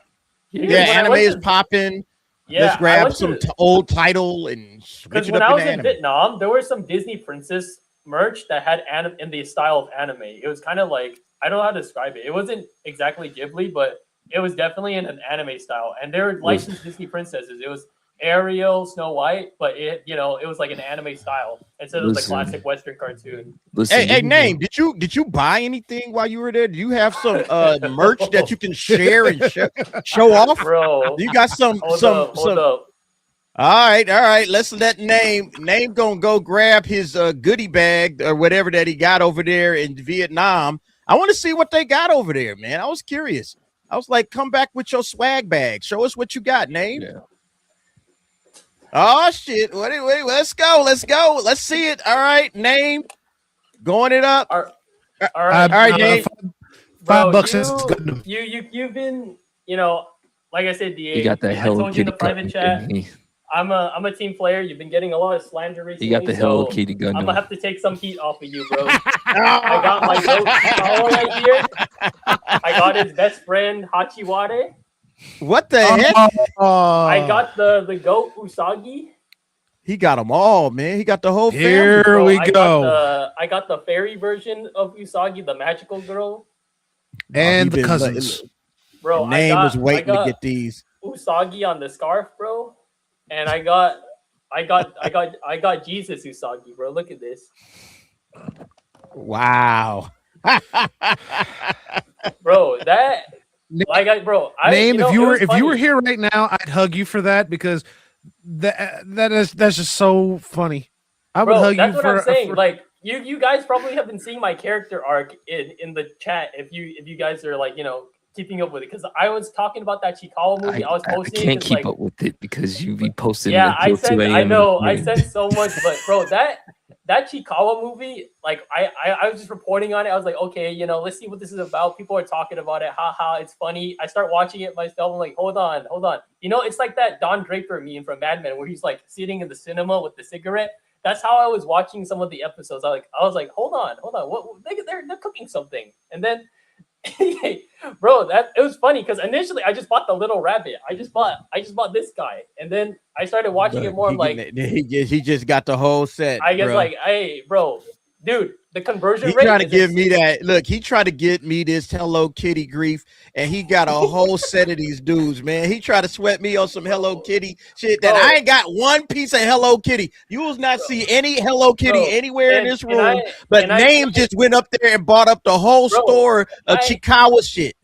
Yeah, anime is popping. Yeah, Let's I grab went some to- old title and switch Because it when up I in was in anime. Vietnam, there was some Disney princess merch that had in the style of anime. It was kind of like, I don't know how to describe it. It wasn't exactly Ghibli, but it was definitely in an anime style. And they were licensed Disney princesses. It was Ariel, Snow White, but it was like an anime style instead of the classic Western cartoon. Hey, name, did you buy anything while you were there? Do you have some merch that you can share and show off? Bro, You got some hold some. up. All right. Let's let name gonna go grab his goodie bag or whatever that he got over there in Vietnam. I want to see what they got over there, man. I was curious. I was like, come back with your swag bag. Show us what you got, name. Yeah. Oh shit! Wait, let's go. Let's see it. All right, name, going it up. All right, name. $5 Bro, is good. You've been, like I said, DA. You got the I Hello told you in Kitty the private gun. chat. I'm a team player. You've been getting a lot of slander recently. You got the Hello so Kitty gun. I'm gonna have to take some heat off of you, bro. I got my goat Kadokawa right here. I got his best friend Hachiware. What the heck? I got the goat Usagi. He got them all, man. He got the whole family. Here Bro, we I go. I got the fairy version of Usagi, the magical girl. And he the been cousins. Bro, Name was waiting to get these. Usagi on the scarf, bro. And I got Jesus Usagi, bro. Look at this. Wow. Bro, Name, if you were here right now, I'd hug you for that because that's just so funny. I would hug that's you what I'm saying. Like you guys probably have been seeing my character arc in the chat if you guys are like, keeping up with it, because I was talking about that Chikawa movie. I was posting. I can't keep up with it because you be posting. Yeah, I know. I sent so much, but bro, that Chikawa movie, like I was just reporting on it. I was like, okay, let's see what this is about. People are talking about it. Ha, it's funny. I start watching it myself. I'm like, hold on. It's like that Don Draper meme from Mad Men where he's like sitting in the cinema with the cigarette. That's how I was watching some of the episodes. I was like, hold on. What they're cooking something, and then. Bro, it was funny because initially I just bought the little rabbit. I just bought this guy, and then I started watching it more. I'm like, he just got the whole set. I guess, bro. like, hey, bro, dude, the conversion He rate. trying to give me that. Look, he tried to get me this Hello Kitty grief, and he got a whole set of these dudes, man. He tried to sweat me on some Hello Kitty shit that I ain't got one piece of Hello Kitty. You will not see any Hello Kitty anywhere in this room. But Name just went up there and bought up the whole store of Chikawa shit.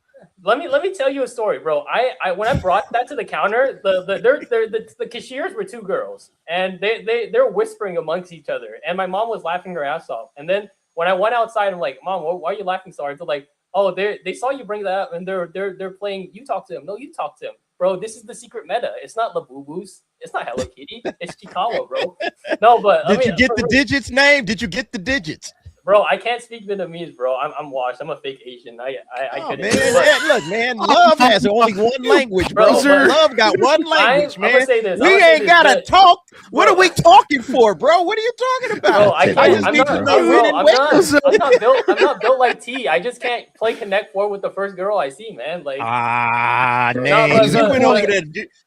Let me tell you a story, bro. I when I brought that to the counter, the cashiers were two girls, and they're whispering amongst each other, and my mom was laughing her ass off. And then when I went outside, I'm like, Mom, why are you laughing so hard? They're like, oh, they saw you bring that up, and they're playing. You talk to him. No, you talk to him, bro. This is the secret meta. It's not Labubu's. It's not Hello Kitty. It's Chikawa, bro. No, but Did you get the digits? Name? Did you get the digits? Bro, I can't speak Vietnamese, bro. I'm washed. I'm a fake Asian. I couldn't. Man, look, man, love has only one language, bro. Love got one language, man. I'm gonna say this. We ain't gotta talk. What are we talking for, bro? What are you talking about? Bro, I'm not built like T. I just can't play Connect 4 with the first girl I see, man. Like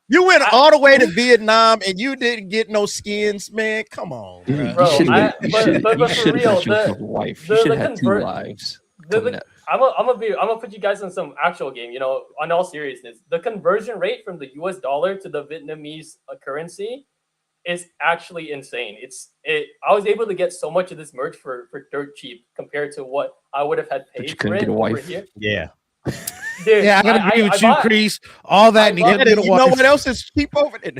you went all the way to Vietnam and you didn't get no skins, man. Come on, bro. But for real, wife. You should have two wives. I'm gonna put you guys on some actual game. On all seriousness, the conversion rate from the US dollar to the Vietnamese currency is actually insane. I was able to get so much of this merch for dirt cheap compared to what I would have had paid for it over here. Yeah. Dude, I gotta agree with you, Crease. All that. You know what else is cheap over there?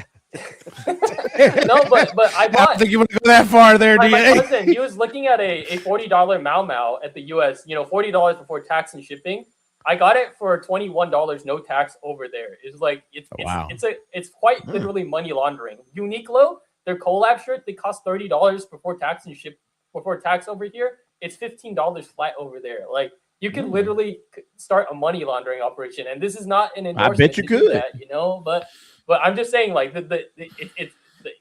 No, but I bought. I don't think you want to go that far there, my DA. cousin, he was looking at a $40 Mau at the US. $40 before tax and shipping. I got it for $21, no tax over there. It's like it's quite literally money laundering. Uniqlo, their collab shirt, they cost $30 before tax and before tax over here. It's $15 flat over there. Like you can literally start a money laundering operation, and this is not an endorsement. I bet you could. That, but I'm just saying, like the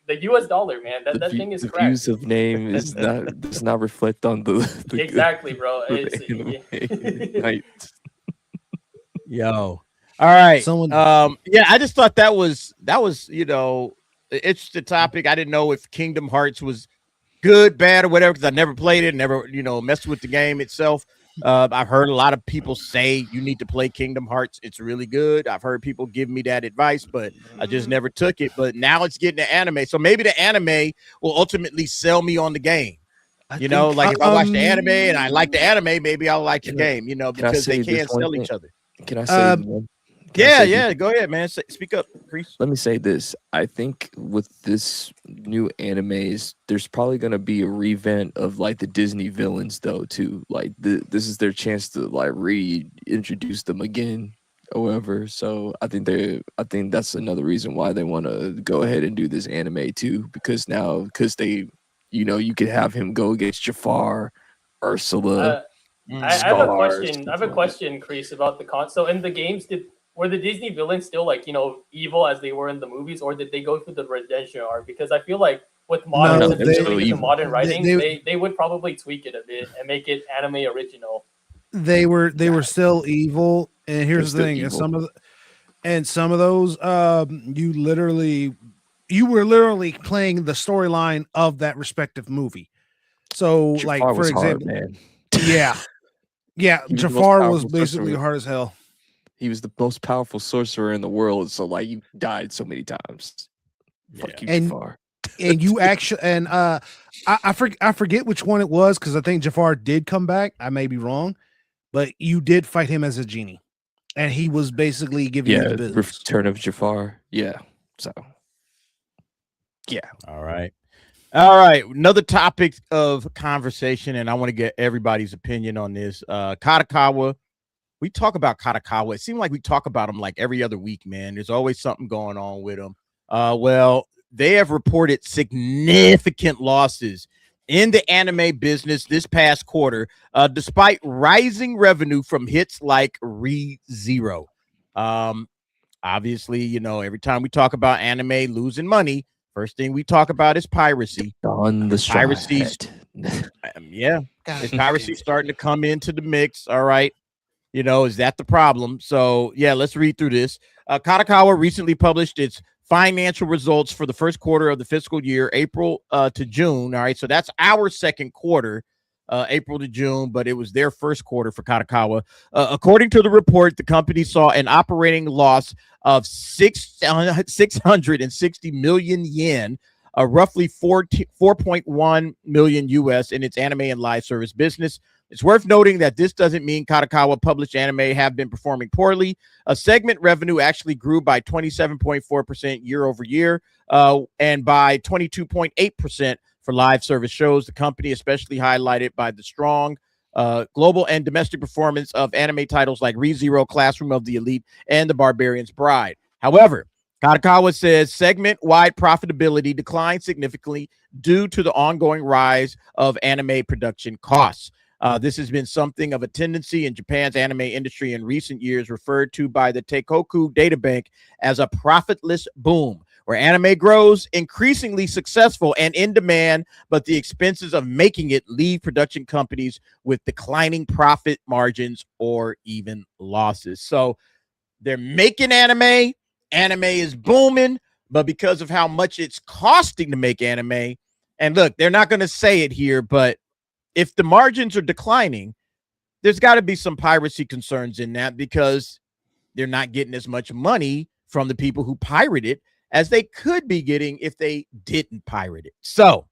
US dollar, man. That thing is the cracked. views of Name does not reflect on the exactly, bro. Yo. All All right. Someone- Yeah, I just thought that was you know, an interesting topic. I didn't know if Kingdom Hearts was good, bad, or whatever, because I never played it, never, you know, messed with the game itself. I've heard a lot of people say you need to play Kingdom Hearts. It's really good. I've heard people give me that advice, but I just never took it. But now it's getting to anime. So maybe the anime will ultimately sell me on the game. You know, like if I watch the anime and I like the anime, maybe I'll like the game, you know, because they can sell each other. Can I say one? Yeah. Go ahead, man. Speak up, Chris. Let me say this. I think with this new animes, there's probably going to be a revamp of like the Disney villains, though, too. Like this is their chance to like reintroduce them again, or whatever. So I think that's another reason why they want to go ahead and do this anime too, because they, you know, you could have him go against Jafar, Ursula. I have a question. I have a question, Chris, about the So in the games, were the Disney villains still like, you know, evil as they were in the movies, or did they go through the redemption arc? Because I feel like with modern modern writing, they would probably tweak it a bit and make it anime original. They were still evil, and here's the thing: and some of those, you were literally playing the storyline of that respective movie. So, Jafar like for example, man. yeah, Jafar was basically hard as hell. He was the most powerful sorcerer in the world, so like you died so many times. Fuck you, Jafar. And you actually, and I forget which one it was, because I think Jafar did come back. I may be wrong, but you did fight him as a genie, and he was basically giving you the business. Return of Jafar. Yeah. So. Yeah. All right. Another topic of conversation, and I want to get everybody's opinion on this. Kadokawa. We talk about Kadokawa. It seems like we talk about him like every other week, man. There's always something going on with him. Well, they have reported significant losses in the anime business this past quarter, despite rising revenue from hits like Re:Zero. Obviously, you know, every time we talk about anime losing money, first thing we talk about is piracy. On the piracy. Piracy starting to come into the mix. All right. You know, is that the problem? So, yeah, let's read through this. Kadokawa recently published its financial results for the first quarter of the fiscal year, April to June. All right, so that's our second quarter, April to June, but it was their first quarter for Kadokawa. According to the report, the company saw an operating loss of 660 million yen, roughly 4.1 million US in its anime and live service business. It's worth noting that this doesn't mean Kadokawa published anime have been performing poorly. Segment revenue actually grew by 27.4% year over year, and by 22.8% for live service shows. The company especially highlighted by the strong global and domestic performance of anime titles like Re:Zero, Classroom of the Elite, and The Barbarian's Bride. However, Kadokawa says segment-wide profitability declined significantly due to the ongoing rise of anime production costs. This has been something of a tendency in Japan's anime industry in recent years, referred to by the Teikoku Databank as a profitless boom, where anime grows increasingly successful and in demand, but the expenses of making it leave production companies with declining profit margins or even losses. So they're making anime is booming, but because of how much it's costing to make anime, and look, they're not going to say it here, but if the margins are declining, there's got to be some piracy concerns in that, because they're not getting as much money from the people who pirate it as they could be getting if they didn't pirate it. So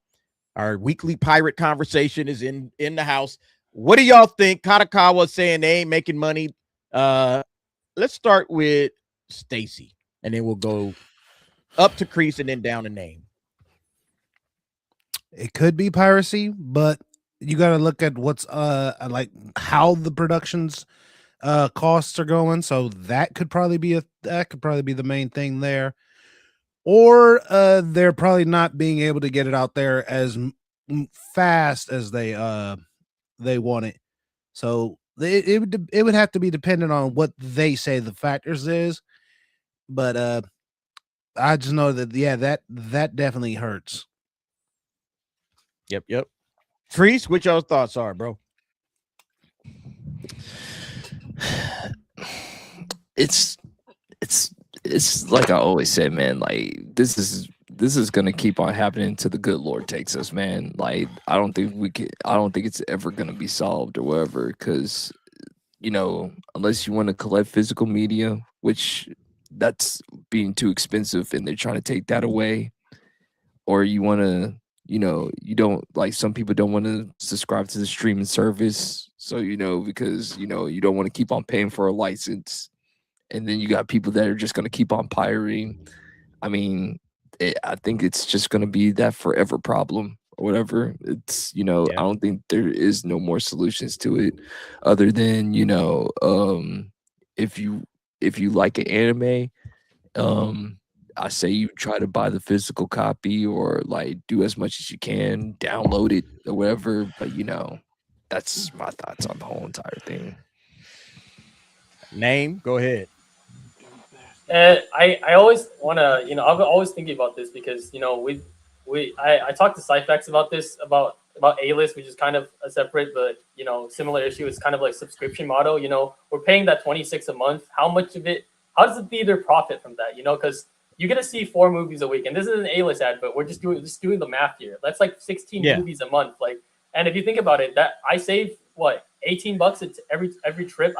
our weekly pirate conversation is in the house. What do y'all think? Kadokawa saying they ain't making money. Let's start with Stacy, and then we'll go up to Crease and then down the name. It could be piracy, but you got to look at what's like how the production's costs are going. So that could probably be the main thing there. Or they're probably not being able to get it out there as fast as they want it. So it would have to be dependent on what they say the factors is. But I just know that that definitely hurts. Yep. Freeze, what y'all thoughts are, bro? It's it's like I always say, man, like this is gonna keep on happening until the good Lord takes us, man. Like I don't think it's ever gonna be solved or whatever, because unless you want to collect physical media, which that's being too expensive and they're trying to take that away, or you want to, you don't, like, some people don't want to subscribe to the streaming service, so because you don't want to keep on paying for a license, and then you got people that are just going to keep on pirating. I mean, I think it's just going to be that forever problem or whatever. It's I don't think there is no more solutions to it other than if you like an anime, I say you try to buy the physical copy or like do as much as you can, download it or whatever. But that's my thoughts on the whole entire thing. Name, go ahead. I always want to, I'm always thinking about this because, I talked to Cyphex about this, about A-list, which is kind of a separate, but, similar issue. It's kind of like subscription model, we're paying that $26 a month. How much of it, how does the theater profit from that? Because you get to see 4 movies a week, and this is an A-list ad, but we're just doing the math here. That's like 16 movies a month. Like, and if you think about it, that I save what, $18 at every trip.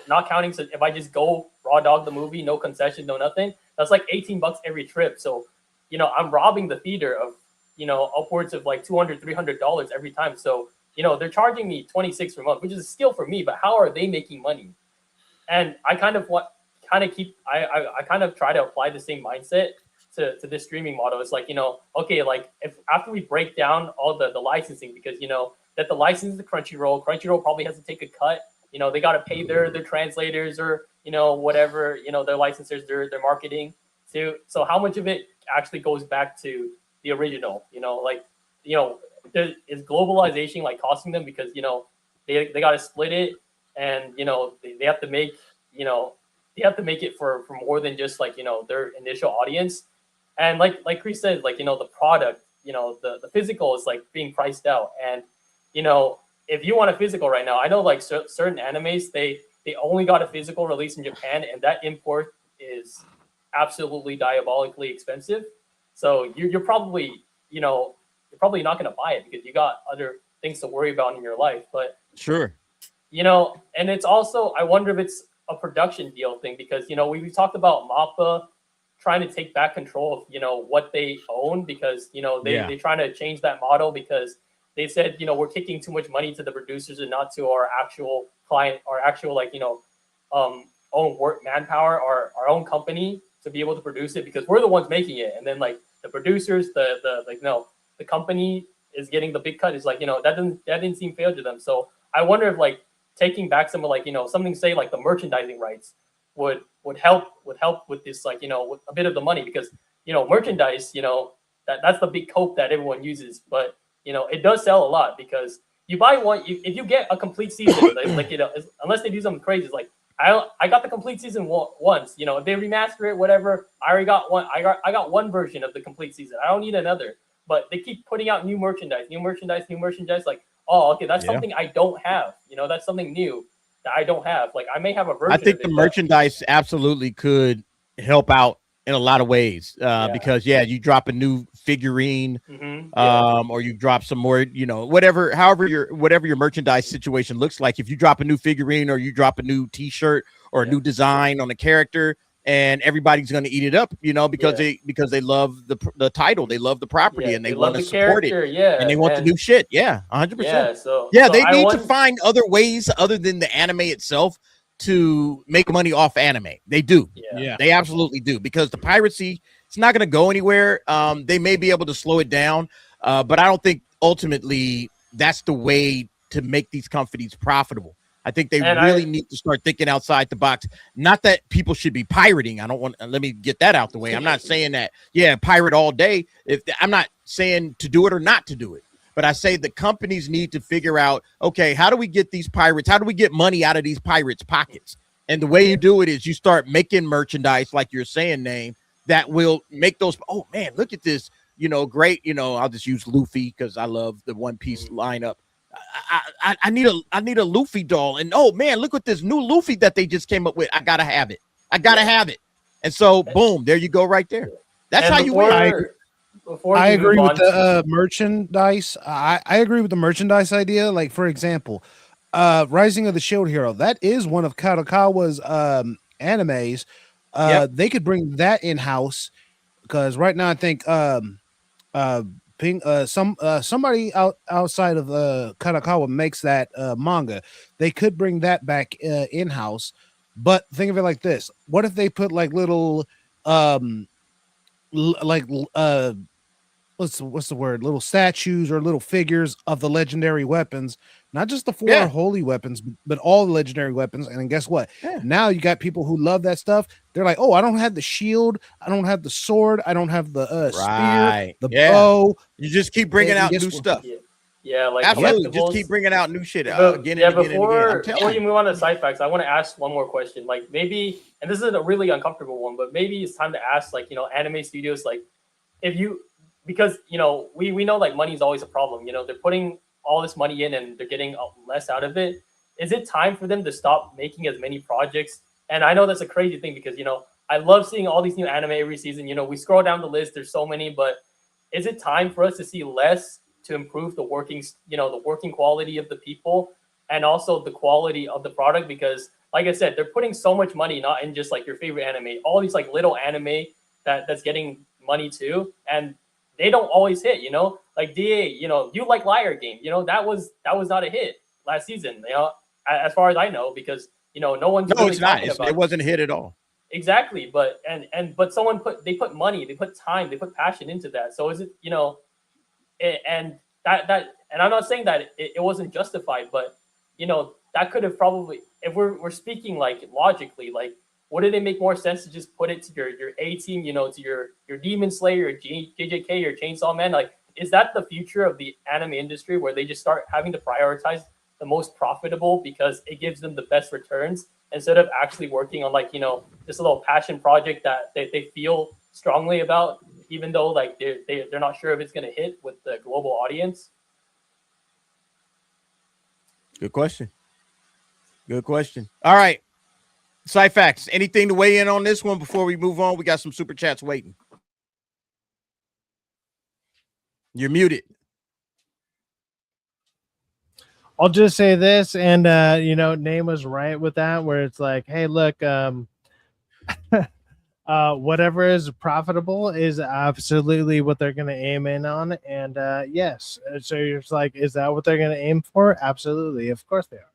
Not counting. So if I just go raw dog the movie, no concession, no nothing, that's like $18 every trip. So, I'm robbing the theater of, upwards of like $200, $300 every time. So, they're charging me $26 per month, which is a steal for me, but how are they making money? And I kind of try to apply the same mindset to this streaming model. It's like, okay, like if after we break down all the licensing, because, that the license is the Crunchyroll probably has to take a cut. They got to pay their translators or, whatever, their licensors, their marketing too. So how much of it actually goes back to the original, is globalization like costing them because, they got to split it and, they have to make, they have to make it for more than just like, their initial audience. And like Chris said, like, the product, the physical is like being priced out. And, if you want a physical right now, I know like certain animes, they only got a physical release in Japan, and that import is absolutely diabolically expensive. So you're probably, not going to buy it because you got other things to worry about in your life. But sure, and it's also, I wonder if it's a production deal thing because, we talked about MAPPA trying to take back control of, what they own because, they're trying to change that model because they said, we're kicking too much money to the producers and not to our actual client, our actual own work manpower, our own company to be able to produce it because we're the ones making it. And then like the producers, the company is getting the big cut. Is like, that didn't seem fair to them. So I wonder if like taking back some of like, something say like the merchandising rights would help with this, like, with a bit of the money because, merchandise, that's the big cope that everyone uses. But, it does sell a lot because you buy one, if you get a complete season, like unless they do something crazy, like I got the complete season once, if they remaster it, whatever, I already got one. I got one version of the complete season. I don't need another, but they keep putting out new merchandise. Like, oh, okay, that's something I don't have. That's something new that I don't have. Like, I may have a version. I think the merchandise absolutely could help out in a lot of ways because you drop a new figurine, or you drop some more, whatever your merchandise situation looks like. If you drop a new figurine or you drop a new T-shirt or a new design on a character, and everybody's going to eat it up, because they love the title, they love the property, and they want to support it, and they want the new shit. 100%. So they need to find other ways other than the anime itself to make money off anime. They do. They absolutely do, because the piracy, it's not going to go anywhere. They may be able to slow it down, but I don't think ultimately that's the way to make these companies profitable. I think they really need to start thinking outside the box. Not that people should be pirating. Let me get that out the way. I'm not saying that, pirate all day. I'm not saying to do it or not to do it. But I say the companies need to figure out, okay, how do we get these pirates? How do we get money out of these pirates' pockets? And the way you do it is you start making merchandise, like you're saying, Name, that will make those. Oh man, look at this! Great. I'll just use Luffy because I love the One Piece lineup. I need a Luffy doll, and oh man, look at this new Luffy that they just came up with. I gotta have it. And so, boom, there you go, right there. That's And how you win. I agree with the merchandise. I agree with the merchandise idea. Like, for example, Rising of the Shield Hero. That is one of Kadokawa's animes. They could bring that in house because right now I think somebody outside of Kadokawa makes that manga. They could bring that back in house. But think of it like this: what if they put like little what's the word? Little statues or little figures of the legendary weapons, not just the four holy weapons, but all the legendary weapons. And then guess what? Now you got people who love that stuff. They're like, oh, I don't have the shield, I don't have the sword, I don't have the spear, the bow. You just keep bringing out new stuff. Yeah, like absolutely, just keep bringing out new shit again and again before and again. You move on to side facts, I want to ask one more question. Like maybe, and this is a really uncomfortable one, but maybe it's time to ask, like, anime studios, like, because we know like money is always a problem. They're putting all this money in and they're getting less out of it. Is it time for them to stop making as many projects? And I know that's a crazy thing because I love seeing all these new anime every season. We scroll down the list, there's so many, but is it time for us to see less to improve the working quality of the people and also the quality of the product? Because like I said, they're putting so much money not in just like your favorite anime, all these like little anime that's getting money too, and they don't always hit. Like DA, you like Liar Game, that was not a hit last season, as far as I know, because no one's really it's not. about it wasn't a hit at all. Exactly, but someone put money, they put time, they put passion into that. So is it and I'm not saying that it wasn't justified, but that could have probably, if we're speaking like logically, like wouldn't it make more sense to just put it to your A team, to your Demon Slayer, your JJK, your Chainsaw Man? Like, is that the future of the anime industry, where they just start having to prioritize the most profitable because it gives them the best returns, instead of actually working on like this little passion project that they feel strongly about, even though like they're not sure if it's going to hit with the global audience? Good question. All right, side facts. Anything to weigh in on this one before we move on? We got some super chats waiting. You're muted. I'll just say this, and Name was right with that, where it's like, hey, look, whatever is profitable is absolutely what they're going to aim in on. And yes, so you're just like, is that what they're going to aim for? Absolutely, of course they are,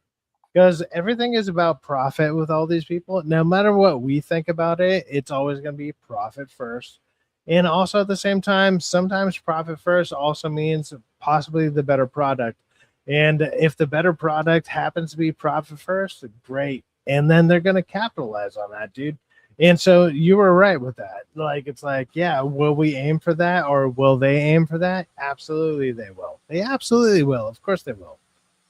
because everything is about profit with all these people. No matter what we think about it, it's always going to be profit first. And also at the same time, sometimes profit first also means possibly the better product. And if the better product happens to be profit first, great. And then they're going to capitalize on that, dude. And so you were right with that. Like, it's like, yeah, will we aim for that, or will they aim for that? Absolutely they will. They absolutely will. Of course they will.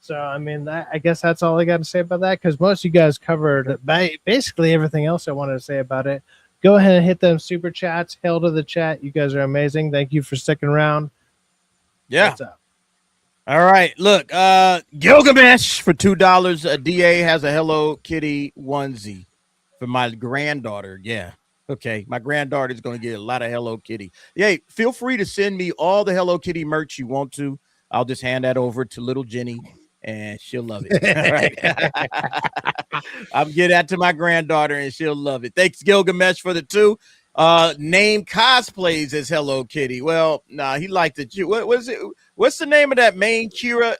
So, I mean, I guess that's all I got to say about that, because most of you guys covered basically everything else I wanted to say about it. Go ahead and hit them super chats. Hail to the chat. You guys are amazing. Thank you for sticking around. Yeah. What's up? All right. Look, Gilgamesh for $2. A DA has a Hello Kitty onesie for my granddaughter. Yeah. Okay. My granddaughter is going to get a lot of Hello Kitty. Hey, feel free to send me all the Hello Kitty merch you want to. I'll just hand that over to little Jenny, and she'll love it. All right. I'll get that to my granddaughter, and she'll love it. Thanks, Gilgamesh, for the 2. Name cosplays as Hello Kitty. Well, nah, he liked it. What was it? What's the name of that main Kira?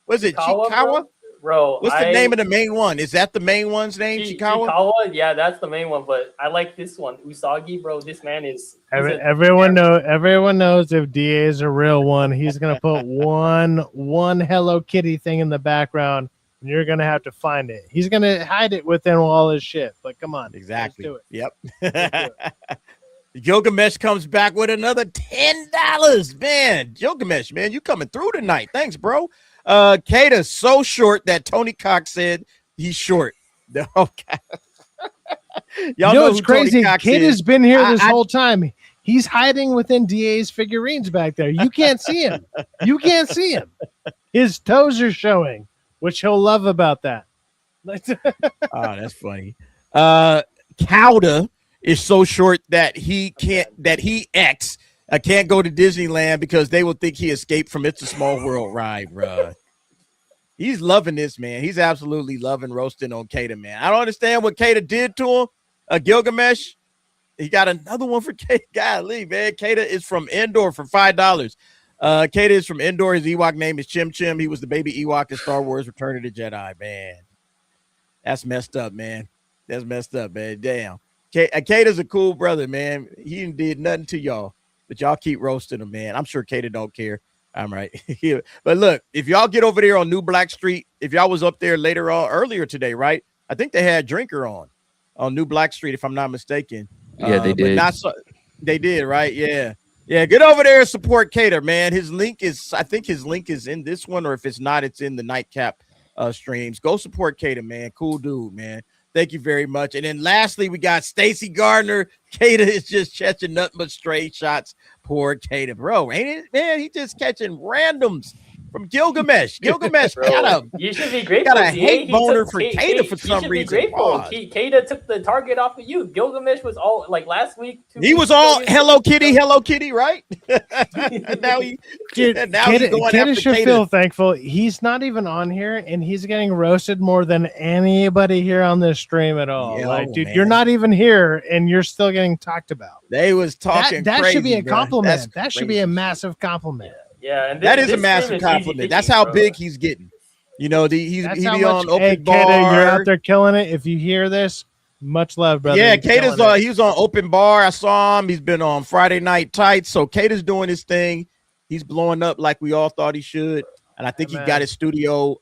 Was it Chikawa? Bro, what's the name of the main one? Is that the main one's name? Chikawa? Yeah, that's the main one. But I like this one, Usagi, bro. This man is. Everyone knows if DA is a real one, he's gonna put one Hello Kitty thing in the background, and you're gonna have to find it. He's gonna hide it within all his shit. But come on, exactly. Let's do it. Yep. Gilgamesh comes back with another $10. Man, Gilgamesh, man, you coming through tonight. Thanks, bro. Kata's so short that Tony Cox said he's short. Okay. Y'all know it's crazy. Kid has been here this whole time. He's hiding within DA's figurines back there. You can't see him. You can't see him. His toes are showing, which he'll love about that. Oh, that's funny. Kauda is so short that he can't go to Disneyland because they will think he escaped from It's a Small World ride, bruh. He's loving this, man. He's absolutely loving roasting on Kata, man. I don't understand what Kata did to him. Gilgamesh, he got another one for Kata. Golly, man. Kata is from Endor for $5. Kata is from Endor. His Ewok name is Chim Chim. He was the baby Ewok in Star Wars Return of the Jedi, man. That's messed up, man. That's messed up, man. Damn. Kata's a cool brother, man. He did nothing to y'all, but y'all keep roasting him, man. I'm sure Kata don't care. I'm right. But look, if y'all get over there on New Black Street, if y'all was up there earlier today, right? I think they had Drinker on New Black Street, if I'm not mistaken. Yeah, they did. They did, right? Yeah. Yeah, get over there and support Kata, man. I think his link is in this one, or if it's not, it's in the Nightcap streams. Go support Kata, man. Cool dude, man. Thank you very much. And then lastly, we got Stacy Gardner. Kata is just catching nothing but straight shots. Poor Kata, bro. Ain't it, man? He just catching randoms from Gilgamesh. Gilgamesh you should be grateful. Got a hate boner for Kata for some reason. Kata took the target off of you. Gilgamesh was all like last week. He was all Hello Kitty, right? now he's going Kata should feel thankful. He's not even on here, and he's getting roasted more than anybody here on this stream at all. Dude, man. You're not even here, and you're still getting talked about. They was talking. That crazy, should be a compliment. That's that should be a massive compliment. Yeah, and that is a massive compliment. That's how big he's getting. You know, he be on open bar. Kata, you're out there killing it. If you hear this, much love, brother. Yeah, Kata's he was on open bar. I saw him. He's been on Friday Night Tights. So Kata's doing his thing. He's blowing up like we all thought he should. And I think he got his studio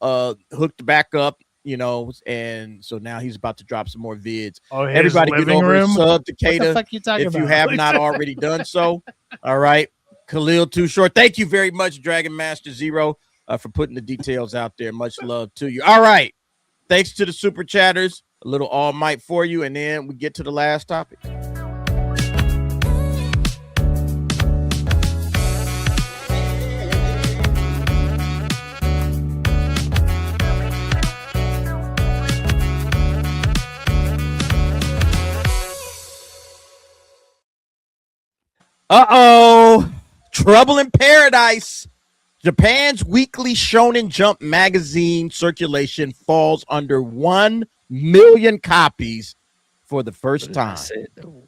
hooked back up, you know, and so now he's about to drop some more vids. Everybody get over and sub to Kata if you have not already done so. All right. Khalil Too Short. Thank you very much, Dragon Master Zero, for putting the details out there. Much love to you. All right. Thanks to the super chatters. A little All Might for you, and then we get to the last topic. Uh-oh. Trouble in Paradise. Japan's weekly Shonen Jump magazine circulation falls under 1 million copies for the first time.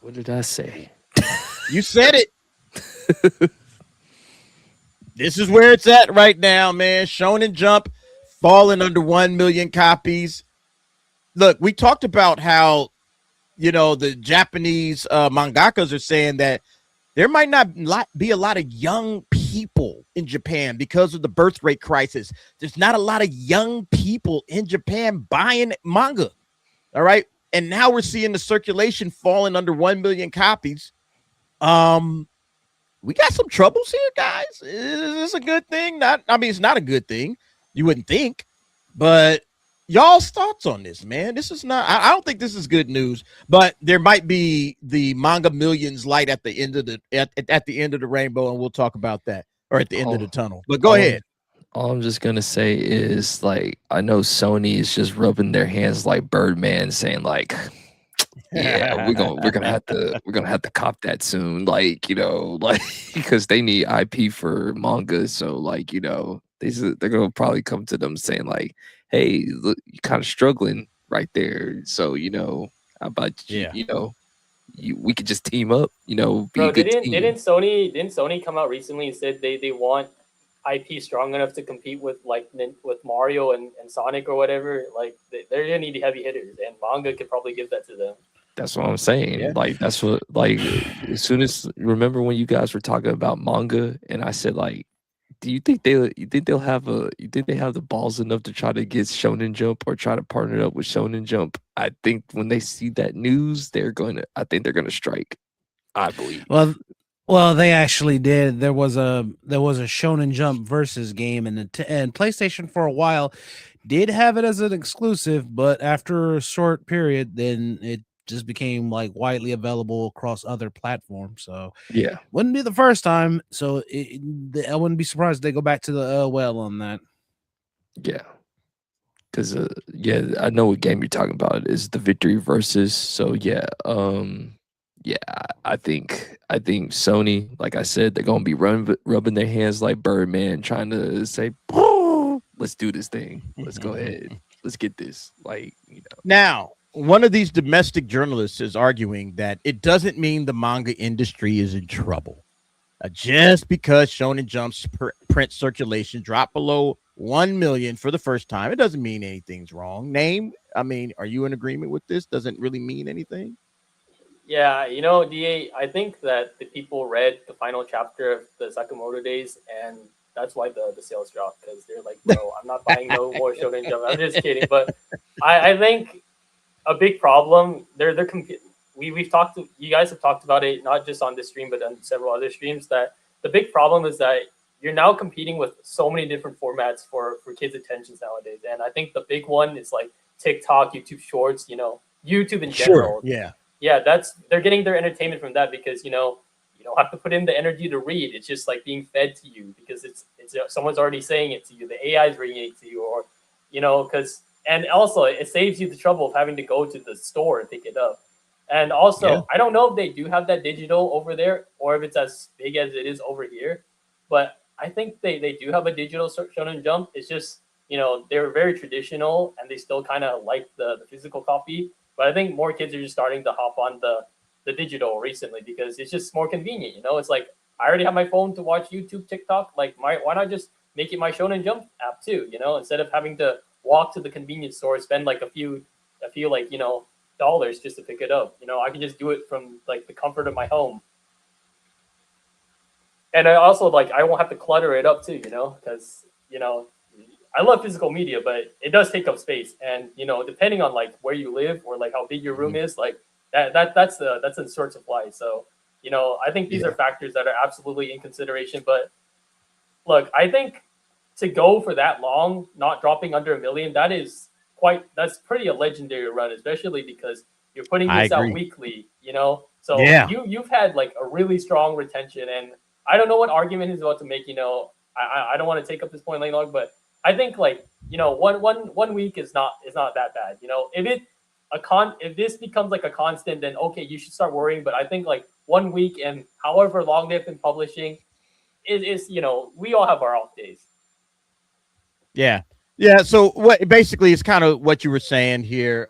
What did I say? You said it. This is where it's at right now, man. Shonen Jump falling under 1 million copies. Look, we talked about how, you know, the Japanese mangakas are saying that there might not be a lot of young people in Japan because of the birth rate crisis. There's not a lot of young people in Japan buying manga. All right. And now we're seeing the circulation falling under 1 million copies. We got some troubles here, guys. Is this a good thing? It's not a good thing. You wouldn't think, but y'all's thoughts on this, man. This is not, I don't think this is good news, but there might be the manga millions light at the end of the at the end of the rainbow, and we'll talk about that, or at the end of the tunnel. But go ahead. All I'm just gonna say is, like, I know Sony is just rubbing their hands like Birdman, saying like, yeah, we're gonna have to cop that soon, like, you know, like, because they need IP for manga. So, like, you know, they're gonna probably come to them saying like, hey, look, you're kind of struggling right there. So, you know, how about you know, we could just team up, you know, be a good team. Didn't Sony come out recently and said they want IP strong enough to compete with with Mario and Sonic or whatever? Like they're gonna need heavy hitters, and manga could probably give that to them. That's what I'm saying. Yeah. Like, that's what, like, as soon as, remember when you guys were talking about manga and I said, like, do you think they have the balls enough to try to get Shonen Jump or try to partner up with Shonen Jump? I think when they see that news, I think they're gonna strike. I believe. Well, they actually did. There was a Shonen Jump versus game, and PlayStation for a while did have it as an exclusive, but after a short period, then it just became like widely available across other platforms. So yeah, wouldn't be the first time. So I wouldn't be surprised if they go back to the well on that. Yeah, because I know what game you're talking about is the Victory Versus. So yeah, Yeah, I think Sony, like I said, they're gonna be rubbing their hands like Birdman, trying to say, "Let's do this thing. Let's go ahead. Let's get this." Like, Now, one of these domestic journalists is arguing that it doesn't mean the manga industry is in trouble. Just because Shonen Jump's print circulation dropped below 1 million for the first time, it doesn't mean anything's wrong. Are you in agreement with this? Doesn't really mean anything. Yeah, DA, I think that the people read the final chapter of the Sakamoto days, and that's why the sales dropped, because they're like, bro, I'm not buying no more Shonen Jump. I'm just kidding. But I think a big problem, we've talked to, you guys have talked about it, not just on this stream, but on several other streams, that the big problem is that you're now competing with so many different formats for kids' attentions nowadays. And I think the big one is like TikTok, YouTube Shorts, YouTube in general. Sure, yeah, they're getting their entertainment from that, because you don't have to put in the energy to read. It's just like being fed to you, because it's someone's already saying it to you. The AI is reading it to you, or and also it saves you the trouble of having to go to the store and pick it up. And also, I don't know if they do have that digital over there, or if it's as big as it is over here, but I think they do have a digital Shonen Jump. It's just they're very traditional, and they still kind of like the physical copy. But I think more kids are just starting to hop on the digital recently, because it's just more convenient. It's like, I already have my phone to watch YouTube, TikTok. Like, why not just make it my Shonen Jump app too? Instead of having to walk to the convenience store, spend like a few dollars just to pick it up. I can just do it from like the comfort of my home. And I also I won't have to clutter it up too. Because I love physical media, but it does take up space, and depending on like where you live, or like how big your room is, like that's in short supply. So I think these are factors that are absolutely in consideration. But look, I think to go for that long, not dropping under 1 million, that's pretty a legendary run, especially because you're putting this out weekly. So you've had like a really strong retention, and I don't know what argument he's about to make. I don't want to take up this point long, but I think 1 week is not that bad. If this becomes like a constant, then okay, you should start worrying. But I think 1 week, and however long they've been publishing, is we all have our off days. Yeah. So what basically is kind of what you were saying here.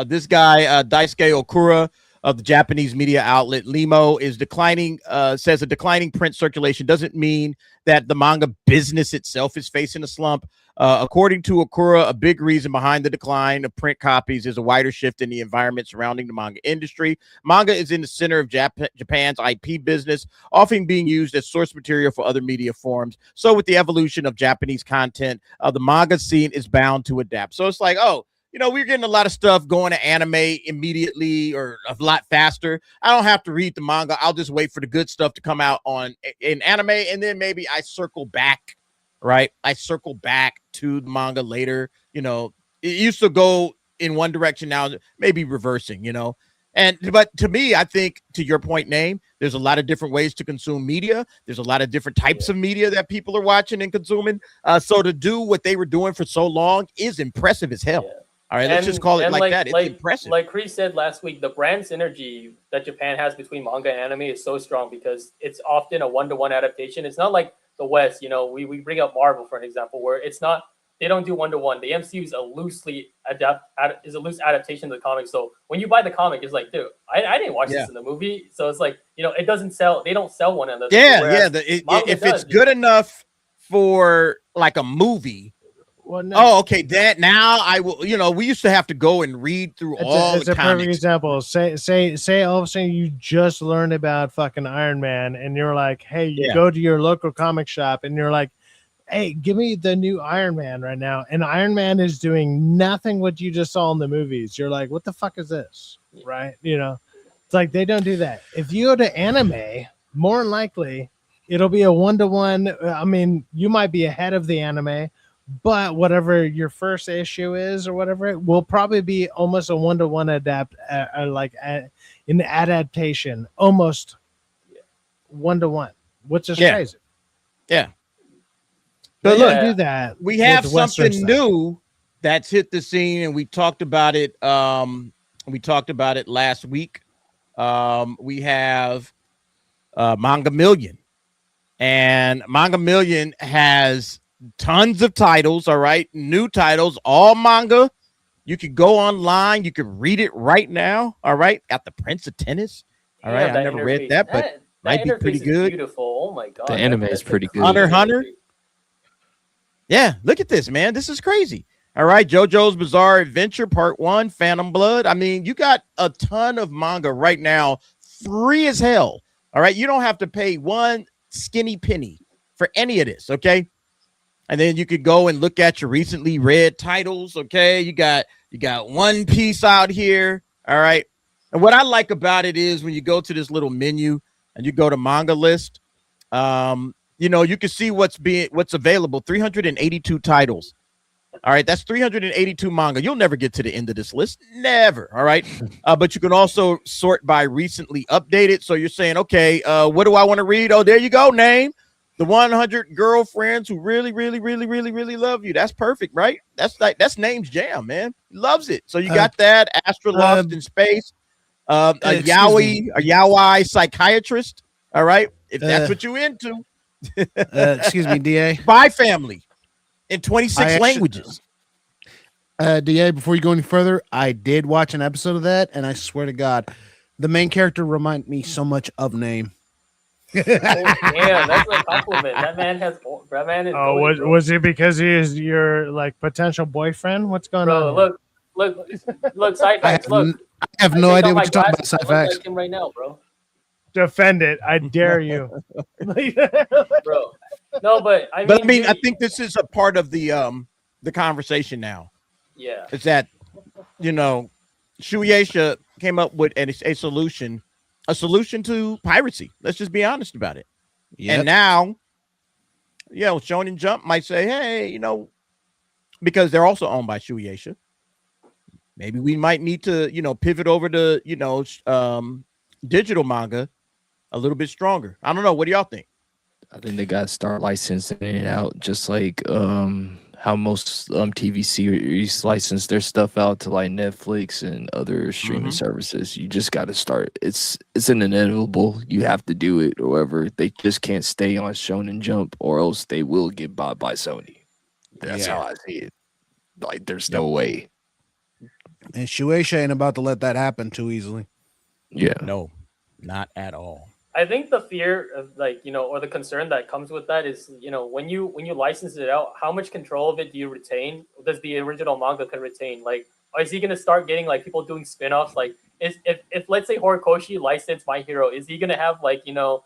This guy Daisuke Okura of the Japanese media outlet Limo is declining. Says a declining print circulation doesn't mean that the manga business itself is facing a slump. According to Okura, a big reason behind the decline of print copies is a wider shift in the environment surrounding the manga industry. Manga is in the center of Japan's IP business, often being used as source material for other media forms. So with the evolution of Japanese content, the manga scene is bound to adapt. So it's like, we're getting a lot of stuff going to anime immediately, or a lot faster. I don't have to read the manga. I'll just wait for the good stuff to come out in anime, and then maybe I circle back. Right, I circle back to the manga later. It used to go in one direction, now maybe reversing. But to me, I think, to your point, Name, there's a lot of different ways to consume media. There's a lot of different types of media that people are watching and consuming. So to do what they were doing for so long is impressive as hell. Yeah. All right, let's just call it like that. It's impressive. Like Chris said last week, the brand synergy that Japan has between manga and anime is so strong, because it's often a 1-to-1 adaptation. It's not like the West, we bring up Marvel for an example, where it's not, they don't do 1-to-1. The MCU is a loose adaptation of the comic. So when you buy the comic, it's like, dude, I didn't watch this in the movie. So it's like, it doesn't sell. They don't sell one another. If it's good enough for like a movie. Well, no. Okay. That now I will. We used to have to go and read through all. It's a perfect example. Say all of a sudden you just learned about fucking Iron Man, and you're like, hey, you go to your local comic shop, and you're like, hey, give me the new Iron Man right now, and Iron Man is doing nothing what you just saw in the movies. You're like, what the fuck is this? Right? It's like they don't do that. If you go to anime, more than likely it'll be a 1-to-1. I mean, you might be ahead of the anime, but whatever your first issue is, or whatever, it will probably be almost a 1-to-1 in adaptation, almost 1-to-1, which is crazy. Yeah. But look, do that. We have something new that's hit the scene, and we talked about it. We talked about it last week. We have Manga Million, and Manga Million has tons of titles. All right, new titles, all manga. You could go online. You could read it right now. All right, got the Prince of Tennis. All right, I never read that, but might be pretty good. Beautiful. Oh my god, The anime is pretty good. Hunter. Yeah, look at this, man. This is crazy. All right, JoJo's Bizarre Adventure Part 1, Phantom Blood. I mean, you got a ton of manga right now, free as hell. All right, you don't have to pay one skinny penny for any of this, okay? And then you could go and look at your recently read titles, okay? You got One Piece out here, all right? And what I like about it is when you go to this little menu and you go to manga list, you know, you can see what's available. 382 titles. All right, that's 382 manga. You'll never get to the end of this list. Never. All right. But you can also sort by recently updated. So you're saying, okay, what do I want to read? Oh, there you go. Name the 100 girlfriends who really, really, really, really, really love you. That's perfect, right? That's Name's jam, man. He loves it. So you got that. Astra Lost in Space. A yaoi psychiatrist. All right. If that's what you into. Excuse me, DA. Spy Family in 26 languages. DA, before you go any further, I did watch an episode of that, and I swear to God, the main character reminded me so much of Name. Oh, damn, that's a compliment. That man is. Was it because he is your like potential boyfriend? What's going on? Look, Sci-Fax, look. I have no idea what you're talking about, Sci-Fax. Like him right now, bro. Defend it, I dare you, bro. No, but I think this is a part of the conversation now. Yeah, it's that, you know, Shueisha came up with a solution to piracy. Let's just be honest about it. Yep. And now, Shonen Jump might say, hey, you know, because they're also owned by Shueisha, maybe we might need to, you know, pivot over to, you know, digital manga a little bit stronger. I don't know. What do y'all think? I think they got to start licensing it out, just like how most TV series license their stuff out to like Netflix and other streaming services. You just got to start. It's an inevitable. You have to do it, or whatever. They just can't stay on Shonen Jump, or else they will get bought by Sony. That's how I see it. Like, there's no way. And Shueisha ain't about to let that happen too easily. Yeah. No, not at all. I think the fear of, like, you know, or the concern that comes with that is, you know, when you license it out, how much control of it do you retain? Does the original manga can retain? Like, is he gonna start getting like people doing spin-offs? Like, if let's say Horikoshi licensed My Hero, is he gonna have like, you know,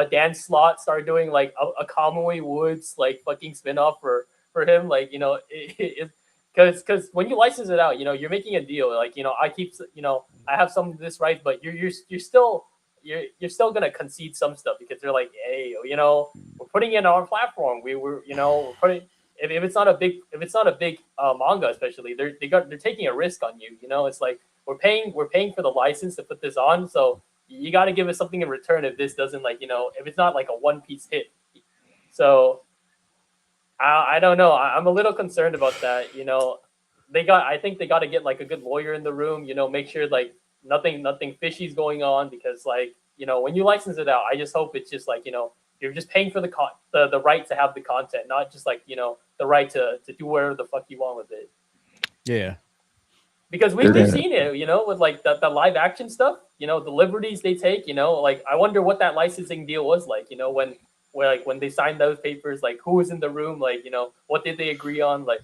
Dan Slott start doing like a Kamui Woods like fucking spin-off for him? Like, you know, because when you license it out, you know, you're making a deal. Like, you know, I have some of this right, but you're still gonna concede some stuff because they're like, hey, you know, we're putting it on our platform. We're putting if it's not a big manga, especially they're taking a risk on you. You know, it's like we're paying for the license to put this on, so you got to give us something in return if this doesn't, like, you know, if it's not like a One Piece hit. So I don't know. I'm a little concerned about that. You know, I think they got to get like a good lawyer in the room. You know, make sure like nothing fishy is going on, because, like, you know, when you license it out, I just hope it's just like, you know, you're just paying for the right to have the content, not just like, you know, the right to do whatever the fuck you want with it. Yeah. Because we've seen it, you know, with like the live action stuff, you know, the liberties they take, you know, like I wonder what that licensing deal was like, you know, when they signed those papers, like who was in the room, like, you know, what did they agree on, like.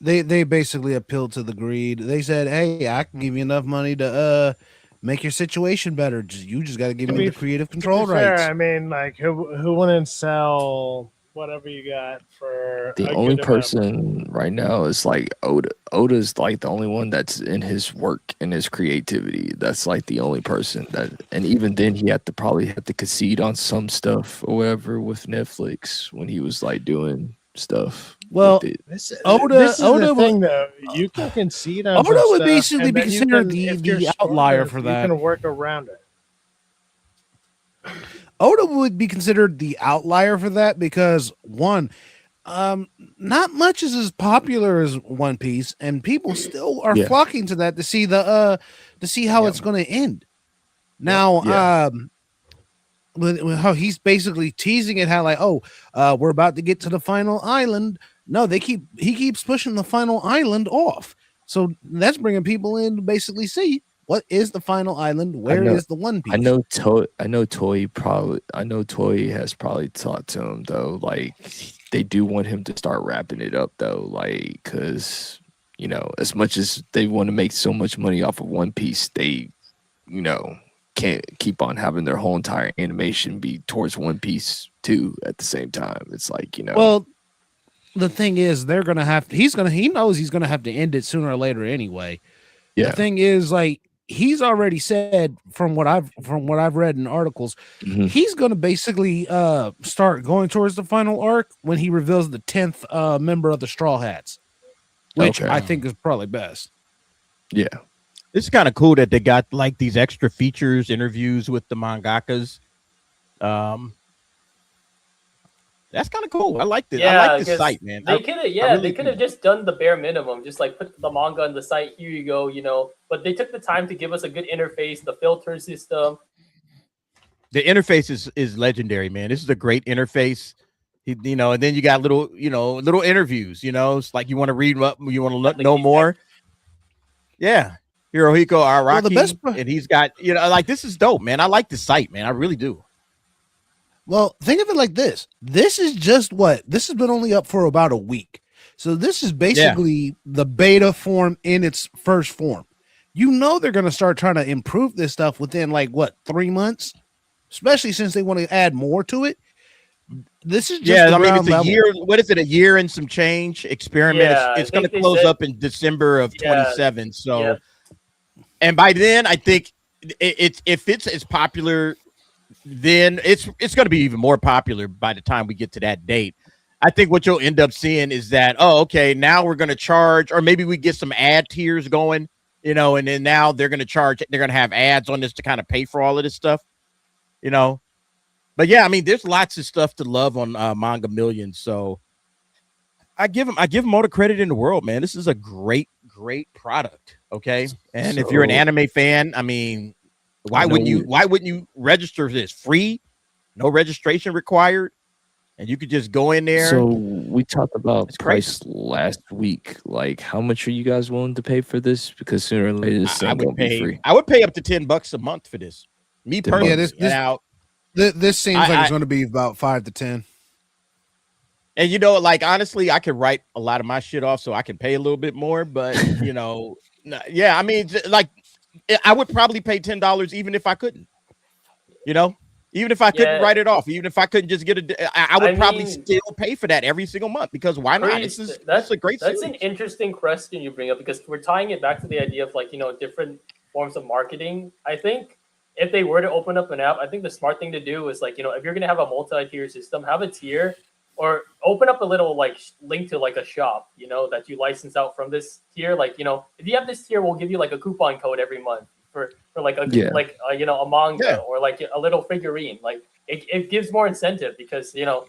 They basically appealed to the greed. They said, hey, I can give you enough money to make your situation better. You just got to give me the creative control rights. I mean, like, who wouldn't sell whatever you got for the only person right now is like Oda. Oda's like the only one that's in his work and his creativity. That's like the only person that, and even then he probably had to concede on some stuff or whatever with Netflix when he was like doing stuff. Well, Oda thing though, you can concede on Oda would stuff, basically be considered the outlier for that. You can work around it. Oda would be considered the outlier for that because, one, Not much is as popular as One Piece, and people still are flocking to that to see how it's going to end. Now, with how he's basically teasing it, how like, we're about to get to the final island. No, he keeps pushing the final island off. So that's bringing people in to basically see what is the final island. Where is the One Piece? I know Toy has probably talked to him though. Like they do want him to start wrapping it up though. Like, cause as much as they want to make so much money off of One Piece, they, can't keep on having their whole entire animation be towards One Piece too at the same time. It's like, Well, the thing is, he knows he's gonna have to end it sooner or later anyway. Yeah. The thing is, like, he's already said from what I've read in articles, he's gonna basically start going towards the final arc when he reveals the 10th member of the Straw Hats, which I think is probably best. Yeah. It's kind of cool that they got like these extra features, interviews with the mangakas. That's kind of cool. I like this. Yeah, I like this site, man. They could have just done the bare minimum, just like put the manga on the site. Here you go, But they took the time to give us a good interface, the filter system. The interface is legendary, man. This is a great interface. And then you got little interviews. It's like you want to read what you want to know more. Yeah. Hirohiko Araki, and he's got, like, this is dope, man. I like the site, man. I really do. Well, think of it like this. This has been only up for about a week. So this is basically the beta form in its first form. They're going to start trying to improve this stuff within 3 months, especially since they want to add more to it. This is just it's a year. What is it? A year and some change experiment. It's going to close up in December of 27. So, and by then, I think if it's as popular, then it's going to be even more popular by the time we get to that date. I think what you'll end up seeing is that, now we're going to charge, or maybe we get some ad tiers going, and then now they're going to charge. They're going to have ads on this to kind of pay for all of this stuff, But yeah, I mean, there's lots of stuff to love on Manga Millions. So I give them all the credit in the world, man. This is a great product. Okay. And if you're an anime fan, I mean, why wouldn't you register for this? Free, no registration required, and you could just go in there. So we talked about price last week. Like, how much are you guys willing to pay for this? Because sooner or later, this ain't gonna be free. I would pay up to $10 a month for this. Me personally. This seems like it's going to be about 5 to 10. And honestly, I could write a lot of my shit off, so I can pay a little bit more. But I mean, I would probably pay $10 even if I couldn't. Even if I couldn't write it off, even if I couldn't just get I would probably still pay for that every single month, because why not? That's a great. That's an interesting question you bring up, because we're tying it back to the idea of different forms of marketing. I think if they were to open up an app, I think the smart thing to do is if you're gonna have a multi-tier system, have a tier, or open up a little link to a shop, that you license out from this tier. If you have this tier, we'll give you a coupon code every month for a manga or a little figurine. It gives more incentive, because your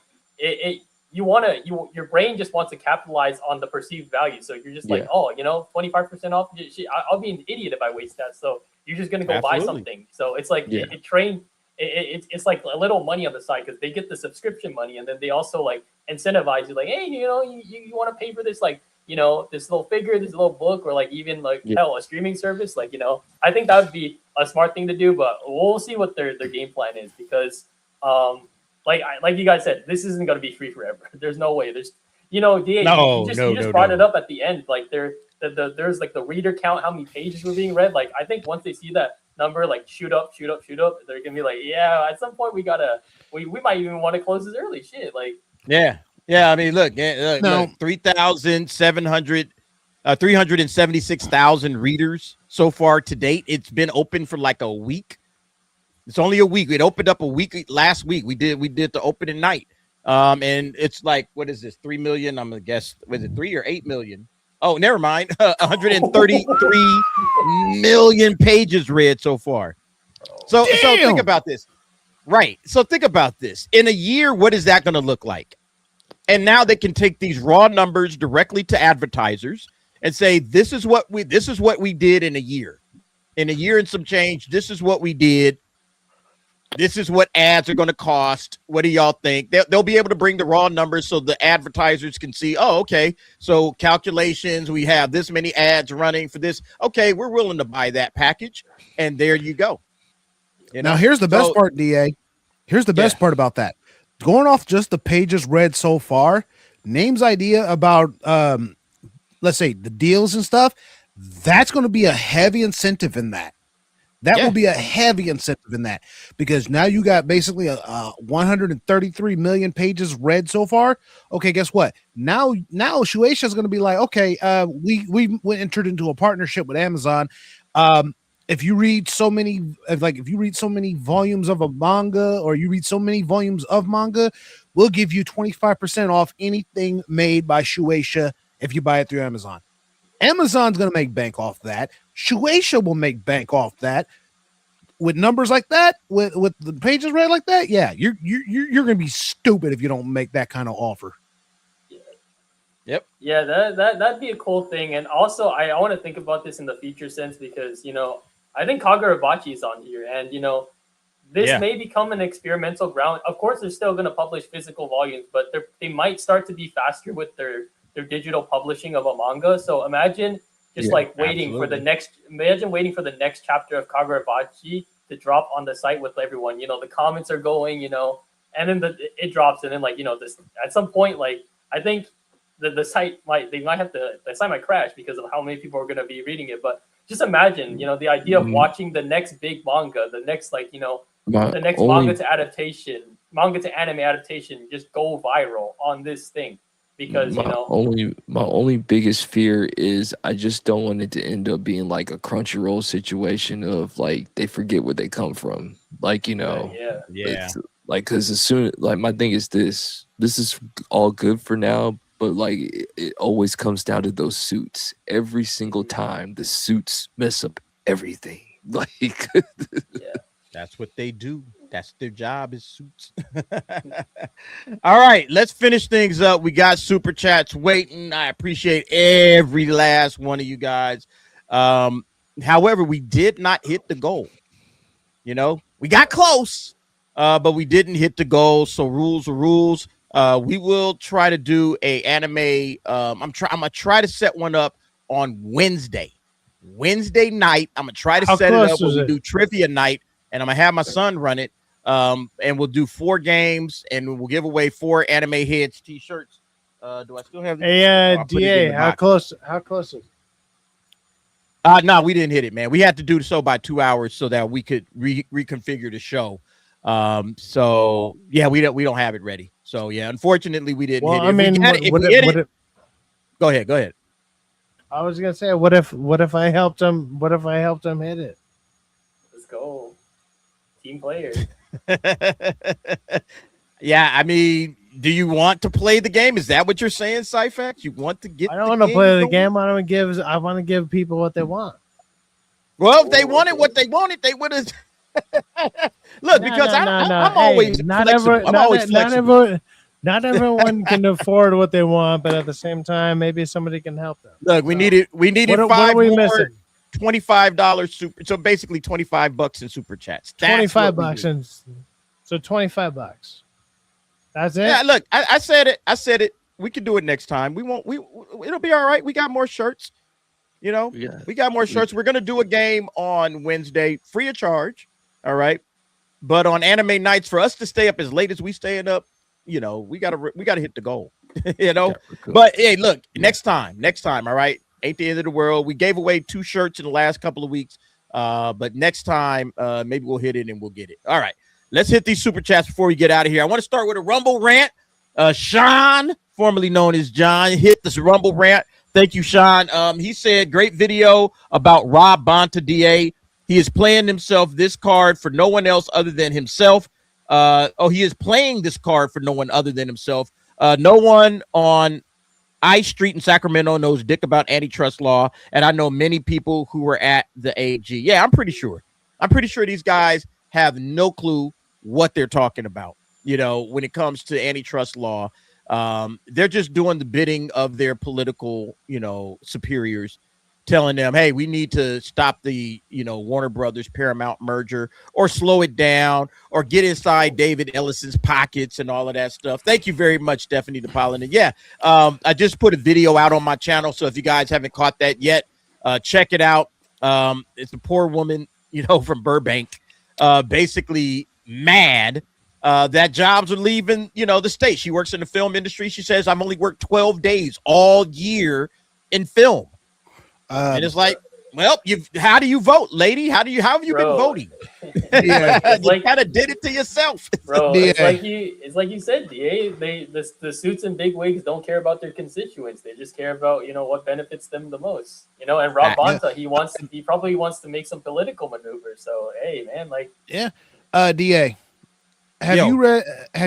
brain just wants to capitalize on the perceived value. So you're just 25% off. I'll be an idiot if I waste that. So you're just gonna go buy something. So it's it trained. It's like a little money on the side, because they get the subscription money, and then they also incentivize you, hey, you want to pay for this this little figure, this little book, or even hell, a streaming service. I think that would be a smart thing to do, but we'll see what their game plan is, because like you guys said, this isn't going to be free forever. There's no way. There's you just brought it up at the end. There's the reader count, how many pages were being read. I think once they see that number shoot up, they're gonna be at some point we might even want to close this early. Shit, I mean, look, 376,000 readers so far to date. It's been open for a week. It's only a week. It opened up a week last week. We did the opening night. And it's what is this? 3 million. I'm gonna guess. Was it 3 or 8 million? Oh, never mind. 133 million pages read so far. So think about this. Right. So think about this. In a year, what is that going to look like? And now they can take these raw numbers directly to advertisers and say, this is what we did in a year. In a year and some change, this is what we did. This is what ads are going to cost. What do y'all think? They'll be able to bring the raw numbers so the advertisers can see, oh, okay, so calculations, we have this many ads running for this. Okay, we're willing to buy that package. And there you go. Now, here's the best part, DA. Here's the best part about that. Going off just the pages read so far, Name's idea about, let's say, the deals and stuff, that's going to be a heavy incentive in that. That will be a heavy incentive in that, because now you got basically a 133 million pages read so far. Okay, guess what? Now Shueisha is going to be like, okay, we entered into a partnership with Amazon. If you read so many, if you read so many volumes of a manga, or you read so many volumes of manga, we'll give you 25% off anything made by Shueisha if you buy it through Amazon. Amazon's going to make bank off that. Shueisha will make bank off that. With numbers like that, with the pages read like that, yeah, you're going to be stupid if you don't make that kind of offer. Yep. Yeah, that'd be a cool thing. And also, I want to think about this in the future sense, because I think Kagurabachi is on here, and this may become an experimental ground. Of course, they're still going to publish physical volumes, but they might start to be faster with their digital publishing of a manga. So imagine just waiting for the next chapter of Kagurabachi to drop on the site with everyone. The comments are going, and then it drops, and then this at some point, I think the site might crash because of how many people are going to be reading it. But just imagine, the idea of watching the next big manga, the next manga to anime adaptation just go viral on this thing. Because my only biggest fear is I just don't want it to end up being like a Crunchyroll situation of they forget where they come from. It's, because as soon my thing is this is all good for now, but it always comes down to those suits. Every single time the suits mess up everything. That's what they do. That's their job, is suits. All right, let's finish things up. We got super chats waiting. I appreciate every last one of you guys. However, we did not hit the goal. We got close, but we didn't hit the goal. So rules are rules. We will try to do a anime. I'm gonna try to set one up on Wednesday night. I'm gonna try to set it up when we do trivia night, and I'm gonna have my son run it. And we'll do 4 games, and we'll give away 4 anime heads t-shirts. Do I still have these? Hey, DA, how close is it? No, we didn't hit it, man. We had to do so by 2 hours so that we could reconfigure the show. So yeah, we don't have it ready. So yeah, unfortunately we didn't hit it. Go ahead. I was gonna say, what if I helped him? What if I helped him hit it? Let's go, team player. Yeah, I mean, do you want to play the game? Is that what you're saying, Cyfax? You want to get? I don't want to play the game. I want to give people what they want. Well, if they wanted what they wanted, they would have. Look, I'm always flexible. Not everyone can afford what they want, but at the same time, maybe somebody can help them. Look, we needed 5 more $25 super. So basically $25 in super chats. $25 and so $25. That's it. Yeah, look, I said it. We can do it next time. It'll be all right. We got more shirts. We got more shirts. We're gonna do a game on Wednesday, free of charge. All right, but on anime nights, for us to stay up as late as we staying up, we gotta hit the goal. But hey, look, next time, all right. Ain't the end of the world. We gave away 2 shirts in the last couple of weeks, but next time, maybe we'll hit it and we'll get it. All right, let's hit these super chats before we get out of here. I want to start with a Rumble rant. Sean, formerly known as John, hit this Rumble rant. Thank you, Sean. He said, great video about Rob Bonta, DA. He is playing himself this card for no one else other than himself. He is playing this card for no one other than himself. No one on I Street in Sacramento knows dick about antitrust law, and I know many people who were at the AG. Yeah, I'm pretty sure these guys have no clue what they're talking about, when it comes to antitrust law. They're just doing the bidding of their political, superiors, telling them, hey, we need to stop the, Warner Brothers Paramount merger, or slow it down, or get inside David Ellison's pockets and all of that stuff. Thank you very much, Stephanie DePaulin. And yeah, I just put a video out on my channel, so if you guys haven't caught that yet, check it out. It's a poor woman, from Burbank, basically mad that jobs are leaving, the state. She works in the film industry. She says, I'm only worked 12 days all year in film. And it's like, well, how do you vote, lady? How have you been voting? Yeah, you kind of did it to yourself, bro. It's like you said, DA. The suits and big wigs don't care about their constituents. They just care about what benefits them the most. And Rob Bonta, he probably wants to make some political maneuvers. So hey, man, DA, have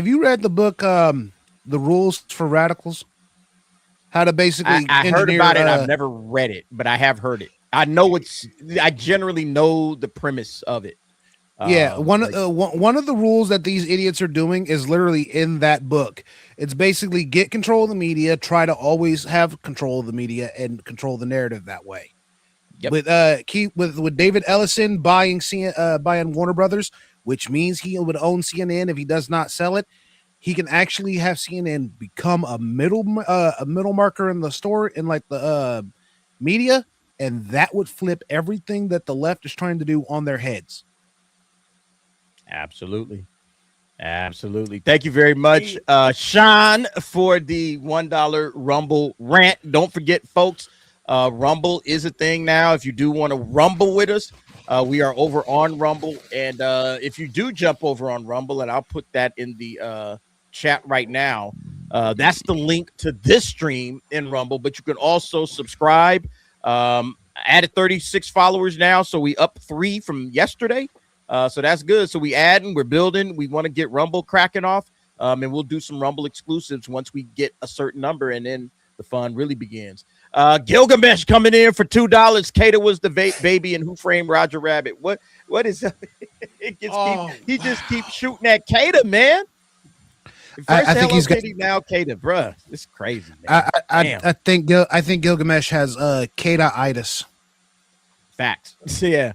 you read the book The Rules for Radicals? How to basically I heard about it. I've never read it, but I have heard it. I generally know the premise of it. One of the rules that these idiots are doing is literally in that book. It's basically get control of the media, try to always have control of the media and control the narrative that way. Yep. With David Ellison buying Warner Brothers, which means he would own CNN if he does not sell it. He can actually have CNN become a middle marker in the store in the media, and that would flip everything that the left is trying to do on their heads. Absolutely. Thank you very much, Sean, for the $1 Rumble rant. Don't forget, folks, Rumble is a thing now. If you do want to rumble with us, we are over on Rumble, and if you do jump over on Rumble, and I'll put that in the chat right now, that's the link to this stream in Rumble, but you can also subscribe. Added 36 followers now, so we up 3 from yesterday, so that's good. So we're building. We want to get Rumble cracking off, and we'll do some Rumble exclusives once we get a certain number, and then the fun really begins. Gilgamesh coming in for $2. Kata was the baby, and Who Framed Roger Rabbit? What is he just keeps shooting at Kata, man. I think he's got now Kata, bruh. It's crazy, man. I think Gilgamesh has Kata-itis. Facts. Yeah.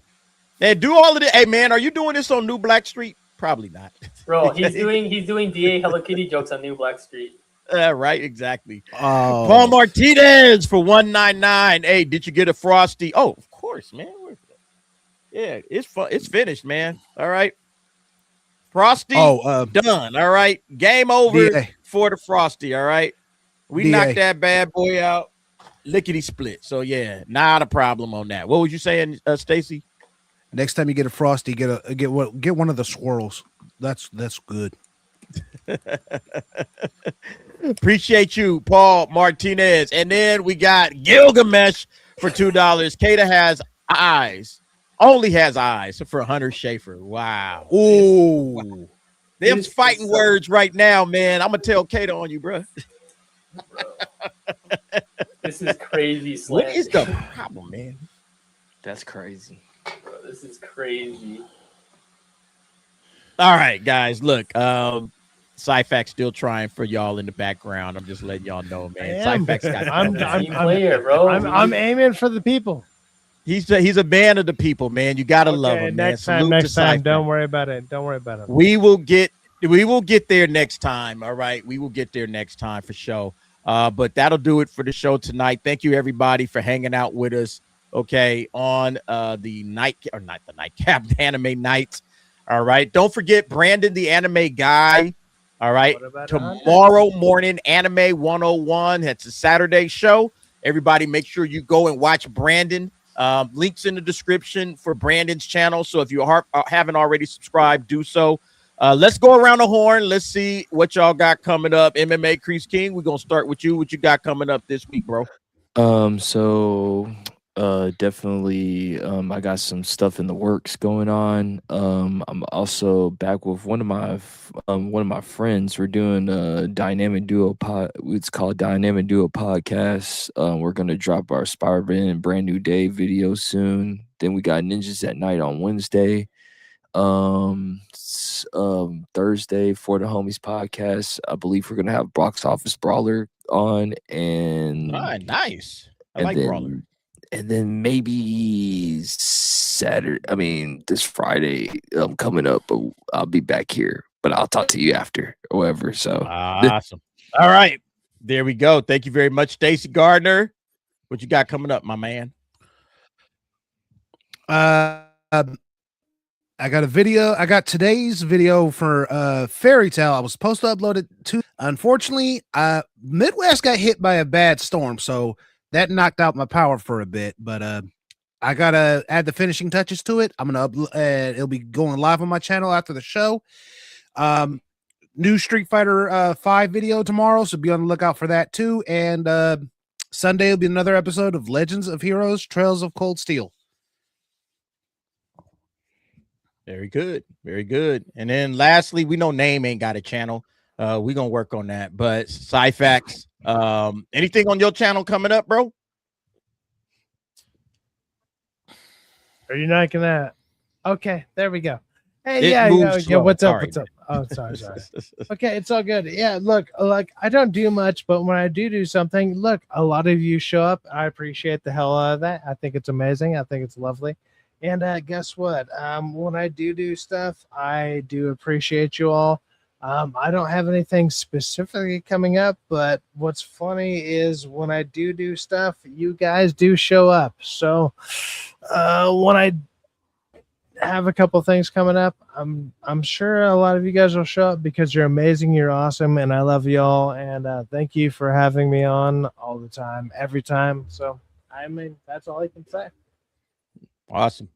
And do all of it. Hey, man, are you doing this on New Black Street? Probably not. Bro, he's doing DA Hello Kitty jokes on New Black Street. Right, exactly. Paul Martinez for $1.99. Hey, did you get a Frosty? Oh, of course, man. Yeah, it's fun. It's finished, man. All right. Frosty, done. All right. Game over for the Frosty. All right. We knocked that bad boy out. Lickety split. So yeah, not a problem on that. What was you saying, Stacy? Next time you get a Frosty, get one of the swirls. That's good. Appreciate you, Paul Martinez. And then we got Gilgamesh for $2. Kata has eyes. Only has eyes for Hunter Schafer. Wow. Ooh. Them's fighting words right now, man. I'm going to tell Kato on you, bro. This is crazy slant. What is the problem, man? That's crazy. Bro, this is crazy. All right, guys. Look, Cyfax still trying for y'all in the background. I'm just letting y'all know, man. Cyfax got I'm player, bro. I'm aiming for the people. He's a man of the people, man. You gotta love him, next man. Next time. Don't worry about it. We will get there next time. All right, we will get there next time for sure. But that'll do it for the show tonight. Thank you, everybody, for hanging out with us. Okay, on the anime nights. All right, don't forget Brandon, the anime guy. All right, tomorrow morning, Anime 101. That's a Saturday show. Everybody, make sure you go and watch Brandon. Links in the description for Brandon's channel. So if you haven't already subscribed, do so. Let's go around the horn. Let's see what y'all got coming up. MMA Crease King, we're gonna start with you. What you got coming up this week, bro? Definitely I got some stuff in the works going on. I'm also back with one of my friends. We're doing a dynamic duo it's called Dynamic Duo Podcast. We're gonna drop our Spider-Man Brand New Day video soon. Then we got Ninjas at Night on Wednesday. Thursday for the Homies podcast. I believe we're gonna have Box Office Brawler on, and nice. I and like then, Brawler. And then maybe Saturday. I mean, this Friday coming up, but I'll be back here. But I'll talk to you after or whatever. So awesome. All right, there we go. Thank you very much, Stacey Gardner. What you got coming up, my man? I got a video. I got today's video for Fairy Tale. I was supposed to upload it to. Unfortunately, Midwest got hit by a bad storm, so that knocked out my power for a bit. But I gotta add the finishing touches to it. I'm gonna upload. It'll be going live on my channel after the show. New Street Fighter 5 video tomorrow, so be on the lookout for that too. And Sunday will be another episode of Legends of Heroes: Trails of Cold Steel. Very good. Very good. And then lastly, we know Name ain't got a channel. We're gonna work on that. But Cyfax, anything on your channel coming up, bro? Are you not gonna? Okay, there we go. Hey, It yeah. moves slow. What's up? Sorry. What's up? Oh, sorry. Okay, it's all good. Yeah, look, like I don't do much, but when I do something, look, a lot of you show up. I appreciate the hell out of that. I think it's amazing. I think it's lovely. And guess what? When I do stuff, I do appreciate you all. I don't have anything specifically coming up, but what's funny is when I do stuff, you guys do show up. So when I have a couple things coming up, I'm sure a lot of you guys will show up because you're amazing, you're awesome, and I love y'all. And thank you for having me on all the time, every time. So I mean, that's all I can say. Awesome.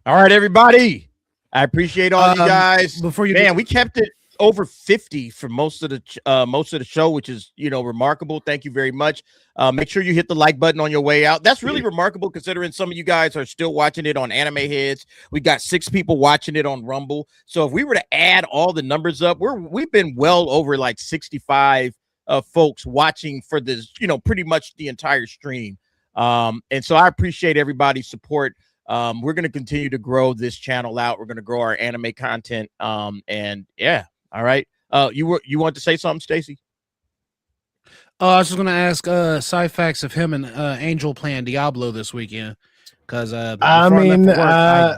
All right, everybody. I appreciate all you guys. Before you, we kept it over 50 for most of the show, which is remarkable. Thank you very much. Make sure you hit the like button on your way out. That's really remarkable considering some of you guys are still watching it on Anime Heads. We got 6 people watching it on Rumble. So if we were to add all the numbers up, we've been well over like 65 folks watching for this, pretty much the entire stream. And so I appreciate everybody's support. We're going to continue to grow this channel out. We're going to grow our anime content. And yeah. All right. You want to say something, Stacy? I was just going to ask Cyfax if him and Angel playing Diablo this weekend. Because I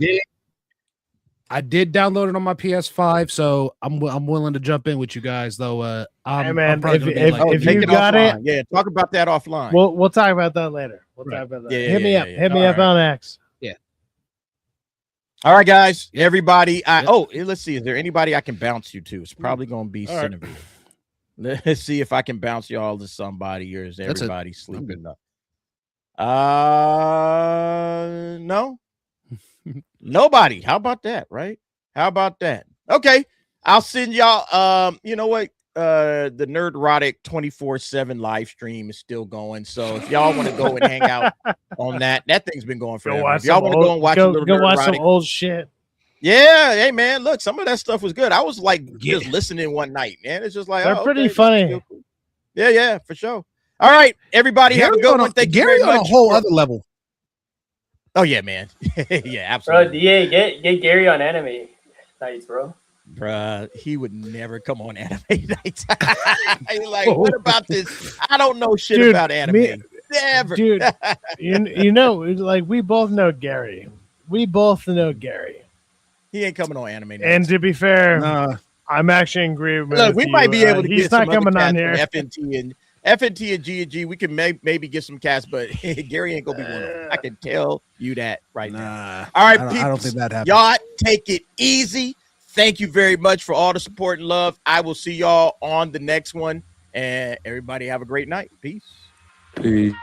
did download it on my PS5, so I'm willing to jump in with you guys. Though, hey man, if you got offline. Yeah, talk about that offline. We'll talk about that later. Talk about that. Hit me up. Hit me up on X. Yeah. All right, guys. Everybody. Let's see. Is there anybody I can bounce you to? It's probably going to be Cinevier. Right. Let's see if I can bounce y'all to somebody, or is everybody sleeping up? No. Nobody. How about that, right? How about that? Okay. I'll send y'all you know what? The Nerdrotic 24/7 live stream is still going. So if y'all want to go and hang out on that thing's been going forever. If y'all want to go and watch a little go watch some old shit. Yeah, hey man, look, some of that stuff was good. I was like just listening one night, man. It's just like they're pretty funny. Cool. Yeah, for sure. All right, everybody, have a good one. Thank you very much. Gary on a whole other level. Oh yeah, man. Yeah, absolutely. Bro, DA, get Gary on anime nights, bro. Bruh, he would never come on anime nights. Like, what about this? I don't know shit about anime. Never. Dude, like we both know Gary. He ain't coming on anime nights. And to be fair, I'm actually in agreement. Look, we might be able to he's get not some coming other on here. FNT and G&G. We can maybe get some cats, but Gary ain't gonna be one of them. I can tell you that right now. All right, I don't think that happens. Y'all take it easy. Thank you very much for all the support and love. I will see y'all on the next one. And everybody have a great night. Peace. Peace.